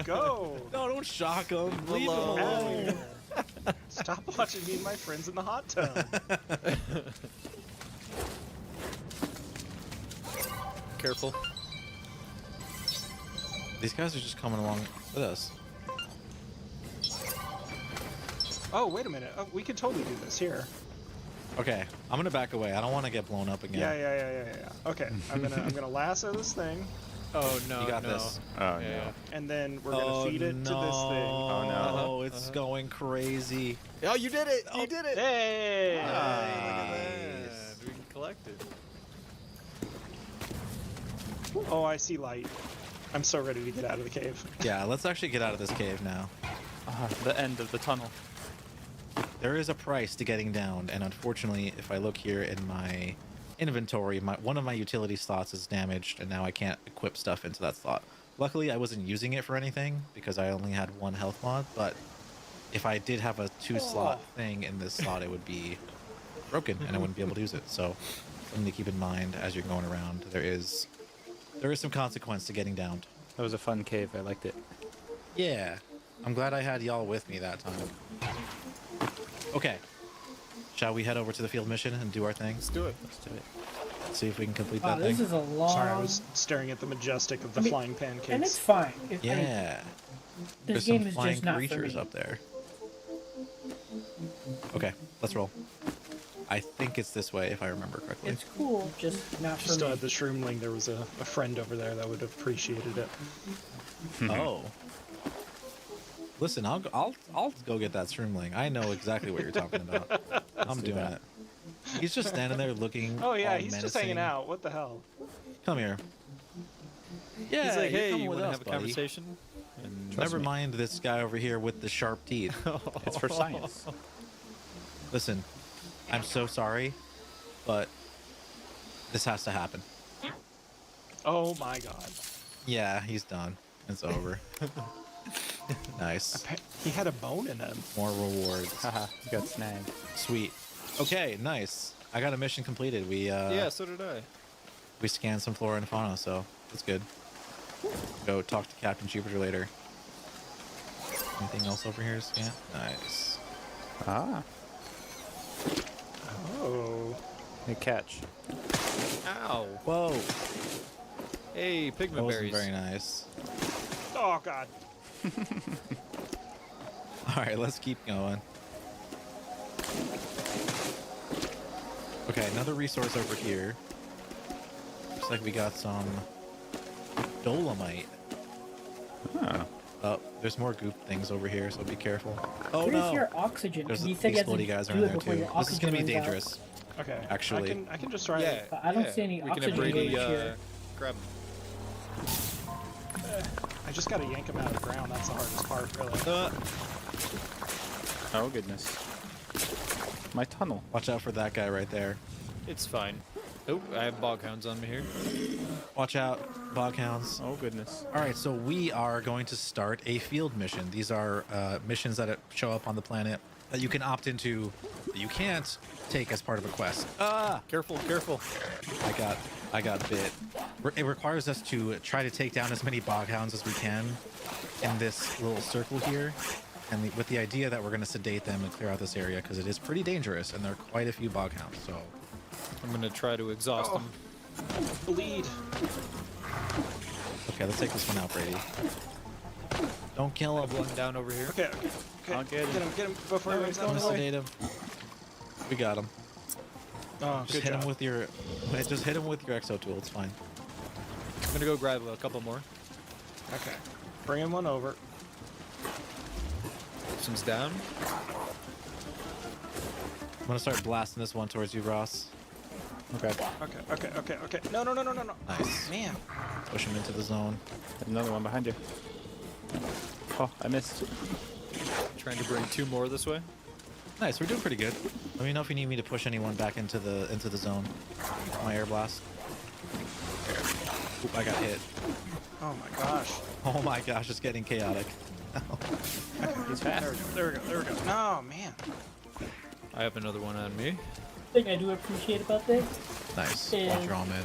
Go. No, don't shock them. Leave them alone. Stop watching me and my friends in the hot tub. Careful. These guys are just coming along with us. Oh, wait a minute. Oh, we could totally do this here. Okay, I'm gonna back away. I don't want to get blown up again. Yeah. Okay, I'm gonna lasso this thing. Oh no! You got this. Oh no! And then we're gonna feed it to this thing. Oh no! Oh, it's going crazy. Oh, you did it! You did it! Hey! Look at that. We can collect it. Oh, I see light. I'm so ready to get out of the cave. Yeah, let's actually get out of this cave now. The end of the tunnel. There is a price to getting down, and unfortunately, if I look here in my inventory, one of my utility slots is damaged, and now I can't equip stuff into that slot. Luckily, I wasn't using it for anything because I only had one health mod, but if I did have a 2-slot thing in this slot, it would be broken, and I wouldn't be able to use it. So something to keep in mind as you're going around. There is some consequence to getting down. That was a fun cave. I liked it. Yeah. I'm glad I had y'all with me that time. Okay. Shall we head over to the field mission and do our thing? Let's do it. Let's do it. Let's see if we can complete that This thing. is a long. Sorry, I was staring at the majestic of the flying pancakes. And it's fine. Yeah. This There's game some is flying just not for creatures me. up there. Okay, let's roll. I think it's this way if I remember correctly. It's cool, just not If for you still me. had the shroomling, there was a friend over there that would have appreciated it. Oh. Listen, I'll go get that shroomling. I know exactly what you're talking about. I'm doing it. He's just standing there looking. Oh yeah, all he's just menacing. hanging out. What the hell? Come here. Yeah, He's like, you're hey, coming you with want to us, have a buddy. conversation? And Never mind this guy over here with the sharp teeth. It's for science. Listen, I'm so sorry, but this has to happen. Oh my god. Yeah, he's done. It's over. Nice. He had a bone in him. More rewards. Haha, you got snagged. Sweet. Okay, nice. I got a mission completed. Yeah, so did I. We scanned some flora and fauna, so that's good. Go talk to Captain Jupiter later. Anything else over here to scan? Nice. Ah. Oh. Good catch. Ow. Whoa. Hey, That pigment wasn't berries. very nice. Oh God. All right, let's keep going. Okay, another resource over here. Looks like we got some dolomite. Huh. Oh, there's more goop things over here, so be careful. Oh Where's no! your oxygen? There's You said these you had floaty to guys do around it there before too. your This is gonna be oxygen runs out. dangerous. Okay. Actually. I can just try. Yeah. I don't see any We can have oxygen Brady gauge here. grab. I just gotta yank him out of the ground. That's the hardest part, really. Oh goodness. My tunnel. Watch out for that guy right there. It's fine. Oh, I have bog hounds on me here. Watch out, boghounds. Oh goodness. All right, so we are going to start a field mission. These are missions that show up on the planet that you can opt into, that you can't take as part of a quest. Ah! Careful, careful. I got bit. It requires us to try to take down as many boghounds as we can in this little circle here, and with the idea that we're going to sedate them and clear out this area because it is pretty dangerous, and there are quite a few boghounds. So I'm gonna try to exhaust them. Bleed. okay, let's take this one out, Brady. Don't kill him. One down over here. Okay. I'll get him. Get him before he runs out I'm of gonna the way. sedate him. We got him. Oh, Just good hit job. him with your. Just hit him with your exo tool. It's fine. I'm gonna go grab a couple more. Okay. Bring him one over. This one's down. I'm gonna start blasting this one towards you, Ross. Okay. Okay. No. Nice. Man. Push him into the zone. There's another one behind you. Oh, I missed. Trying to bring two more this way. Nice. We're doing pretty good. Let me know if you need me to push anyone back into the zone. My air blast. Oop, I got hit. Oh my gosh. Oh my gosh, it's getting chaotic. He's fast. There we go. No, man. I have another one on me. Thing I do appreciate about this. Nice. is Watch your arm in.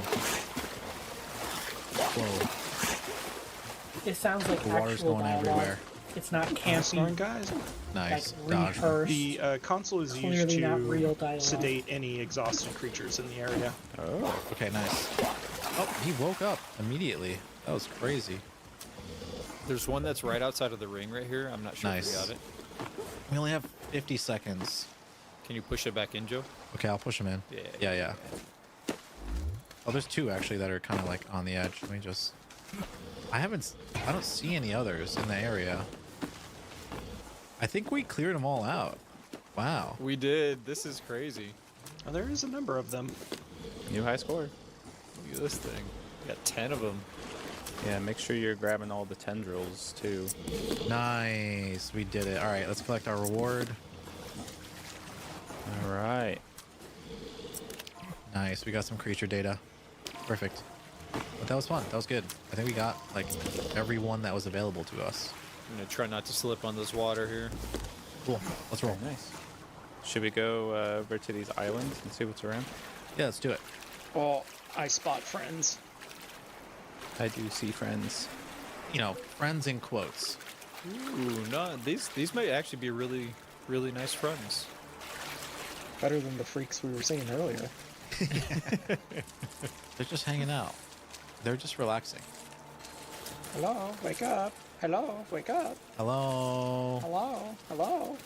Whoa. It sounds like The water's actual going dialogue. everywhere. It's not Snoring campy, guys. Nice. like Dodge. rehearsed. The console is used Clearly not real to dialogue. sedate any exhausted creatures in the area. Oh. Okay, nice. Oh, he woke up immediately. That was crazy. There's one that's right outside of the ring right here. I'm not sure Nice. if we got it. We only have 50 seconds. Can you push it back in, Joe? Okay, I'll push him in. Yeah. Oh, there's two actually that are kind of like on the edge. Let me just. I don't see any others in the area. I think we cleared them all out. Wow. We did. This is crazy. Oh, there is a number of them. New high score. Look at this thing. We got 10 of them. Yeah, make sure you're grabbing all the tendrils too. Nice. We did it. All right, let's collect our reward. All right. Nice. We got some creature data. Perfect. But that was fun. That was good. I think we got like every one that was available to us. I'm gonna try not to slip on this water here. Cool. Let's roll. Nice. Should we go over to these islands and see what's around? Yeah, let's do it. Well, I spot friends. I do see friends. You know, friends in quotes. Ooh, no, these might actually be really nice friends. Better than the freaks we were seeing earlier. They're just hanging out. They're just relaxing. Hello, wake up. Hello, wake up. Hello. Hello.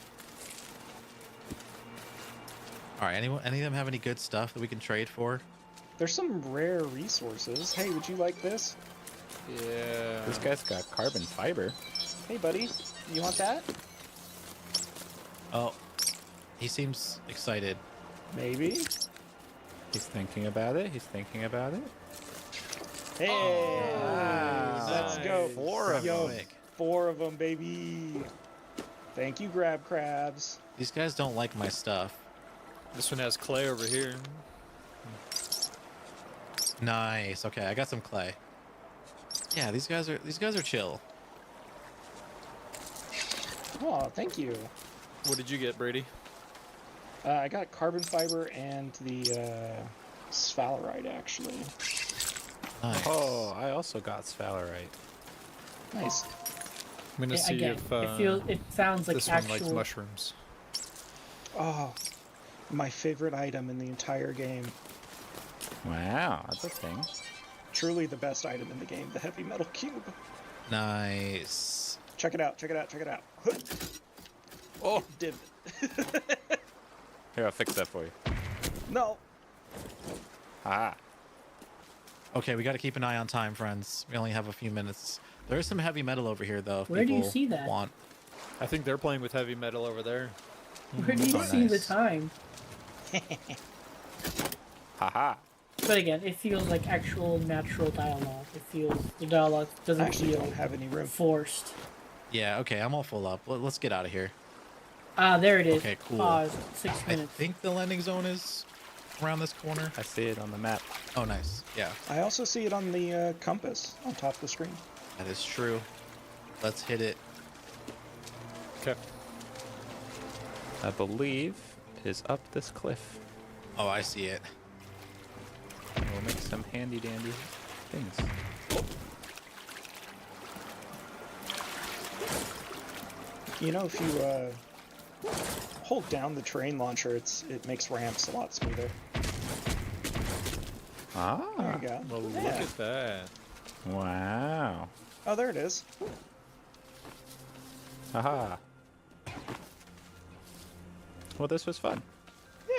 All right. Any of them have any good stuff that we can trade for? There's some rare resources. Hey, would you like this? Yeah. This guy's got carbon fiber. Hey, buddy, you want that? Oh, he seems excited. Maybe. He's thinking about it. Hey, let's go. Four of Yo, them. 4 of them, baby. Thank you, Grab Crabs. These guys don't like my stuff. This one has clay over here. Nice. Okay, I got some clay. Yeah, these guys are chill. Oh, thank you. What did you get, Brady? I got carbon fiber and the sphalerite, actually. Nice. Oh, I also got sphalerite. Nice. I'm gonna see Again, if it sounds like this actual. one likes mushrooms. Oh, my favorite item in the entire game. Wow, that's a thing. Truly the best item in the game, the heavy metal cube. Nice. Check it out, check it out, check it out. Oh! Did Here, I'll fix that for you. No! Ah. Okay, we got to keep an eye on time, friends. We only have a few minutes. There is some heavy metal over here, though. If Where do you people see that? Want. I think they're playing with heavy metal over there. Where do you see the time? Haha. But again, it feels like actual natural dialogue. It feels the dialogue doesn't actually feel don't have any room. Forced. Yeah, okay, I'm all full up. Let's get out of here. Ah, there it is. Okay, cool. Pause. 6 I minutes. think the landing zone is around this corner. I see it on the map. Oh, nice. Yeah. I also see it on the compass on top of the screen. That is true. Let's hit it. Okay. I believe it is up this cliff. Oh, I see it. We'll make some handy dandy things. You know, if you hold down the terrain launcher, it makes ramps a lot smoother. Ah. There you go. Well, look Yeah. at that. Wow. Oh, there it is. Haha. Well, this was fun.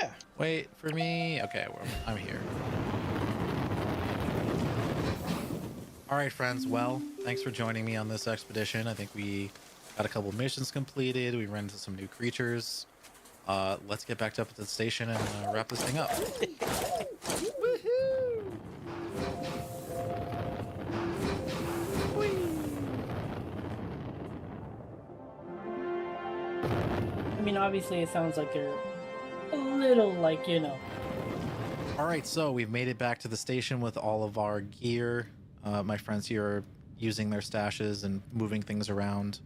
Yeah. Wait for me. Okay, I'm here. All right, friends. Well, thanks for joining me on this expedition. I think we got a couple missions completed. We ran into some new creatures. Let's get back up at the station and wrap this thing up. I mean, obviously, it sounds like they're a little like, you know. All right, so we've made it back to the station with all of our gear. My friends here are using their stashes and moving things around.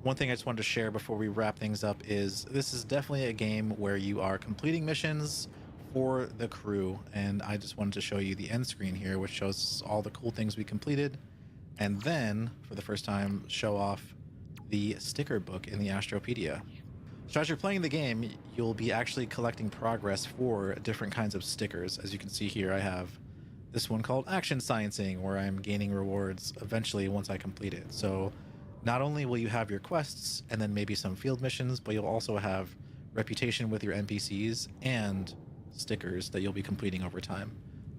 One thing I just wanted to share before we wrap things up is this is definitely a game where you are completing missions for the crew, and I just wanted to show you the end screen here, which shows all the cool things we completed, and then, for the first time, show off the sticker book in the Astropedia. So as you're playing the game, you'll be actually collecting progress for different kinds of stickers. As you can see here, I have this one called Action Sciencing, where I'm gaining rewards eventually once I complete it. So not only will you have your quests and then maybe some field missions, but you'll also have reputation with your NPCs and stickers that you'll be completing over time.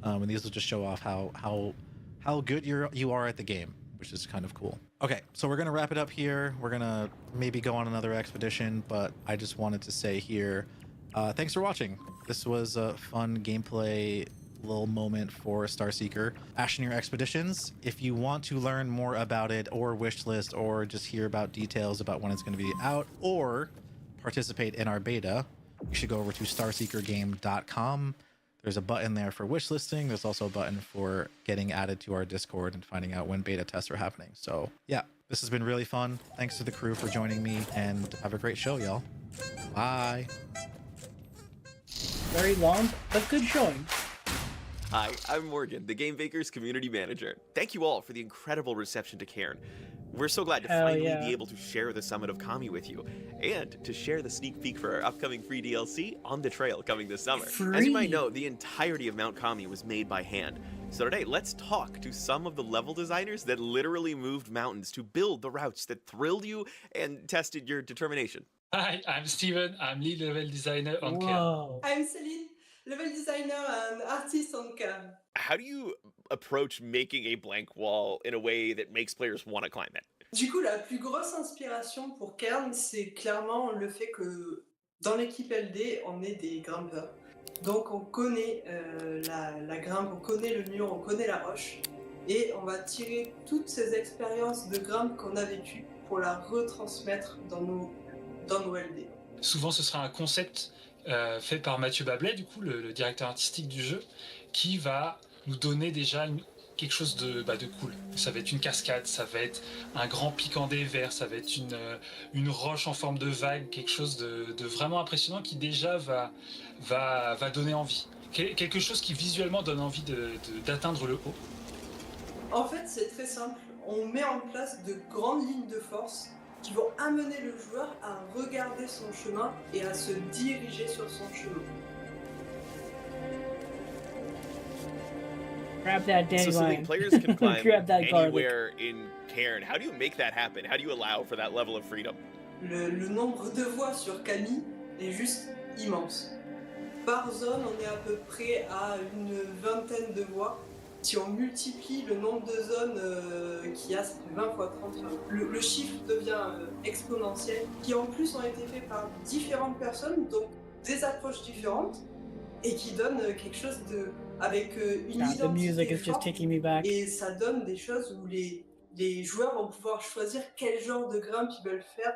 And these will just show off how good you are at the game, which is kind of cool. Okay, so we're gonna wrap it up here. We're gonna maybe go on another expedition, but I just wanted to say here, thanks for watching. This was a fun gameplay little moment for Starseeker Asheneer Expeditions. If you want to learn more about it or wishlist or just hear about details about when it's going to be out or participate in our beta, you should go over to starseekergame.com. There's a button there for wishlisting. There's also a button for getting added to our Discord and finding out when beta tests are happening. So yeah, this has been really fun. Thanks to the crew for joining me, and have a great show, y'all. Bye. Very long, but good showing. Hi, I'm Morgan, the Game Bakers community manager. Thank you all for the incredible reception to Cairn. We're so glad to finally be able to share the Summit of Kami with you, and to share the sneak peek for our upcoming free DLC, On the Trail, coming this summer. As you might know, the entirety of Mount Kami was made by hand. So today, let's talk to some of the level designers that literally moved mountains to build the routes that thrilled you and tested your determination. Hi, I'm Steven. I'm lead level designer on Whoa. Cairn. I'm Celine, level designer and artist on Cairn. How do you approach making a blank wall in a way that makes players want to climb it? Du coup, la plus grosse inspiration pour Cairn, c'est clairement le fait que dans l'équipe LD, on est des grimpeurs. Donc on connaît la grimpe, on connaît le mur, on connaît la roche. Et on va tirer toutes ces expériences de grimpe qu'on a vécues pour la retransmettre dans nos LD. Souvent, ce sera un concept fait par Mathieu Bablet, du coup, le directeur artistique du jeu, qui va nous donner déjà quelque chose de cool. Ça va être une cascade, ça va être un grand piquant des vers, ça va être une roche en forme de vague, quelque chose de vraiment impressionnant qui déjà va donner envie. Quelque chose qui visuellement donne envie d'atteindre le haut. En fait, c'est très simple. On met en place de grandes lignes de force qui vont amener le joueur à regarder son chemin et à se diriger sur son chemin. Grab that So Celine, dandelion. players can climb Grab that garlic. anywhere in Cairn. How do you make that happen? How do you allow for that level of freedom? Le nombre de voies sur Camille est juste immense. Par zone, on est à peu près à une vingtaine de voies. Si on multiplie le nombre de zones qu'il y a, ça fait 20 fois 30. Le chiffre devient exponentiel, qui en plus ont été faits par différentes personnes, donc des approches différentes, et qui donnent quelque chose avec une God, the music identité is just forte, taking me back. et ça donne des choses où les joueurs vont pouvoir choisir quel genre de grimpe ils veulent faire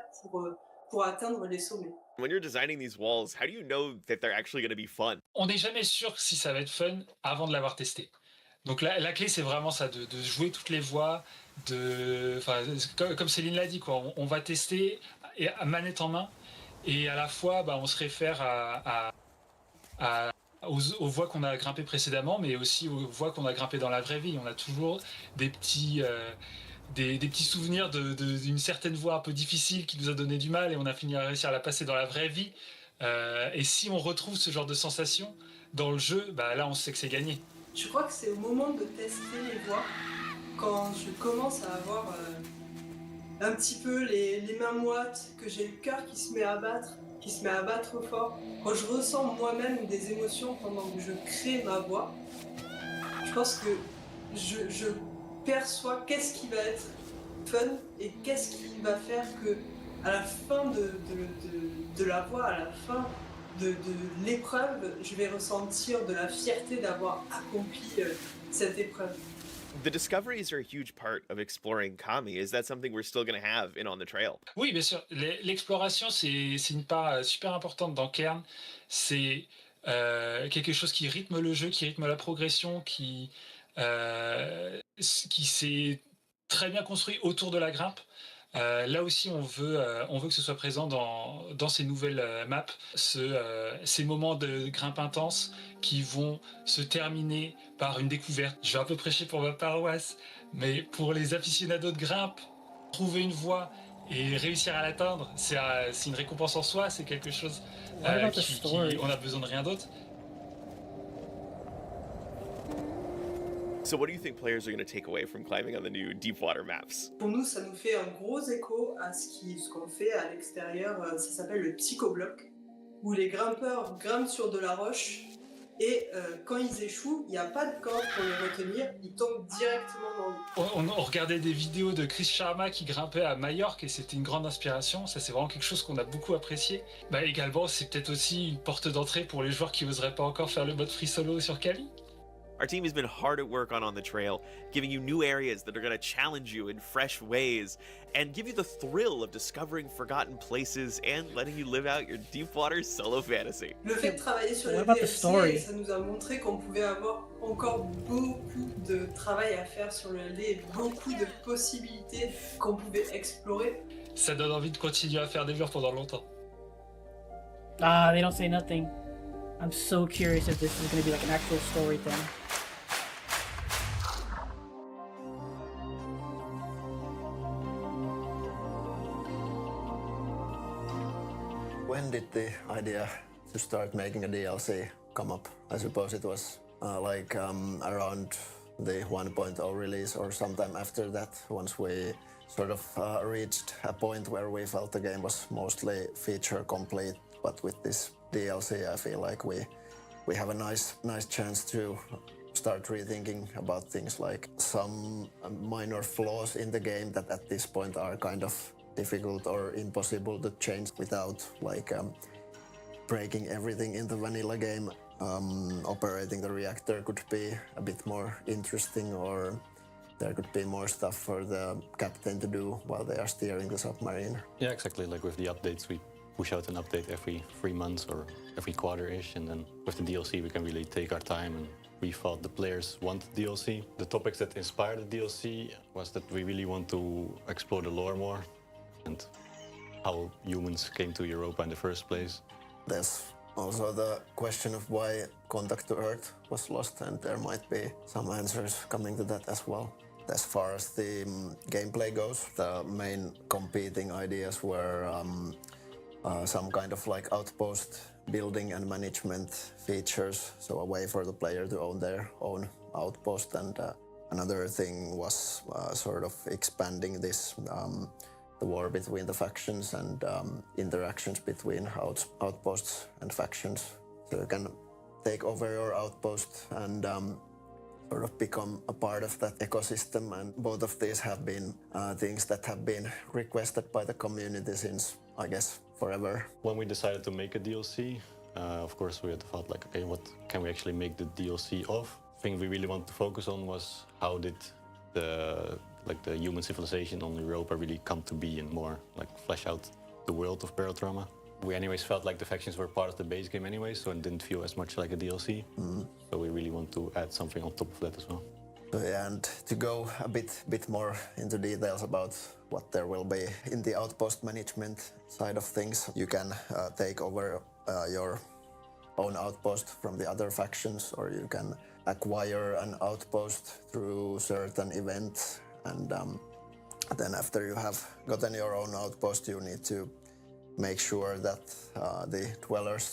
pour atteindre les sommets. When you're designing these walls, how do you know that they're actually going to be fun? On n'est jamais sûr si ça va être fun avant de l'avoir testé. Donc la clé, c'est vraiment ça, de jouer toutes les voies, comme Céline l'a dit, quoi, on va tester à manette en main, et à la fois, on se réfère aux voies qu'on a grimpées précédemment, mais aussi aux voies qu'on a grimpées dans la vraie vie. On a toujours des petits souvenirs d'une certaine voie un peu difficile qui nous a donné du mal, et on a fini à réussir à la passer dans la vraie vie. Et si on retrouve ce genre de sensation dans le jeu, là on sait que c'est gagné. Je crois que c'est au moment de tester les voies, quand je commence à avoir un petit peu les mains moites, que j'ai le cœur qui se met à battre fort, quand je ressens moi-même des émotions pendant que je crée ma voix, je pense que je perçois qu'est-ce qui va être fun et qu'est-ce qui va faire que à la fin de la voix, à la fin de l'épreuve, je vais ressentir de la fierté d'avoir accompli cette épreuve. The discoveries are a huge part of exploring Kami. Is that something we're still going to have in On the Trail? Oui, bien sûr. L'exploration, c'est une part super importante dans Cairn. C'est quelque chose qui rythme le jeu, qui rythme la progression, qui s'est très bien construit autour de la grimpe. Là aussi, on veut que ce soit présent dans ces nouvelles maps, ces moments de grimpe intense qui vont se terminer par une découverte. Je vais un peu prêcher pour ma paroisse, mais pour les aficionados de grimpe, trouver une voie et réussir à l'atteindre, c'est une récompense en soi, c'est quelque chose on a besoin de rien d'autre. So what do you think players are going to take away from climbing on the new Deepwater maps? Pour nous, ça nous fait un gros écho à ce qu'on fait à l'extérieur. Ça s'appelle le psychobloc, où les grimpeurs grimpent sur de la roche et quand ils échouent, il n'y a pas de corde pour les retenir, ils tombent directement dans l'eau. On regardait des vidéos de Chris Sharma qui grimpait à Majorque et c'était une grande inspiration. Ça, c'est vraiment quelque chose qu'on a beaucoup apprécié. Également, c'est peut-être aussi une porte d'entrée pour les joueurs qui n'oseraient pas encore faire le mode free solo sur Kali. Our team has been hard at work on the Trail, giving you new areas that are going to challenge you in fresh ways and give you the thrill of discovering forgotten places and letting you live out your Deepwater solo fantasy. Le fait de travailler sur les DLC, ça nous a montré qu'on pouvait avoir encore beaucoup de travail à faire sur le LD et beaucoup de possibilités qu'on pouvait explorer. Ça donne envie de continuer à faire des murs pendant longtemps. They don't say nothing. I'm so curious if this is going to be like an actual story thing. When did the idea to start making a DLC come up? I suppose it was around the 1.0 release or sometime after that, once we sort of reached a point where we felt the game was mostly feature complete. But with this DLC, I feel like we have a nice chance to start rethinking about things like some minor flaws in the game that at this point are kind of difficult or impossible to change without breaking everything in the vanilla game. Operating the reactor could be a bit more interesting, or there could be more stuff for the captain to do while they are steering the submarine. Yeah, exactly. Like with the updates, we push out an update every 3 months or every quarter-ish, and then with the DLC we can really take our time and we thought the players wanted DLC. The topics that inspired the DLC was that we really want to explore the lore more and how humans came to Europa in the first place. There's also the question of why contact to Earth was lost, and there might be some answers coming to that as well. As far as the gameplay goes, the main competing ideas were some kind of like outpost building and management features, so a way for the player to own their own outpost. And another thing was sort of expanding this the war between the factions and interactions between outposts and factions. So you can take over your outpost and sort of become a part of that ecosystem. And both of these have been things that have been requested by the community since, I guess, forever. When we decided to make a DLC, of course we had thought like, okay, what can we actually make the DLC of? The thing we really wanted to focus on was how did the human civilization on Europa really come to be and more like flesh out the world of Barotrauma. We anyways felt like the factions were part of the base game anyway, so it didn't feel as much like a DLC. So we really want to add something on top of that as well. And to go a bit more into details about what there will be in the outpost management side of things, you can take over your own outpost from the other factions, or you can acquire an outpost through certain events. And then after you have gotten your own outpost, you need to make sure that the dwellers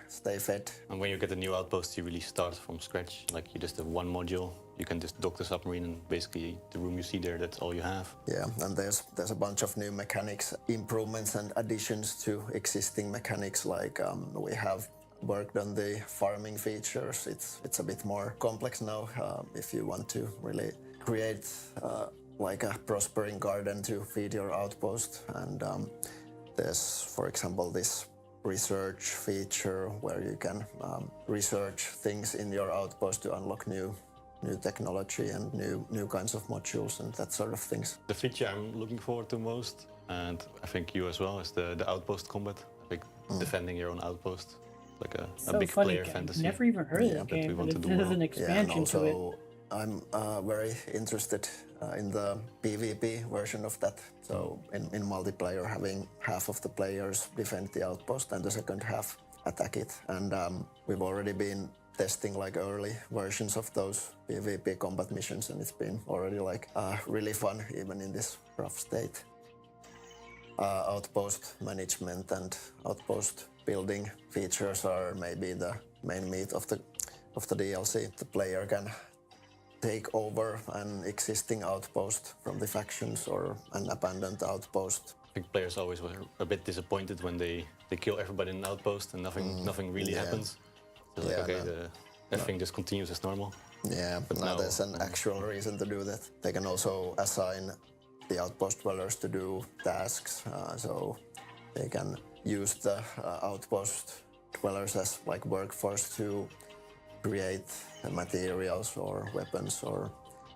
stay fed. And when you get a new outpost, you really start from scratch. Like you just have one module, you can just dock the submarine, and basically the room you see there, that's all you have. Yeah, and there's a bunch of new mechanics, improvements and additions to existing mechanics. Like we have worked on the farming features. It's a bit more complex now. If you want to really create like a prospering garden to feed your outpost. And there's, for example, this research feature where you can research things in your outpost to unlock new technology and new kinds of modules and that sort of things. The feature I'm looking forward to most, and I think you as well, is the outpost combat. I think defending your own outpost, like a big funny player game. fantasy. Never even heard of this that we game, want but to it do is an well. expansion and to it. also I'm very interested in the PvP version of that. So in multiplayer, having half of the players defend the outpost and the second half attack it. And we've already been testing like early versions of those PvP combat missions, and it's been already like really fun even in this rough state. Outpost management and outpost building features are maybe the main meat of the DLC. The player can take over an existing outpost from the factions or an abandoned outpost. I think players always were a bit disappointed when they kill everybody in an outpost and nothing really happens. So like, okay, everything just continues as normal. Yeah, but now there's an actual reason to do that. They can also assign the outpost dwellers to do tasks, so they can use the outpost dwellers as like workforce to create materials or weapons or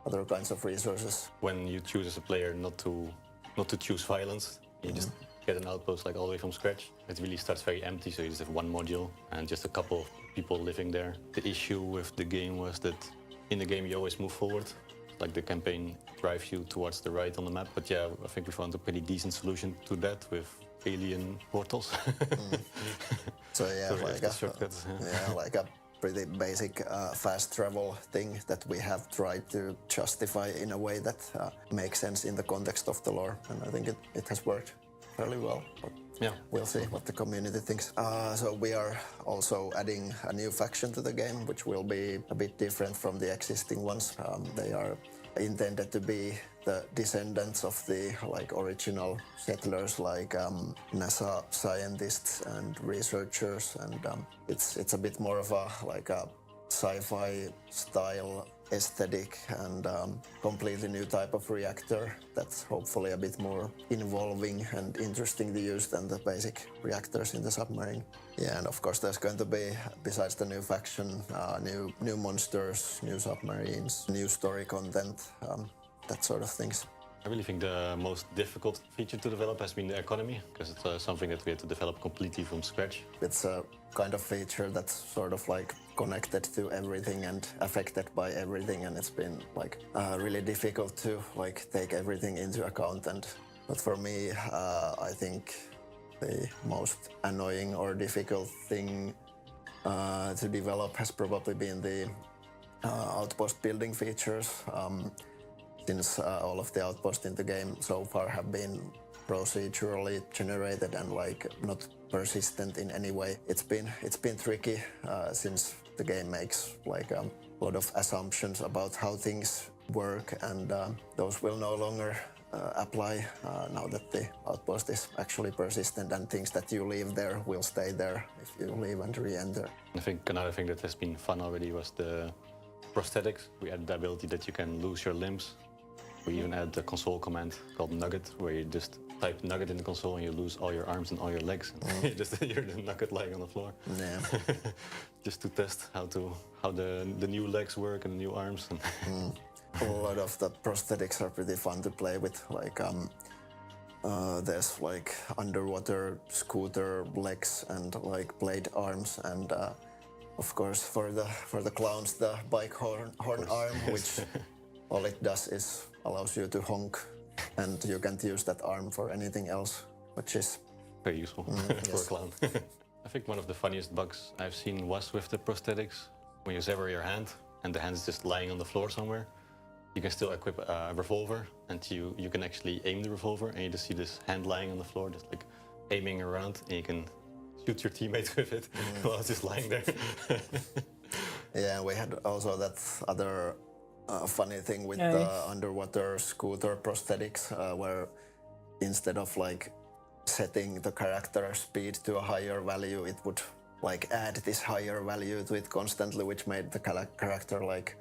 other kinds of resources. When you choose as a player not to choose violence, you just get an outpost like all the way from scratch. It really starts very empty, so you just have one module and just a couple of people living there. The issue with the game was that in the game you always move forward, like the campaign drives you towards the right on the map. But yeah, I think we found a pretty decent solution to that with alien portals. So yeah, so like a pretty basic fast travel thing that we have tried to justify in a way that makes sense in the context of the lore, and I think it has worked fairly well. But yeah, we'll see what the community thinks. So we are also adding a new faction to the game, which will be a bit different from the existing ones. They are intended to be the descendants of the like original settlers, like NASA scientists and researchers, and it's a bit more of a like a sci-fi style aesthetic and completely new type of reactor that's hopefully a bit more involving and interesting to use than the basic reactors in the submarine. Yeah, and of course there's going to be, besides the new faction, new monsters, new submarines, new story content, that sort of things. I really think the most difficult feature to develop has been the economy, because it's something that we had to develop completely from scratch. It's a kind of feature that's sort of like connected to everything and affected by everything, and it's been like really difficult to like take everything into account. But for me, I think the most annoying or difficult thing to develop has probably been the outpost building features. Since all of the outposts in the game so far have been procedurally generated and like not persistent in any way, it's been tricky since the game makes like a lot of assumptions about how things work, and those will no longer apply now that the outpost is actually persistent, and things that you leave there will stay there if you leave and re-enter. I think another thing that has been fun already was the prosthetics. We added the ability that you can lose your limbs. We even added a console command called Nugget, where you just type Nugget in the console and you lose all your arms and all your legs. You're the Nugget lying on the floor. Yeah. Just to test how the new legs work and the new arms. A lot of the prosthetics are pretty fun to play with. Like there's like underwater scooter legs and like blade arms, and of course for the clowns the bike horn arm, which all it does is allows you to honk, and you can't use that arm for anything else, which is very useful for a clown. I think one of the funniest bugs I've seen was with the prosthetics. When you sever your hand and the hand is just lying on the floor somewhere, you can still equip a revolver, and you can actually aim the revolver, and you just see this hand lying on the floor, just like aiming around, and you can shoot your teammates with it while it's just lying there. Yeah, we had also that other funny thing with the underwater scooter prosthetics, where instead of like setting the character speed to a higher value, it would like add this higher value to it constantly, which made the character like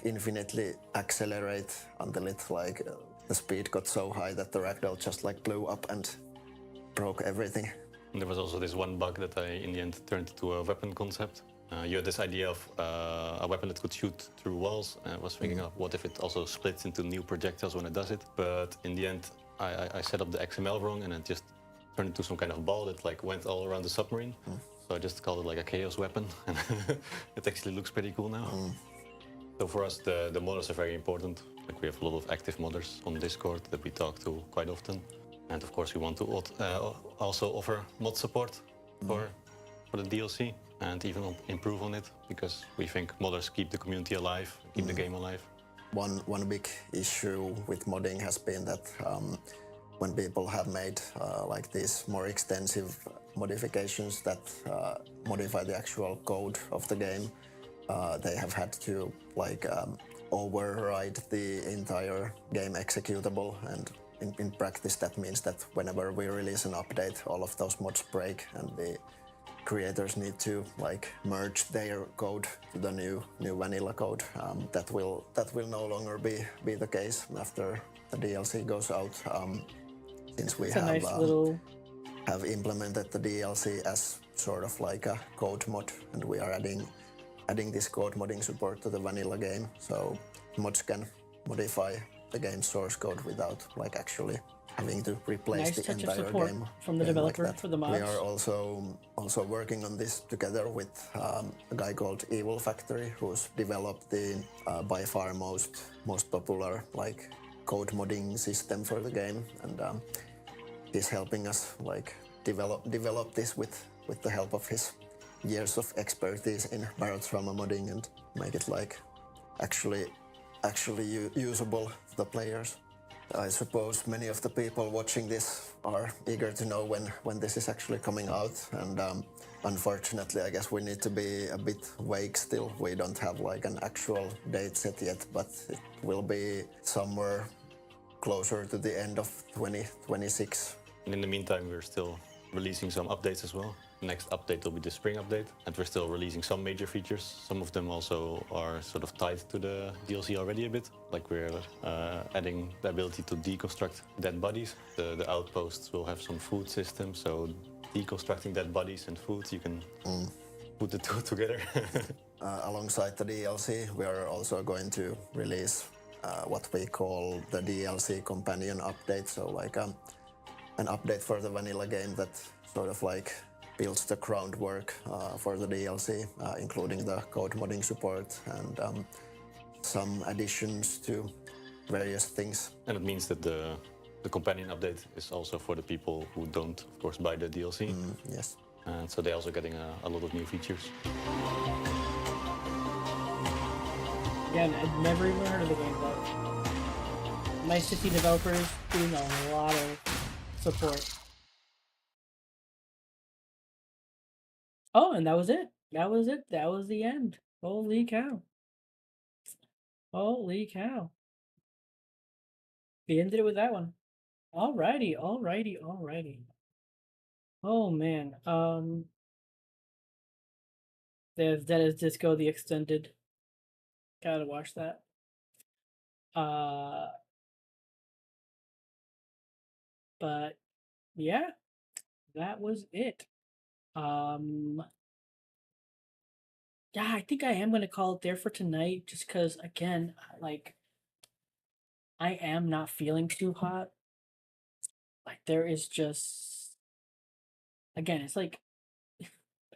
infinitely accelerate until it like the speed got so high that the ragdoll just like blew up and broke everything. And there was also this one bug that I in the end turned into a weapon concept. You had this idea of a weapon that could shoot through walls, and I was thinking of what if it also splits into new projectiles when it does it. But in the end, I set up the XML wrong, and it just turned into some kind of ball that like went all around the submarine. So I just called it like a chaos weapon, and it actually looks pretty cool now. So for us, the modders are very important. Like we have a lot of active modders on Discord that we talk to quite often. And of course, we want to also offer mod support for the DLC and even improve on it, because we think modders keep the community alive, keep the game alive. One big issue with modding has been that when people have made like these more extensive modifications that modify the actual code of the game, they have had to like override the entire game executable, and in practice that means that whenever we release an update, all of those mods break, and the creators need to like merge their code to the new vanilla code. That will no longer be the case after the DLC goes out, since we have implemented the DLC as sort of like a code mod, and we are adding this code modding support to the vanilla game, so mods can modify the game's source code without like actually having to replace the entire game from the developer for the mods. We are also working on this together with a guy called Evil Factory, who's developed the by far most popular like code modding system for the game, and he's helping us like develop this with the help of his years of expertise in barrel trauma modding, and make it like actually usable to the players. I suppose many of the people watching this are eager to know when this is actually coming out, and unfortunately I guess we need to be a bit vague still. We don't have like an actual date set yet, but it will be somewhere closer to the end of 2026. And in the meantime, we're still releasing some updates as well. The next update will be the spring update, and we're still releasing some major features. Some of them also are sort of tied to the DLC already a bit, like we're adding the ability to deconstruct dead bodies. The outposts will have some food systems, so deconstructing dead bodies and food, you can put the two together. Alongside the DLC, we are also going to release what we call the DLC companion update. So like an update for the vanilla game that sort of like builds the groundwork for the DLC, including the code modding support and some additions to various things. And it means that the companion update is also for the people who don't, of course, buy the DLC. Yes. And so they're also getting a lot of new features. Again, I'd never even heard of the game, but nice to see developers doing a lot of support. Oh, and that was it. That was it. That was the end. Holy cow. Holy cow. We ended it with that one. Alrighty, alrighty, alrighty. Oh man. There's Dead as Disco the extended. Gotta watch that. But yeah, that was it. Yeah, I think I am gonna call it there for tonight, just because again, like I am not feeling too hot. Like there is just again, it's like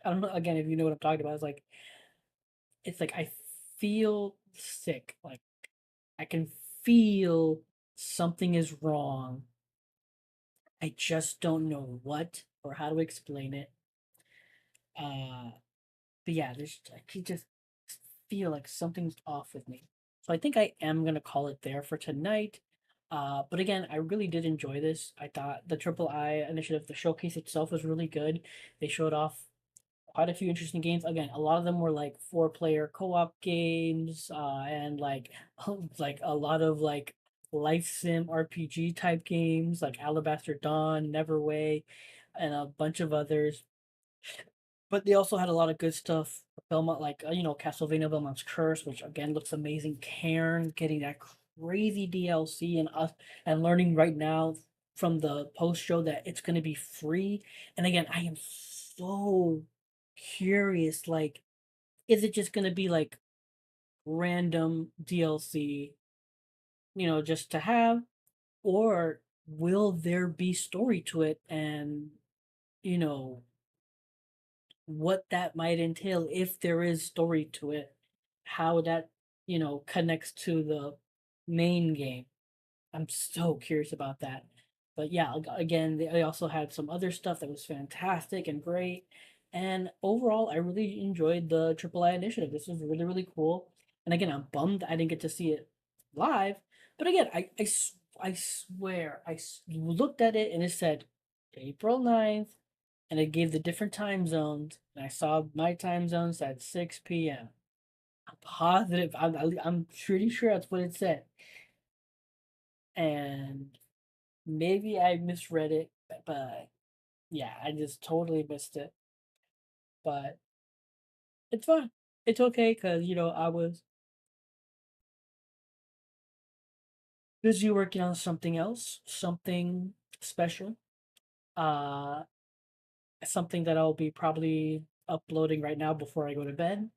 I don't know again if you know what I'm talking about. It's like I feel sick. Like I can feel something is wrong. I just don't know what or how to explain it. Uh, but yeah, there's I could just feel like something's off with me. So I think I am gonna call it there for tonight. But again, I really did enjoy this. I thought the Triple I initiative, the showcase itself was really good. They showed off quite a few interesting games. Again, a lot of them were like four-player co-op games, and like like a lot of like life sim RPG type games like Alabaster Dawn, Neverway, and a bunch of others. But they also had a lot of good stuff. Belmont, like Castlevania Belmont's Curse, which again looks amazing. Cairn getting that crazy DLC, and us and learning right now from the post show that it's going to be free. And again, I am so curious. Like, is it just going to be like random DLC, just to have, or will there be story to it? And you know what that might entail if there is story to it, how that, connects to the main game. I'm so curious about that. But yeah, again, they also had some other stuff that was fantastic and great. And overall, I really enjoyed the Triple I initiative. This was really, really cool. And again, I'm bummed I didn't get to see it live. But again, I swear, looked at it and it said April 9th, and it gave the different time zones. And I saw my time zone said 6 p.m. I'm positive. I'm pretty sure that's what it said. And maybe I misread it, but yeah, I just totally missed it. But it's fine. It's okay because I was busy working on something else, something special. Uh, Something that I'll be probably uploading right now before I go to bed.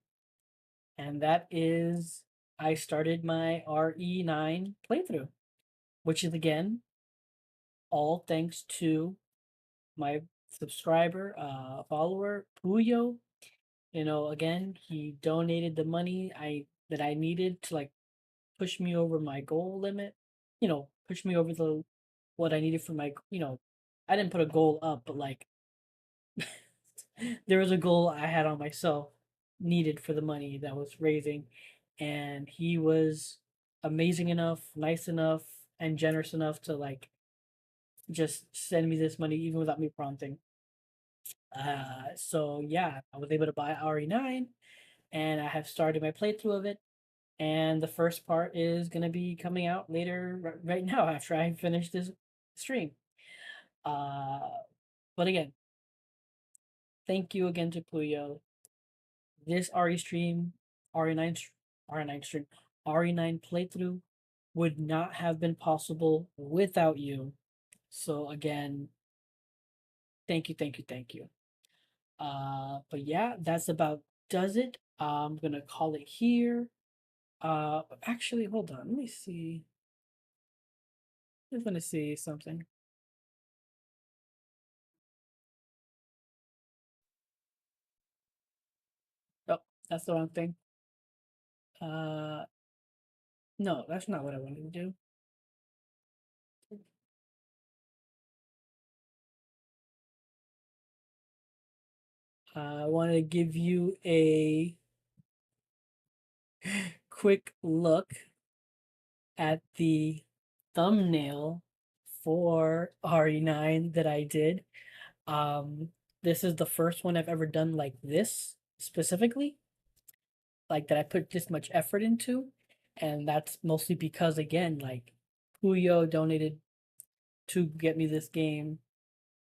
And that is I started my RE9 playthrough, which is again all thanks to my subscriber, follower, Puyo. Again, he donated the money that I needed to like push me over my goal limit. Push me over the what I needed for my. I didn't put a goal up, but like there was a goal I had on myself needed for the money that was raising, and he was amazing enough, nice enough, and generous enough to like just send me this money even without me prompting. So yeah, I was able to buy RE9, and I have started my playthrough of it. And the first part is gonna be coming out later, right now after I finish this stream. Uh, but again, thank you again to Puyo. This RE stream, RE9, RE9 stream, RE9 playthrough would not have been possible without you. So again, thank you, thank you, thank you. But yeah, that's about does it. I'm gonna call it here. Actually, hold on. Let me see. I'm gonna see something. Oh, that's the wrong thing. Uh, no, that's not what I wanted to do. I want to give you a quick look at the thumbnail for RE9 that I did. Um, this is the first one I've ever done like this specifically, like that I put this much effort into. And that's mostly because, again, like Puyo donated to get me this game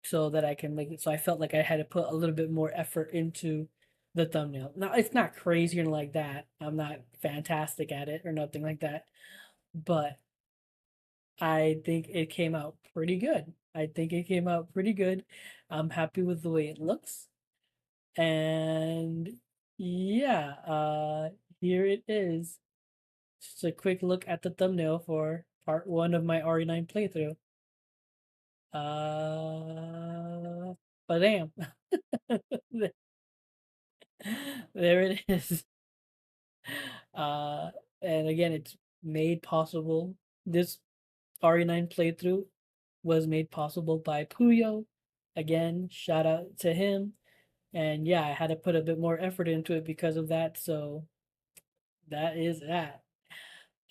so that I can make it. So I felt like I had to put a little bit more effort into the thumbnail. Now, it's not crazy or like that. I'm not fantastic at it or nothing like that. But I think it came out pretty good. I think it came out pretty good. I'm happy with the way it looks. And yeah, here it is. Just a quick look at the thumbnail for part one of my RE9 playthrough. But damn. There it is. Uh, and again, it's made possible. This RE9 playthrough was made possible by Puyo. Again, shout out to him. And yeah, I had to put a bit more effort into it because of that. So that is that.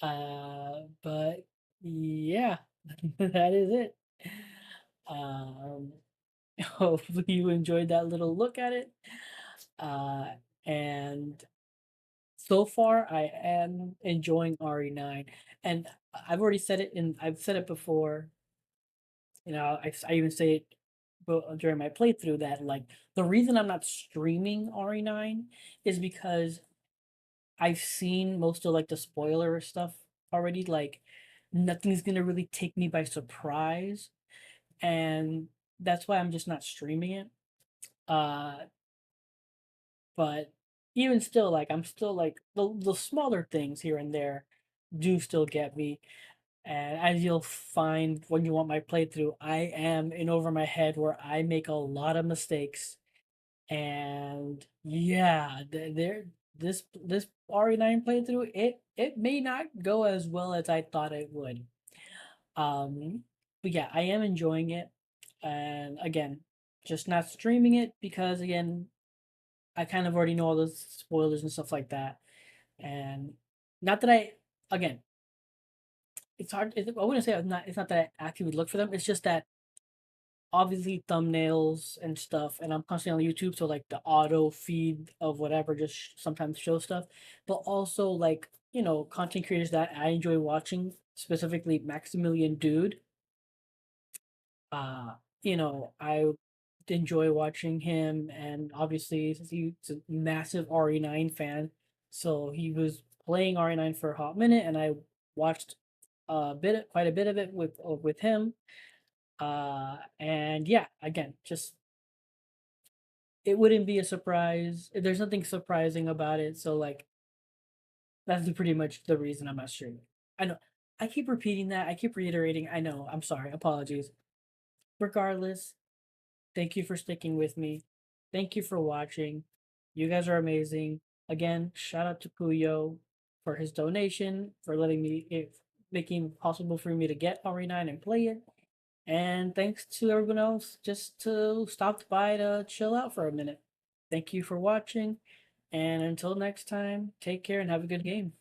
But yeah, that is it. Um, hopefully you enjoyed that little look at it. Uh, and so far I am enjoying RE9. And I've said it before, I even say it during my playthrough that like the reason I'm not streaming RE9 is because I've seen most of like the spoiler stuff already. Like nothing's gonna really take me by surprise, and that's why I'm just not streaming it. Uh, but even still, like I'm still like the smaller things here and there do still get me. And as you'll find when you want my playthrough, I am in over my head where I make a lot of mistakes. And yeah, this RE9 playthrough, it may not go as well as I thought it would. Um, but yeah, I am enjoying it. And again, just not streaming it because again, I kind of already know all the spoilers and stuff like that. And not that again, it's hard. I wouldn't say it's not that I actively look for them. It's just that obviously thumbnails and stuff, and I'm constantly on YouTube, so like the auto feed of whatever just sometimes show stuff. But also like content creators that I enjoy watching, specifically Maximilian Dude. Uh, I enjoy watching him, and obviously he's a massive RE9 fan, so he was playing RE9 for a hot minute, and I watched quite a bit of it with him. And yeah, again, just it wouldn't be a surprise. There's nothing surprising about it, so like that's pretty much the reason I'm not streaming. I know I keep repeating that. I keep reiterating. I know. I'm sorry. Apologies. Regardless, thank you for sticking with me. Thank you for watching. You guys are amazing. Again, shout out to Puyo for his donation, for making it possible for me to get RE9 and play it. And thanks to everyone else just to stop by to chill out for a minute. Thank you for watching. And until next time, take care and have a good game.